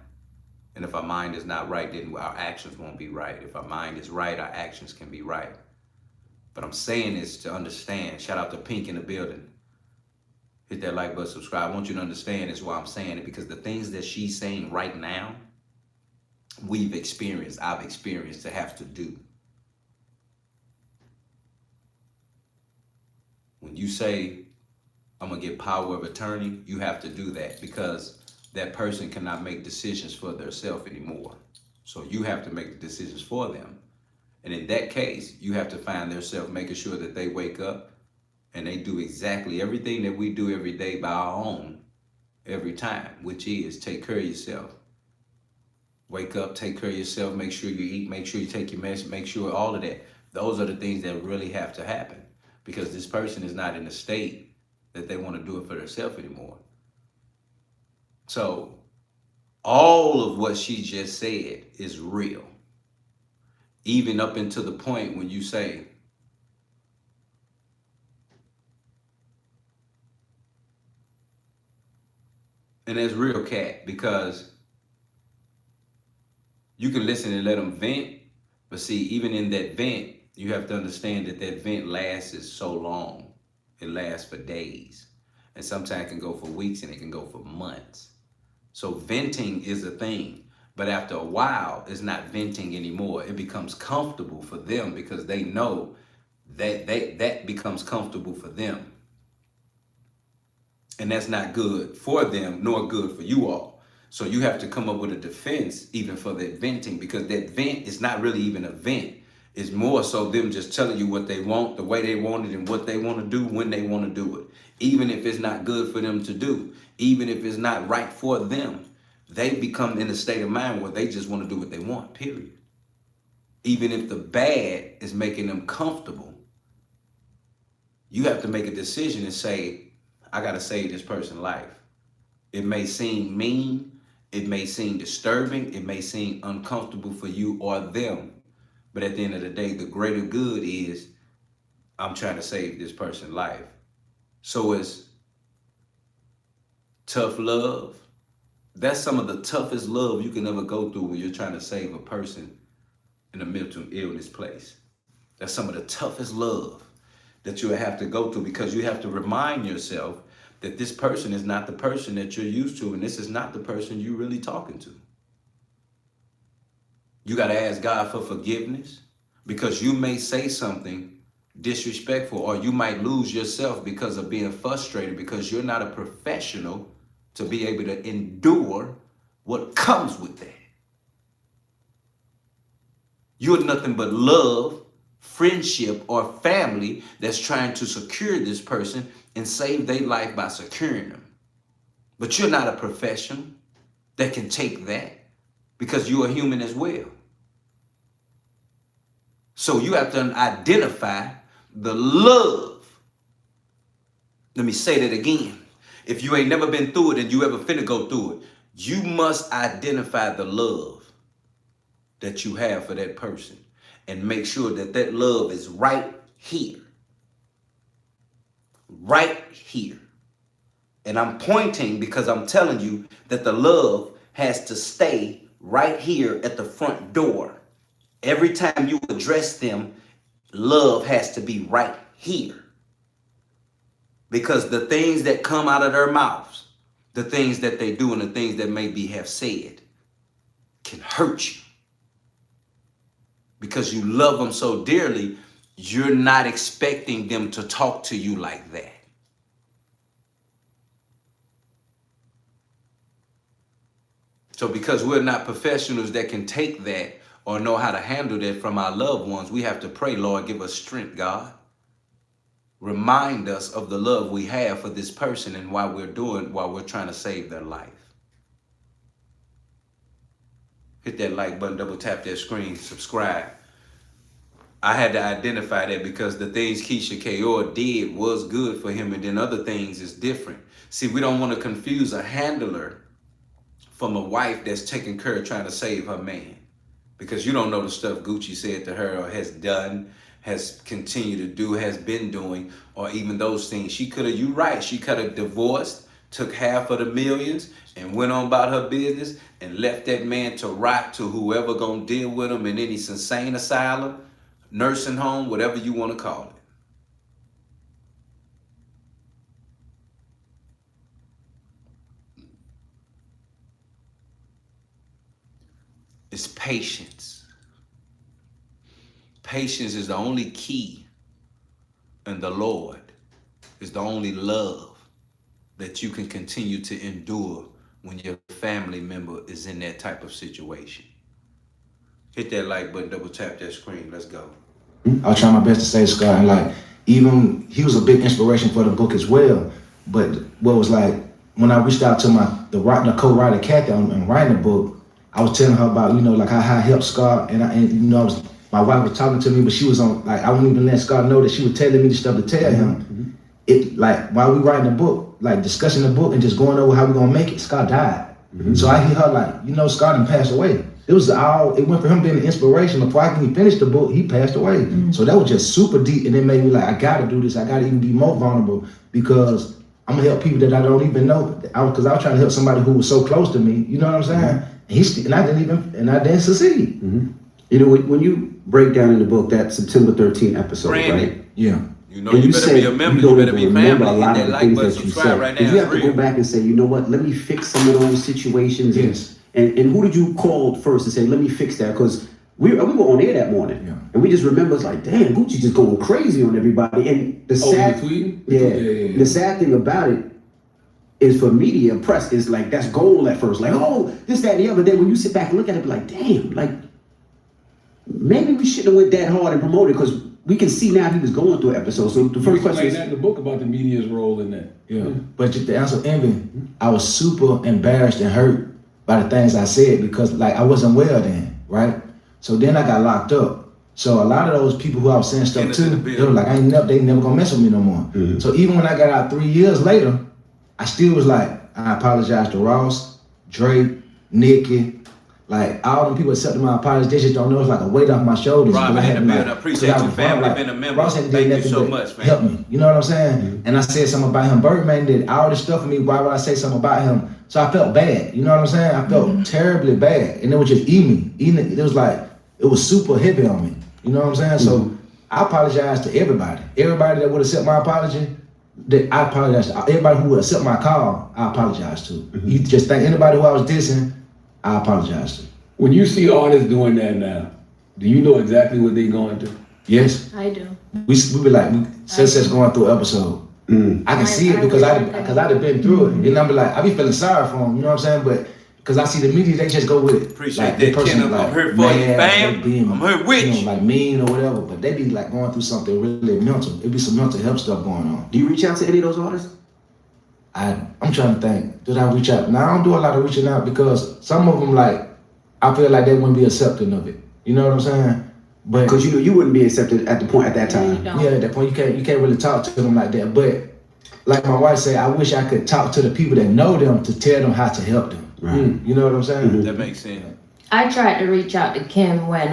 And if our mind is not right, then our actions won't be right. If our mind is right, our actions can be right. But I'm saying this to understand. Shout out to Pink in the building. Hit that like button, subscribe. I want you to understand this why I'm saying it, because the things that she's saying right now, I've experienced to have to do. When you say, I'm gonna get power of attorney, you have to do that because that person cannot make decisions for themselves anymore. So you have to make the decisions for them. And in that case, you have to find themselves making sure that they wake up and they do exactly everything that we do every day by our own, every time, which is take care of yourself. Wake up, take care of yourself, make sure you eat, make sure you take your medicine, make sure all of that. Those are the things that really have to happen because this person is not in a state that they want to do it for themselves anymore. So all of what she just said is real. Even up until the point when you say, and that's real, Cat, because you can listen and let them vent, but see, even in that vent, you have to understand that that vent lasts so long. It lasts for days. And sometimes it can go for weeks and it can go for months. So venting is a thing. But after a while, it's not venting anymore. It becomes comfortable for them because they know that that becomes comfortable for them. And that's not good for them, nor good for you all. So you have to come up with a defense even for that venting, because that vent is not really even a vent. It's more so them just telling you what they want, the way they want it, and what they want to do when they want to do it. Even if it's not good for them to do, even if it's not right for them, they become in a state of mind where they just want to do what they want, period. Even if the bad is making them comfortable, you have to make a decision and say, I got to save this person's life. It may seem mean, it may seem disturbing, it may seem uncomfortable for you or them. But at the end of the day, the greater good is I'm trying to save this person's life. So it's tough love. That's some of the toughest love you can ever go through when you're trying to save a person in a mental illness place. That's some of the toughest love that you'll have to go through, because you have to remind yourself that this person is not the person that you're used to, and this is not the person you're really talking to. You got to ask God for forgiveness, because you may say something disrespectful, or you might lose yourself because of being frustrated, because you're not a professional to be able to endure what comes with that. You're nothing but love, friendship, or family that's trying to secure this person and save their life by securing them. But you're not a professional that can take that, because you're a human as well. So you have to identify the love. Let me say that again. If you ain't never been through it and you ever finna go through it, you must identify the love that you have for that person and make sure that that love is right here. Right here. And I'm pointing because I'm telling you that the love has to stay right here at the front door. Every time you address them, love has to be right here. Because the things that come out of their mouths, the things that they do, and the things that maybe have said can hurt you. Because you love them so dearly, you're not expecting them to talk to you like that. So because we're not professionals that can take that or know how to handle that from our loved ones, we have to pray, Lord, give us strength, God. Remind us of the love we have for this person and while we're trying to save their life. Hit that like button, double tap that screen, subscribe. I had to identify that because the things Tasha K did was good for him, and then other things is different. See, we don't want to confuse a handler from a wife that's taking care of trying to save her man. Because you don't know the stuff Gucci said to her or has done, has continued to do, has been doing, or even those things. She could have, you right, she could have divorced, took half of the millions and went on about her business and left that man to rot to whoever gonna deal with him in any insane asylum, nursing home, whatever you want to call it. It's patience. Patience is the only key, and the Lord is the only love that you can continue to endure when your family member is in that type of situation. Hit that like button, double tap that screen. Let's go. I'll try my best to say Scott, and like, even he was a big inspiration for the book as well. But what was like, when I reached out to the co-writer Kathy and writing the book, I was telling her about, like how I helped Scott, and my wife was talking to me, but she was on, like, I wouldn't even let Scott know that she was telling me the stuff to tell him. Mm-hmm. It, like, while we writing the book, like discussing the book and just going over how we're gonna make it, Scott died. Mm-hmm. So I hear her like, Scott done passed away. It went for him being an inspiration. Before I can finish the book, he passed away. Mm-hmm. So that was just super deep, and it made me like, I gotta do this. I gotta even be more vulnerable, because I'm gonna help people that I don't even know. Because I was trying to help somebody who was so close to me. You know what I'm saying? Mm-hmm. And I didn't succeed. Mm-hmm. When you break down in the book that September 13th episode, right? Yeah. You better be a member, you better be family. Hit that like button, subscribe right now. You have to go back and say, you know what, let me fix some of those situations. Yes. And who did you call first and say, let me fix that? Because we were on air that morning. Yeah. And we just remember, it's like, damn, Gucci just going crazy on everybody. And the the sad thing about it is, for media, press is like, that's gold at first. Like, oh, this, that, and the other. Then when you sit back and look at it, be like, damn, like, maybe we shouldn't have went that hard and promoted, because we can see now he was going through an episode. So the first question is, that in the book about the media's role in that. Yeah. But to answer Envy, I was super embarrassed and hurt by the things I said, because like I wasn't well then, right? So then I got locked up. So a lot of those people who I was saying stuff to, they were like, they never gonna mess with me no more. Mm-hmm. So even when I got out 3 years later, I still was like, I apologize to Ross, Drake, Nikki, like all them people accepting my apologies. They just don't know, it's like a weight off my shoulders. Rob, I appreciate your family being a member. Ross Thank you so much, man. Help me, you know what I'm saying? Mm-hmm. And I said something about him. Birdman did all this stuff for me. Why would I say something about him? So I felt bad, you know what I'm saying? I felt terribly bad, and it was just eating me. It was like it was super heavy on me. You know what I'm saying? So I apologize to everybody. Everybody that would accept my apology, I apologize to. Everybody who would accept my call, I apologize to. You just think anybody who I was dissing, I apologize to. When you see artists doing that now, do you know exactly what they're going through? Yes. I do. We be like, Success going through an episode. I can see it because I've been through it. And I'm be like, I be feeling sorry for them, you know what I'm saying? But because I see the media, they just go with it. Appreciate like, that, person, Ken. like, I'm here for you, fam. Being, I'm here with you. Like mean or whatever, but they be like going through something really mental. It be some mental health stuff going on. Do you reach out to any of those artists? I'm trying to think. Did I reach out? Now I don't do a lot of reaching out because some of them like I feel like they wouldn't be accepting of it. You know what I'm saying? But because you wouldn't be accepted at that time. Yeah, at that point you can't really talk to them like that. But like my wife said, I wish I could talk to the people that know them to tell them how to help them. Right. You know what I'm saying? That makes sense. I tried to reach out to Kim when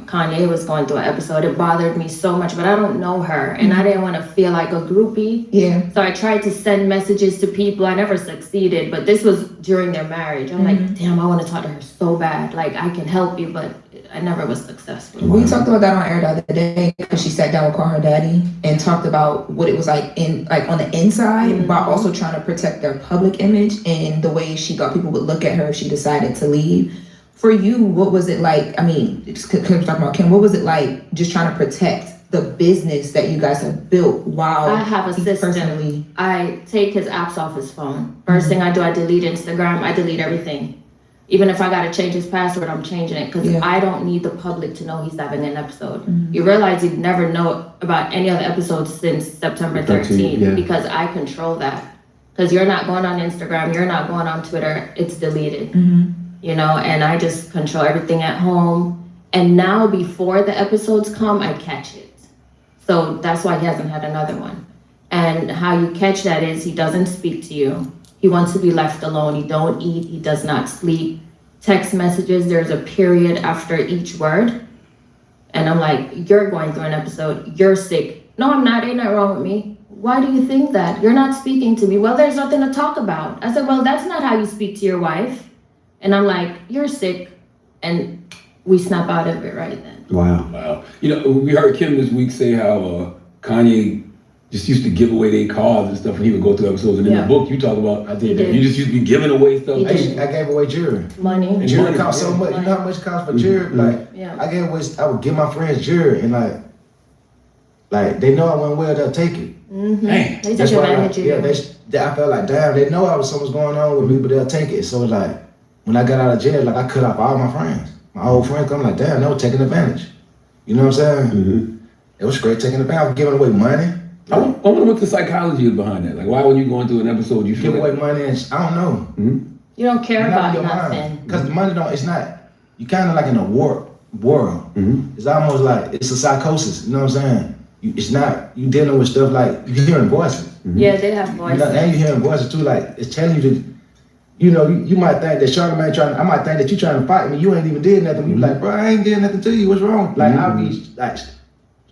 Kanye was going through an episode. It bothered me so much, but I don't know her, and I didn't want to feel like a groupie. Yeah. So I tried to send messages to people. I never succeeded, but this was during their marriage. I'm like, damn, I want to talk to her so bad. Like, I can help you, but I never was successful. We talked about that on air the other day because she sat down with her daddy and talked about what it was like on the inside, while also trying to protect their public image and the way she thought people would look at her if she decided to leave. For you, what was it like? I mean, talking about Kim, what was it like just trying to protect the business that you guys have built while I have a system. personally? I take his apps off his phone. First thing I do, I delete Instagram. I delete everything. Even if I got to change his password, I'm changing it because I don't need the public to know he's having an episode. You realize you'd never know about any other episodes since September 13th because I control that. Because you're not going on Instagram, you're not going on Twitter, it's deleted. You know, and I just control everything at home. And now before the episodes come, I catch it. So that's why he hasn't had another one. And how you catch that is he doesn't speak to you. He wants to be left alone. He don't eat. He does not sleep. Text messages, there's a period after each word. And I'm like, you're going through an episode. You're sick. No, I'm not. Ain't nothing wrong with me. Why do you think that? You're not speaking to me. Well, there's nothing to talk about. I said, well, that's not how you speak to your wife. And I'm like, you're sick. And we snap out of it right then. Wow. You know, we heard Kim this week say how Kanye just used to give away their cars and stuff when he would go through episodes. And in the book you talk about, you just used to be giving away stuff. I gave away jewelry. Money. And jewelry costs so much. You know how much it costs for jewelry? Like, I would give my friends jewelry and like they know I went well, they'll take it. They take advantage of you. I felt like, damn, they know something's going on with me, but they'll take it. So like, when I got out of jail, like I cut off all my friends. My old friends, I'm like, damn, they were taking advantage. You know what I'm saying? It was great taking advantage. I was giving away money. I wonder what the psychology is behind that. Like, why when you going through an episode, you feel give away money and I don't know. You don't care about nothing. Because the money it's not, you kind of like in a warped world. It's almost like, it's a psychosis, you know what I'm saying? It's not, you dealing with stuff like, you're hearing voices. Yeah, they have voices. And you're hearing voices too, like, it's telling you to, you know, you might think that Charlamagne I might think that you trying to fight me, you ain't even did nothing. You be like, bro, I ain't did nothing to you, what's wrong? Like, I'll be like,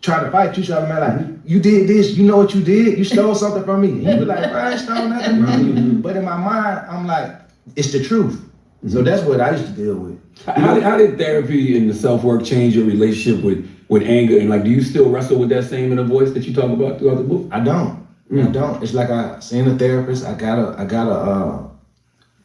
trying to fight you, Charlamagne, like, you did this, you know what you did? You stole something from me. And you be like, bro, I ain't stole nothing from you. But in my mind, I'm like, it's the truth. So that's what I used to deal with. How did therapy and the self-work change your relationship with anger? And like, do you still wrestle with that same inner voice that you talk about throughout the book? I don't. I don't. It's like I seen a therapist. I gotta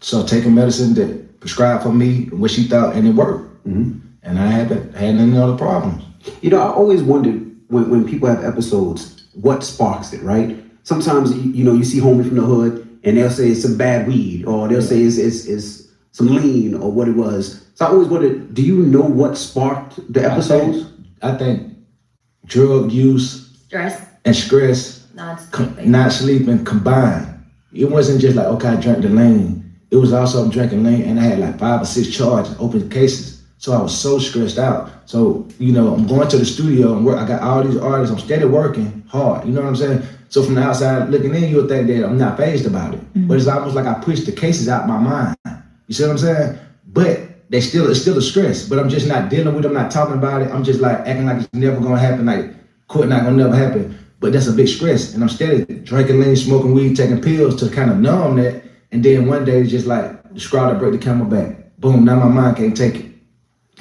so taking medicine that prescribed for me what she thought, and it worked. And I haven't had any other problems. You know, I always wondered when people have episodes, what sparks it, right? Sometimes, you know, you see homie from the hood and they'll say it's some bad weed, or they'll say it's some lean, or what it was. So I always wondered, do you know what sparked the episodes? I think drug use, stress, not sleeping combined. It wasn't just like, okay, I drank the lean. It was also I'm drinking lean, and I had like 5 or 6 charges, open cases. So I was so stressed out. So, you know, I'm going to the studio and I got all these artists, I'm steady working hard, you know what I'm saying? So from the outside looking in, you'll think that I'm not fazed about it. But it's almost like I pushed the cases out my mind. You see what I'm saying? But it's still a stress, but I'm just not dealing with it, I'm not talking about it. I'm just like acting like it's never gonna happen, like court not gonna never happen. But that's a big stress. And I'm steady drinking lean, smoking weed, taking pills to kind of numb that. And then one day it's just like the straw that break the camel back. Boom, now my mind can't take it.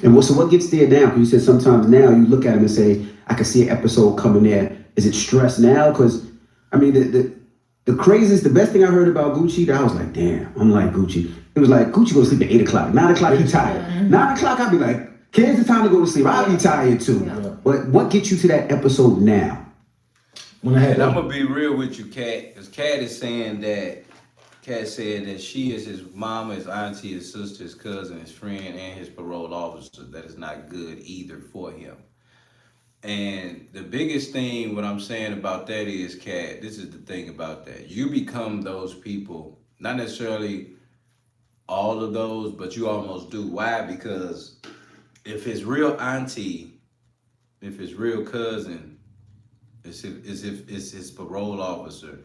And so what gets there now? Because you said sometimes now you look at him and say, I can see an episode coming there. Is it stress now? Because, I mean, the craziest, the best thing I heard about Gucci, that I was like, damn, I'm like Gucci. It was like, Gucci go to sleep at 8 o'clock. 9 o'clock, he tired. 9 o'clock, I'd be like, kids, it's time to go to sleep. I'll be tired too. Yeah. But what gets you to that episode now? And I'm going to be real with you, Kat, because Kat is saying that, Kat said that she is his mama, his auntie, his sister, his cousin, his friend, and his parole officer. That is not good either for him. And the biggest thing, what I'm saying about that is, Kat, this is the thing about that. You become those people, not necessarily all of those, but you almost do. Why? Because if his real auntie, if his real cousin, if it's his parole officer,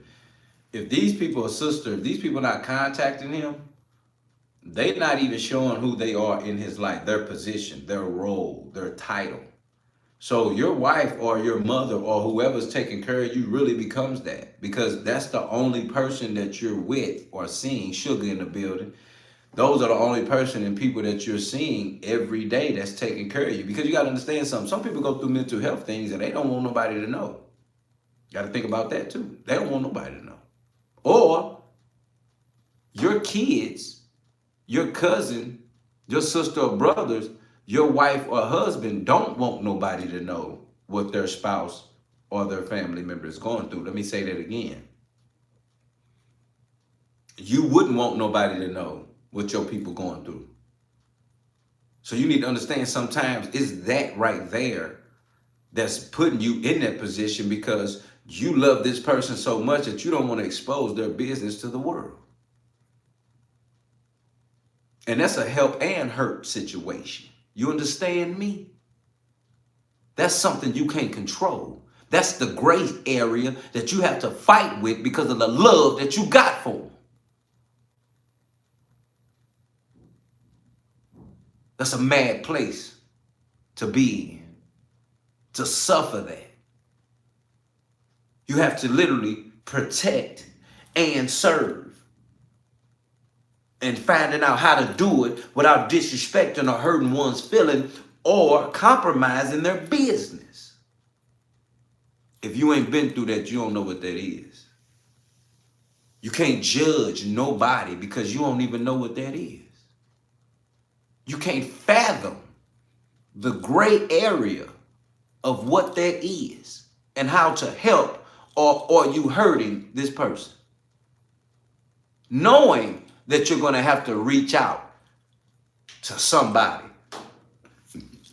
if these people are sister, if these people are not contacting him, they're not even showing who they are in his life, their position, their role, their title. So your wife or your mother or whoever's taking care of you really becomes that, because that's the only person that you're with or seeing. Sugar in the building. Those are the only person and people that you're seeing every day that's taking care of you. Because you got to understand something. Some people go through mental health things and they don't want nobody to know. You got to think about that too. They don't want nobody to know. Or your kids, your cousin, your sister or brothers, your wife or husband don't want nobody to know what their spouse or their family member is going through. Let me say that again. You wouldn't want nobody to know what your people going through. So you need to understand sometimes it's that right there that's putting you in that position, because you love this person so much that you don't want to expose their business to the world. And that's a help and hurt situation. You understand me? That's something you can't control. That's the gray area that you have to fight with because of the love that you got for them. That's a mad place to be in, to suffer that. You have to literally protect and serve. And finding out how to do it without disrespecting or hurting one's feeling or compromising their business. If you ain't been through that, you don't know what that is. You can't judge nobody because you don't even know what that is. You can't fathom the gray area of what that is and how to help or you hurting this person. Knowing that you're going to have to reach out to somebody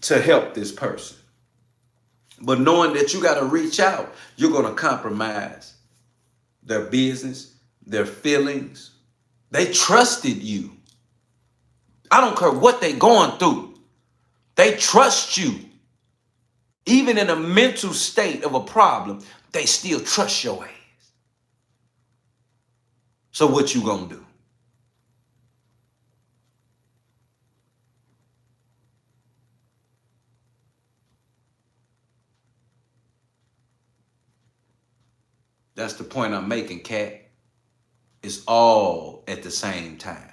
to help this person. But knowing that you got to reach out, you're going to compromise their business, their feelings. They trusted you. I don't care what they're going through. They trust you. Even in a mental state of a problem, they still trust your ass. So what you gonna do? That's the point I'm making, Kat. It's all at the same time.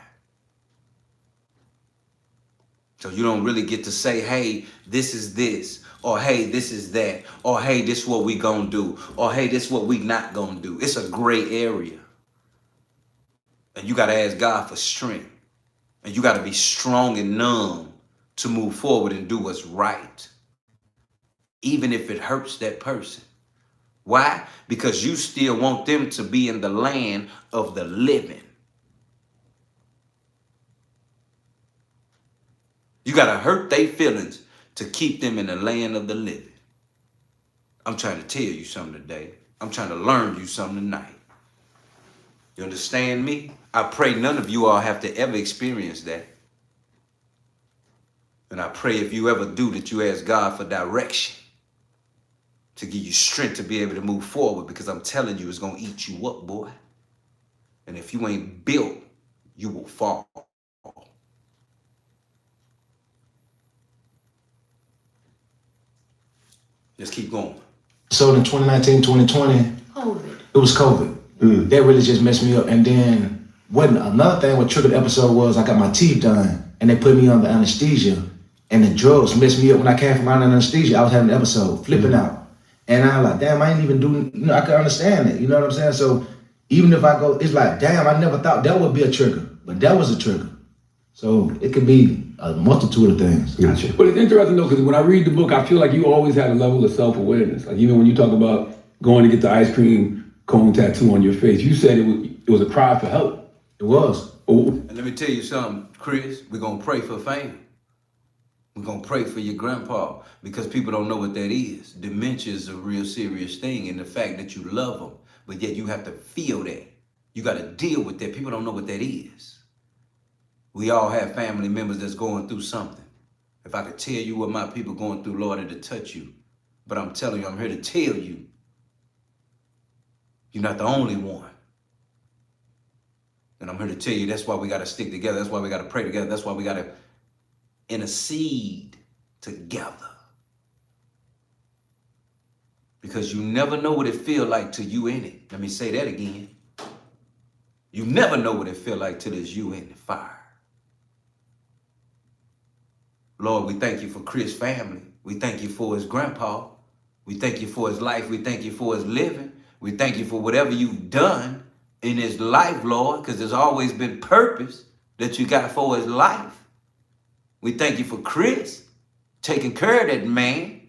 So you don't really get to say, hey, this is this, or hey, this is that, or hey, this is what we gonna do, or hey, this is what we not gonna do. It's a gray area. And you gotta ask God for strength. And you gotta be strong and numb to move forward and do what's right. Even if it hurts that person. Why? Because you still want them to be in the land of the living. You got to hurt their feelings to keep them in the land of the living. I'm trying to tell you something today. I'm trying to learn you something tonight. You understand me? I pray none of you all have to ever experience that. And I pray if you ever do that you ask God for direction to give you strength to be able to move forward, because I'm telling you, it's going to eat you up, boy. And if you ain't built, you will fall. Let's keep going. So in 2019, 2020, COVID. It was COVID. That really just messed me up. And then another thing what triggered the episode was I got my teeth done and they put me under anesthesia. And the drugs messed me up when I came from out of anesthesia. I was having an episode, flipping out. And I'm like, damn, I ain't even doing, I can understand it. You know what I'm saying? So even if I go, it's like, damn, I never thought that would be a trigger. But that was a trigger. So it could be a multitude of things. Gotcha. But it's interesting though, because when I read the book, I feel like you always had a level of self-awareness. Like even when you talk about going to get the ice cream cone tattoo on your face, you said it was a cry for help. It was. Oh. And let me tell you something, Chris, we're gonna pray for fame. We're gonna pray for your grandpa because people don't know what that is. Dementia is a real serious thing, and the fact that you love them, but yet you have to feel that. You gotta deal with that. People don't know what that is. We all have family members that's going through something. If I could tell you what my people going through, Lord, it'll touch you. But I'm telling you, I'm here to tell you, you're not the only one. And I'm here to tell you, that's why we gotta stick together. That's why we gotta pray together. That's why we gotta intercede together. Because you never know what it feel like till you in it. Let me say that again. You never know what it feel like till it's you in the fire. Lord, we thank you for Chris' family. We thank you for his grandpa. We thank you for his life. We thank you for his living. We thank you for whatever you've done in his life, Lord, because there's always been purpose that you got for his life. We thank you for Chris taking care of that man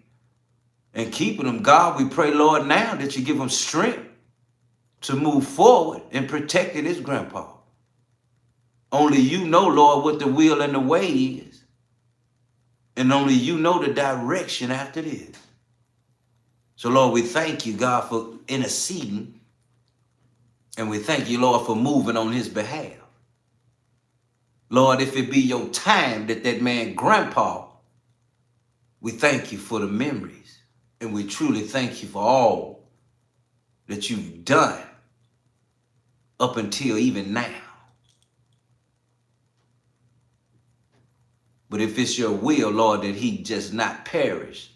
and keeping him. God, we pray, Lord, now that you give him strength to move forward and protecting his grandpa. Only you know, Lord, what the will and the way is. And only you know the direction after this. So, Lord, we thank you, God, for interceding. And we thank you, Lord, for moving on his behalf. Lord, if it be your time that man grandpa, we thank you for the memories. And we truly thank you for all that you've done up until even now. But if it's your will, Lord, that he just not perish,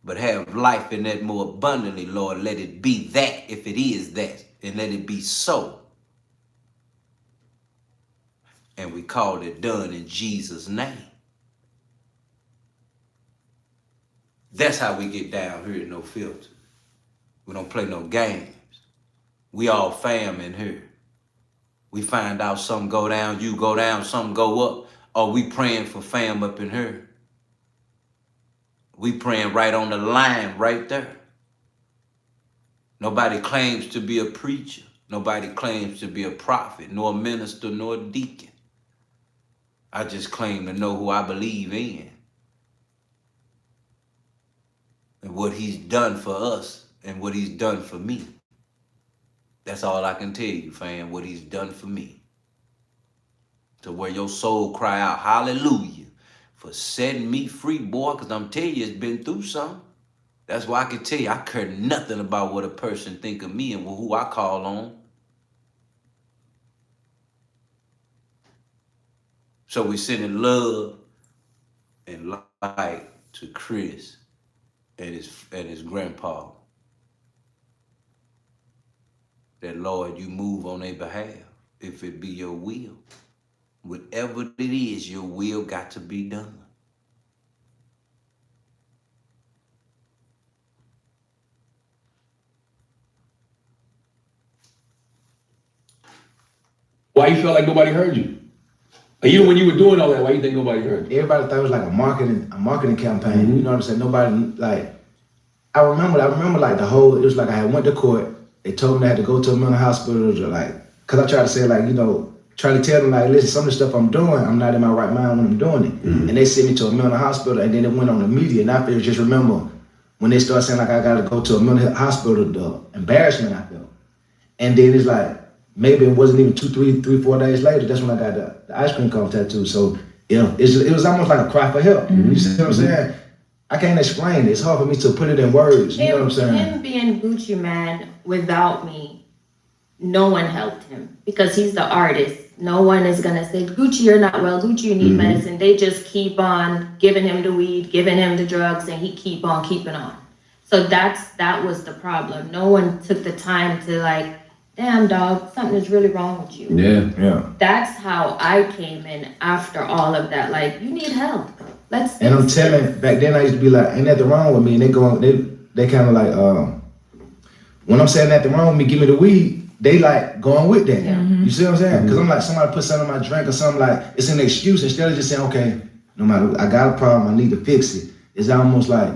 but have life in that more abundantly, Lord, let it be that if it is that, and let it be so. And we call it done in Jesus' name. That's how we get down here at No Filter. We don't play no games. We all fam in here. We find out something go down, you go down, something go up. Or we praying for fam up in here. We praying right on the line right there. Nobody claims to be a preacher. Nobody claims to be a prophet, nor a minister, nor a deacon. I just claim to know who I believe in. And what he's done for us and what he's done for me. That's all I can tell you, fam, what he's done for me. To where your soul cry out, hallelujah, for setting me free, boy, because I'm telling you, it's been through something. That's why I can tell you, I care nothing about what a person think of me and who I call on. So we sending love and light to Chris and his grandpa. That, Lord, you move on their behalf, if it be your will. Whatever it is, your will got to be done. Why you felt like nobody heard you? Like even when you were doing all that, why you think nobody heard you? Everybody thought it was like a marketing campaign. Mm-hmm. You know what I'm saying? Nobody, like, I remember like the whole, it was like I had went to court. They told me I had to go to a mental hospital to like, cause I tried to say like, you know, trying to tell them like, listen, some of the stuff I'm doing, I'm not in my right mind when I'm doing it. Mm-hmm. And they sent me to a mental hospital and then it went on the media. And I feel just remember when they started saying like, I gotta go to a mental hospital, the embarrassment I felt. And then it's like, maybe it wasn't even 2, 3, 4 days later, that's when I got the ice cream cone tattoo. So, you know, it was almost like a cry for help. Mm-hmm. You see what I'm saying? I can't explain it. It's hard for me to put it in words. You know what I'm saying? Him being Gucci Man without me, no one helped him because he's the artist. No one is gonna say, Gucci, you're not well. Gucci, you need medicine. They just keep on giving him the weed, giving him the drugs, and he keep on keeping on. So that was the problem. No one took the time to like, damn dog, something is really wrong with you. Yeah. That's how I came in after all of that. Like, you need help. And I'm telling, back then I used to be like, ain't nothing wrong with me. And they kind of like, when I'm saying nothing wrong with me, give me the weed, they like going with that. You see what I'm saying? Because I'm like, somebody put something in my drink or something, like, it's an excuse instead of just saying, okay, no matter, I got a problem, I need to fix it. It's almost like,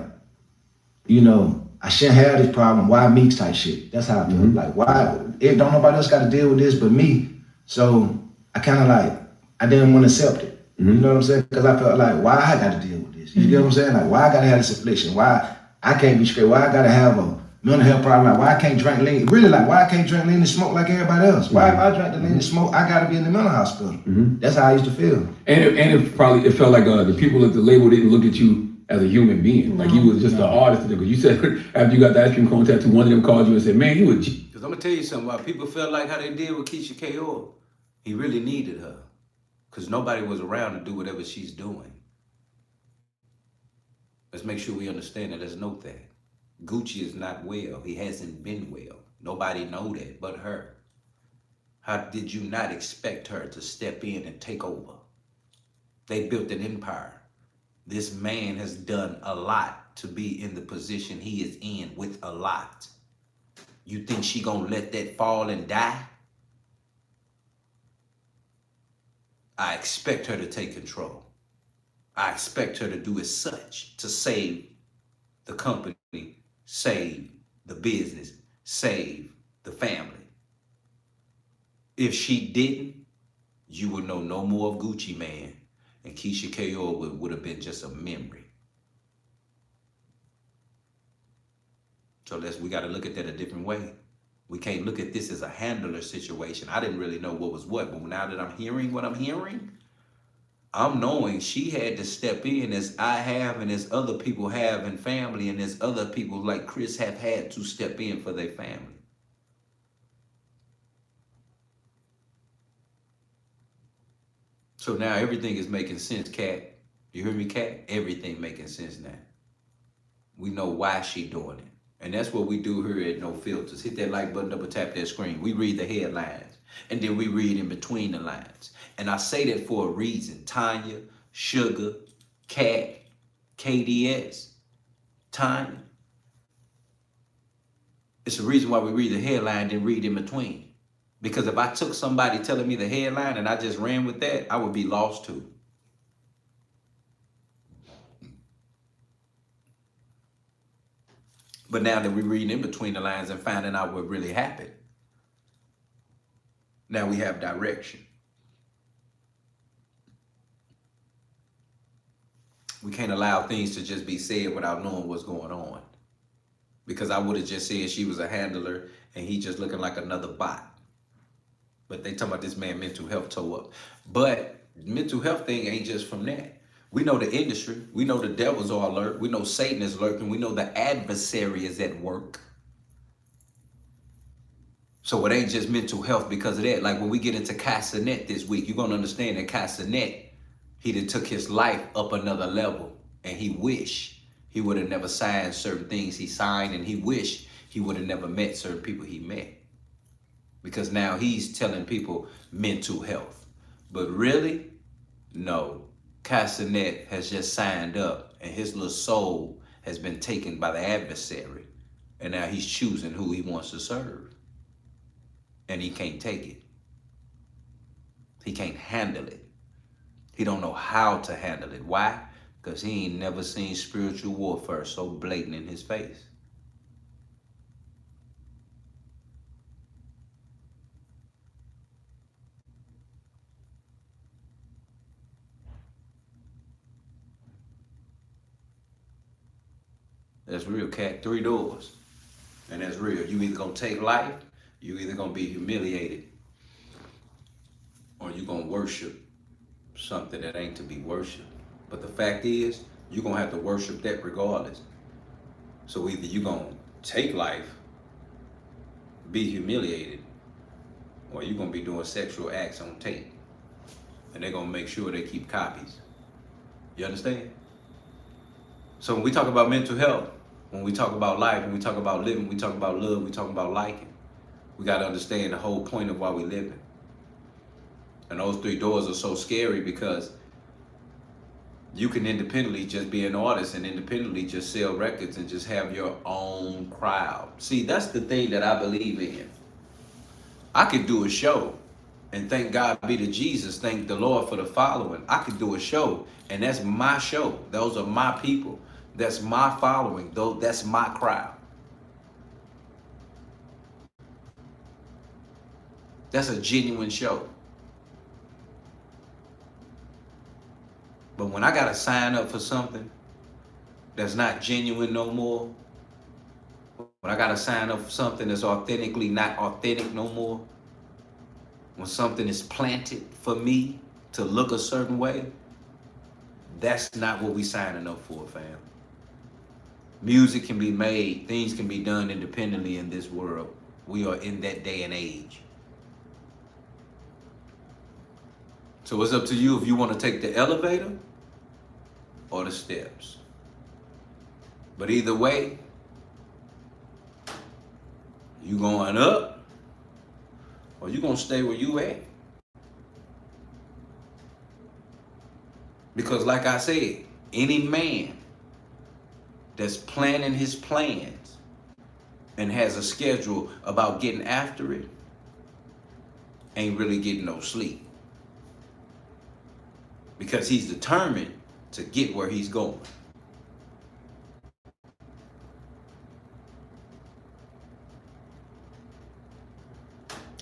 you know, I shouldn't have this problem, why me type shit. That's how I feel. Like, why, don't nobody else got to deal with this but me. So I kind of like, I didn't want to accept it. You know what I'm saying? Because I felt like, why I got to deal with this? You get what I'm saying? Like, why I got to have this affliction? Why I can't be straight? Why I got to have a mental health problem? Like, why I can't drink lean? Really, like, why I can't drink lean and smoke like everybody else? Why if I drink the lean and smoke, I got to be in the mental hospital? That's how I used to feel. And it felt like the people at the label didn't look at you as a human being. Like, you was just an artist. Because you said, after you got the ice cream cone tattoo, one of them called you and said, man, you a G. Because I'm going to tell you something, why people felt like how they did with Keisha K. He really needed her. Because nobody was around to do whatever she's doing. Let's make sure we understand that. Let's note that. Gucci is not well. He hasn't been well. Nobody know that but her. How did you not expect her to step in and take over? They built an empire. This man has done a lot to be in the position he is in with a lot. You think she gonna let that fall and die? I expect her to take control. I expect her to do as such to save the company, save the business, save the family. If she didn't, you would know no more of Gucci Man, and Keisha K. would have been just a memory. So we got to look at that a different way. We can't look at this as a handler situation. I didn't really know what was what, but now that I'm hearing what I'm hearing, I'm knowing she had to step in as I have and as other people have in family and as other people like Chris have had to step in for their family. So now everything is making sense, Kat. You hear me, Kat? Everything making sense now. We know why she doing it. And that's what we do here at No Filters. Hit that like button up or tap that screen. We read the headlines and then we read in between the lines. And I say that for a reason. Tanya, Sugar, Kat, KDS, Tanya. It's the reason why we read the headline and read in between. Because if I took somebody telling me the headline and I just ran with that, I would be lost too. But now that we're reading in between the lines and finding out what really happened, now we have direction. We can't allow things to just be said without knowing what's going on. Because I would have just said she was a handler and he just looking like another bot. But they talking about this man mental health toe up. But mental health thing ain't just from that. We know the industry. We know the devils are alert. We know Satan is lurking. We know the adversary is at work. So it ain't just mental health because of that. Like when we get into Casanet this week, you're going to understand that Casanet, he done took his life up another level. And he wish he would have never signed certain things he signed. And he wish he would have never met certain people he met. Because now he's telling people mental health. But really, no. Casanet has just signed up and his little soul has been taken by the adversary. And now he's choosing who he wants to serve. And he can't take it. He can't handle it. He don't know how to handle it. Why? Because he ain't never seen spiritual warfare so blatant in his face. That's real, Cat. 3 doors. And that's real. You either gonna take life, you either gonna be humiliated, or you gonna worship something that ain't to be worshiped. But the fact is, you're gonna have to worship that regardless. So either you gonna take life, be humiliated, or you're gonna be doing sexual acts on tape. And they're gonna make sure they keep copies. You understand? So when we talk about mental health, when we talk about life, when we talk about living, we talk about love, we talk about liking. We got to understand the whole point of why we living. And those 3 doors are so scary because You can independently just be an artist and independently just sell records and just have your own crowd. See, that's the thing that I believe in. I could do a show and thank God be to Jesus, thank the Lord for the following. I could do a show and that's my show. Those are my people. That's my following. Though that's my crowd. That's a genuine show. But when I gotta sign up for something that's not genuine no more, when I gotta sign up for something that's authentically not authentic no more, when something is planted for me to look a certain way, that's not what we signing up for, fam. Music can be made, things can be done independently in this world. We are in that day and age. So it's up to you if you want to take the elevator or the steps. But either way, you going up or you gonna stay where you at. Because like I said, any man that's planning his plans and has a schedule about getting after it ain't really getting no sleep. Because he's determined to get where he's going.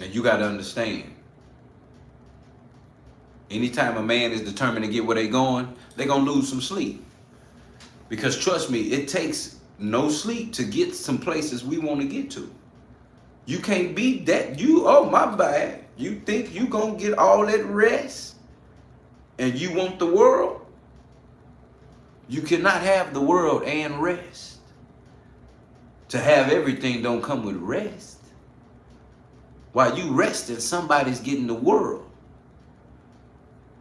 And you got to understand, anytime a man is determined to get where they're going to lose some sleep. Because trust me, it takes no sleep to get some places we want to get to. You can't beat that. Oh my bad. You think you going to get all that rest and you want the world? You cannot have the world and rest. To have everything don't come with rest. While you resting, somebody's getting the world.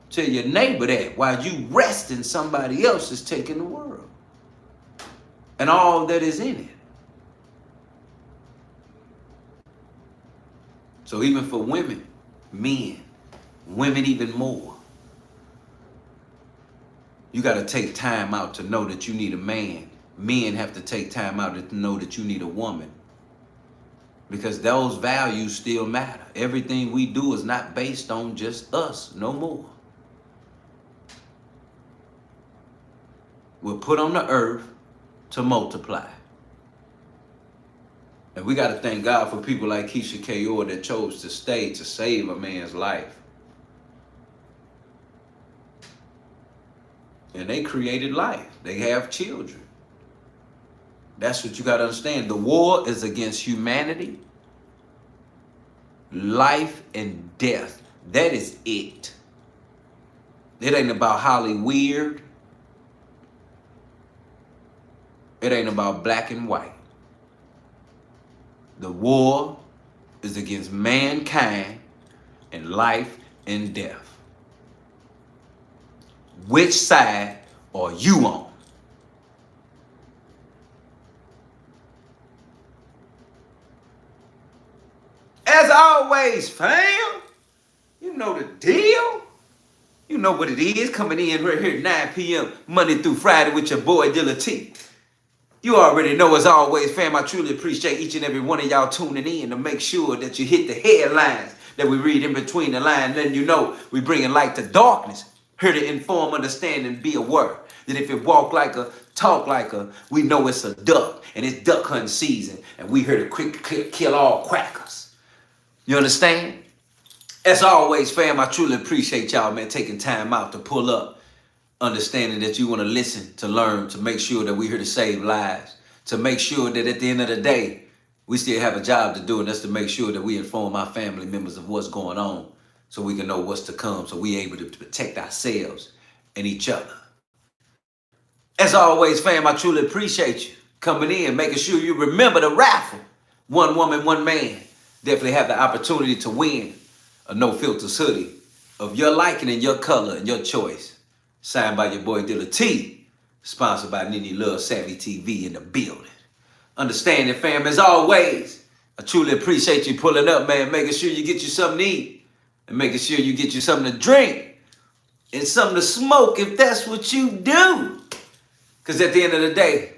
Tell your neighbor that. While you resting, somebody else is taking the world. And all that is in it. So even for women, men, women even more, you got to take time out to know that you need a man. Men have to take time out to know that you need a woman. Because those values still matter. Everything we do is not based on just us no more. We're put on the earth to multiply. And we got to thank God for people like Tasha K that chose to stay to save a man's life. And they created life. They have children. That's what you got to understand. The war is against humanity, life, and death. That is it. It ain't about Hollywood. It ain't about black and white. The war is against mankind and life and death. Which side are you on? As always, fam, you know the deal. You know what it is, coming in right here at 9 p.m. Monday through Friday with your boy Dilla T. You already know, as always, fam, I truly appreciate each and every one of y'all tuning in to make sure that you hit the headlines that we read in between the lines, letting you know we bringing light to darkness, here to inform, understand, and be aware that if it walk like a, talk like a, we know it's a duck, and it's duck hunting season, and we here to kill all crackers. You understand? As always, fam, I truly appreciate y'all, man, taking time out to pull up, understanding that you want to listen, to learn, to make sure that we're here to save lives, to make sure that at the end of the day, we still have a job to do, and that's to make sure that we inform our family members of what's going on so we can know what's to come, so we're able to protect ourselves and each other. As always, fam, I truly appreciate you coming in, making sure you remember the raffle. One woman, one man. Definitely have the opportunity to win a No Filters hoodie of your liking and your color and your choice. Signed by your boy Dilla T. Sponsored by Nini Love Savvy TV in the building. Understand it, fam, as always, I truly appreciate you pulling up, man, making sure you get you something to eat and making sure you get you something to drink. and something to smoke if that's what you do. Because at the end of the day,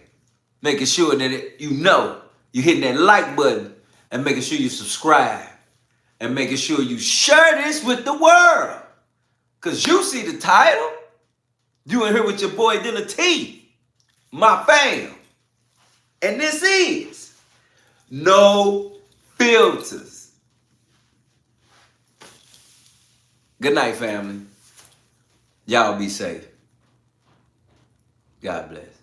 making sure that you're hitting that like button and making sure you subscribe and making sure you share this with the world. Because you see the title. You in here with your boy Dilla T, my fam. And this is No Filters. Good night, family. Y'all be safe. God bless.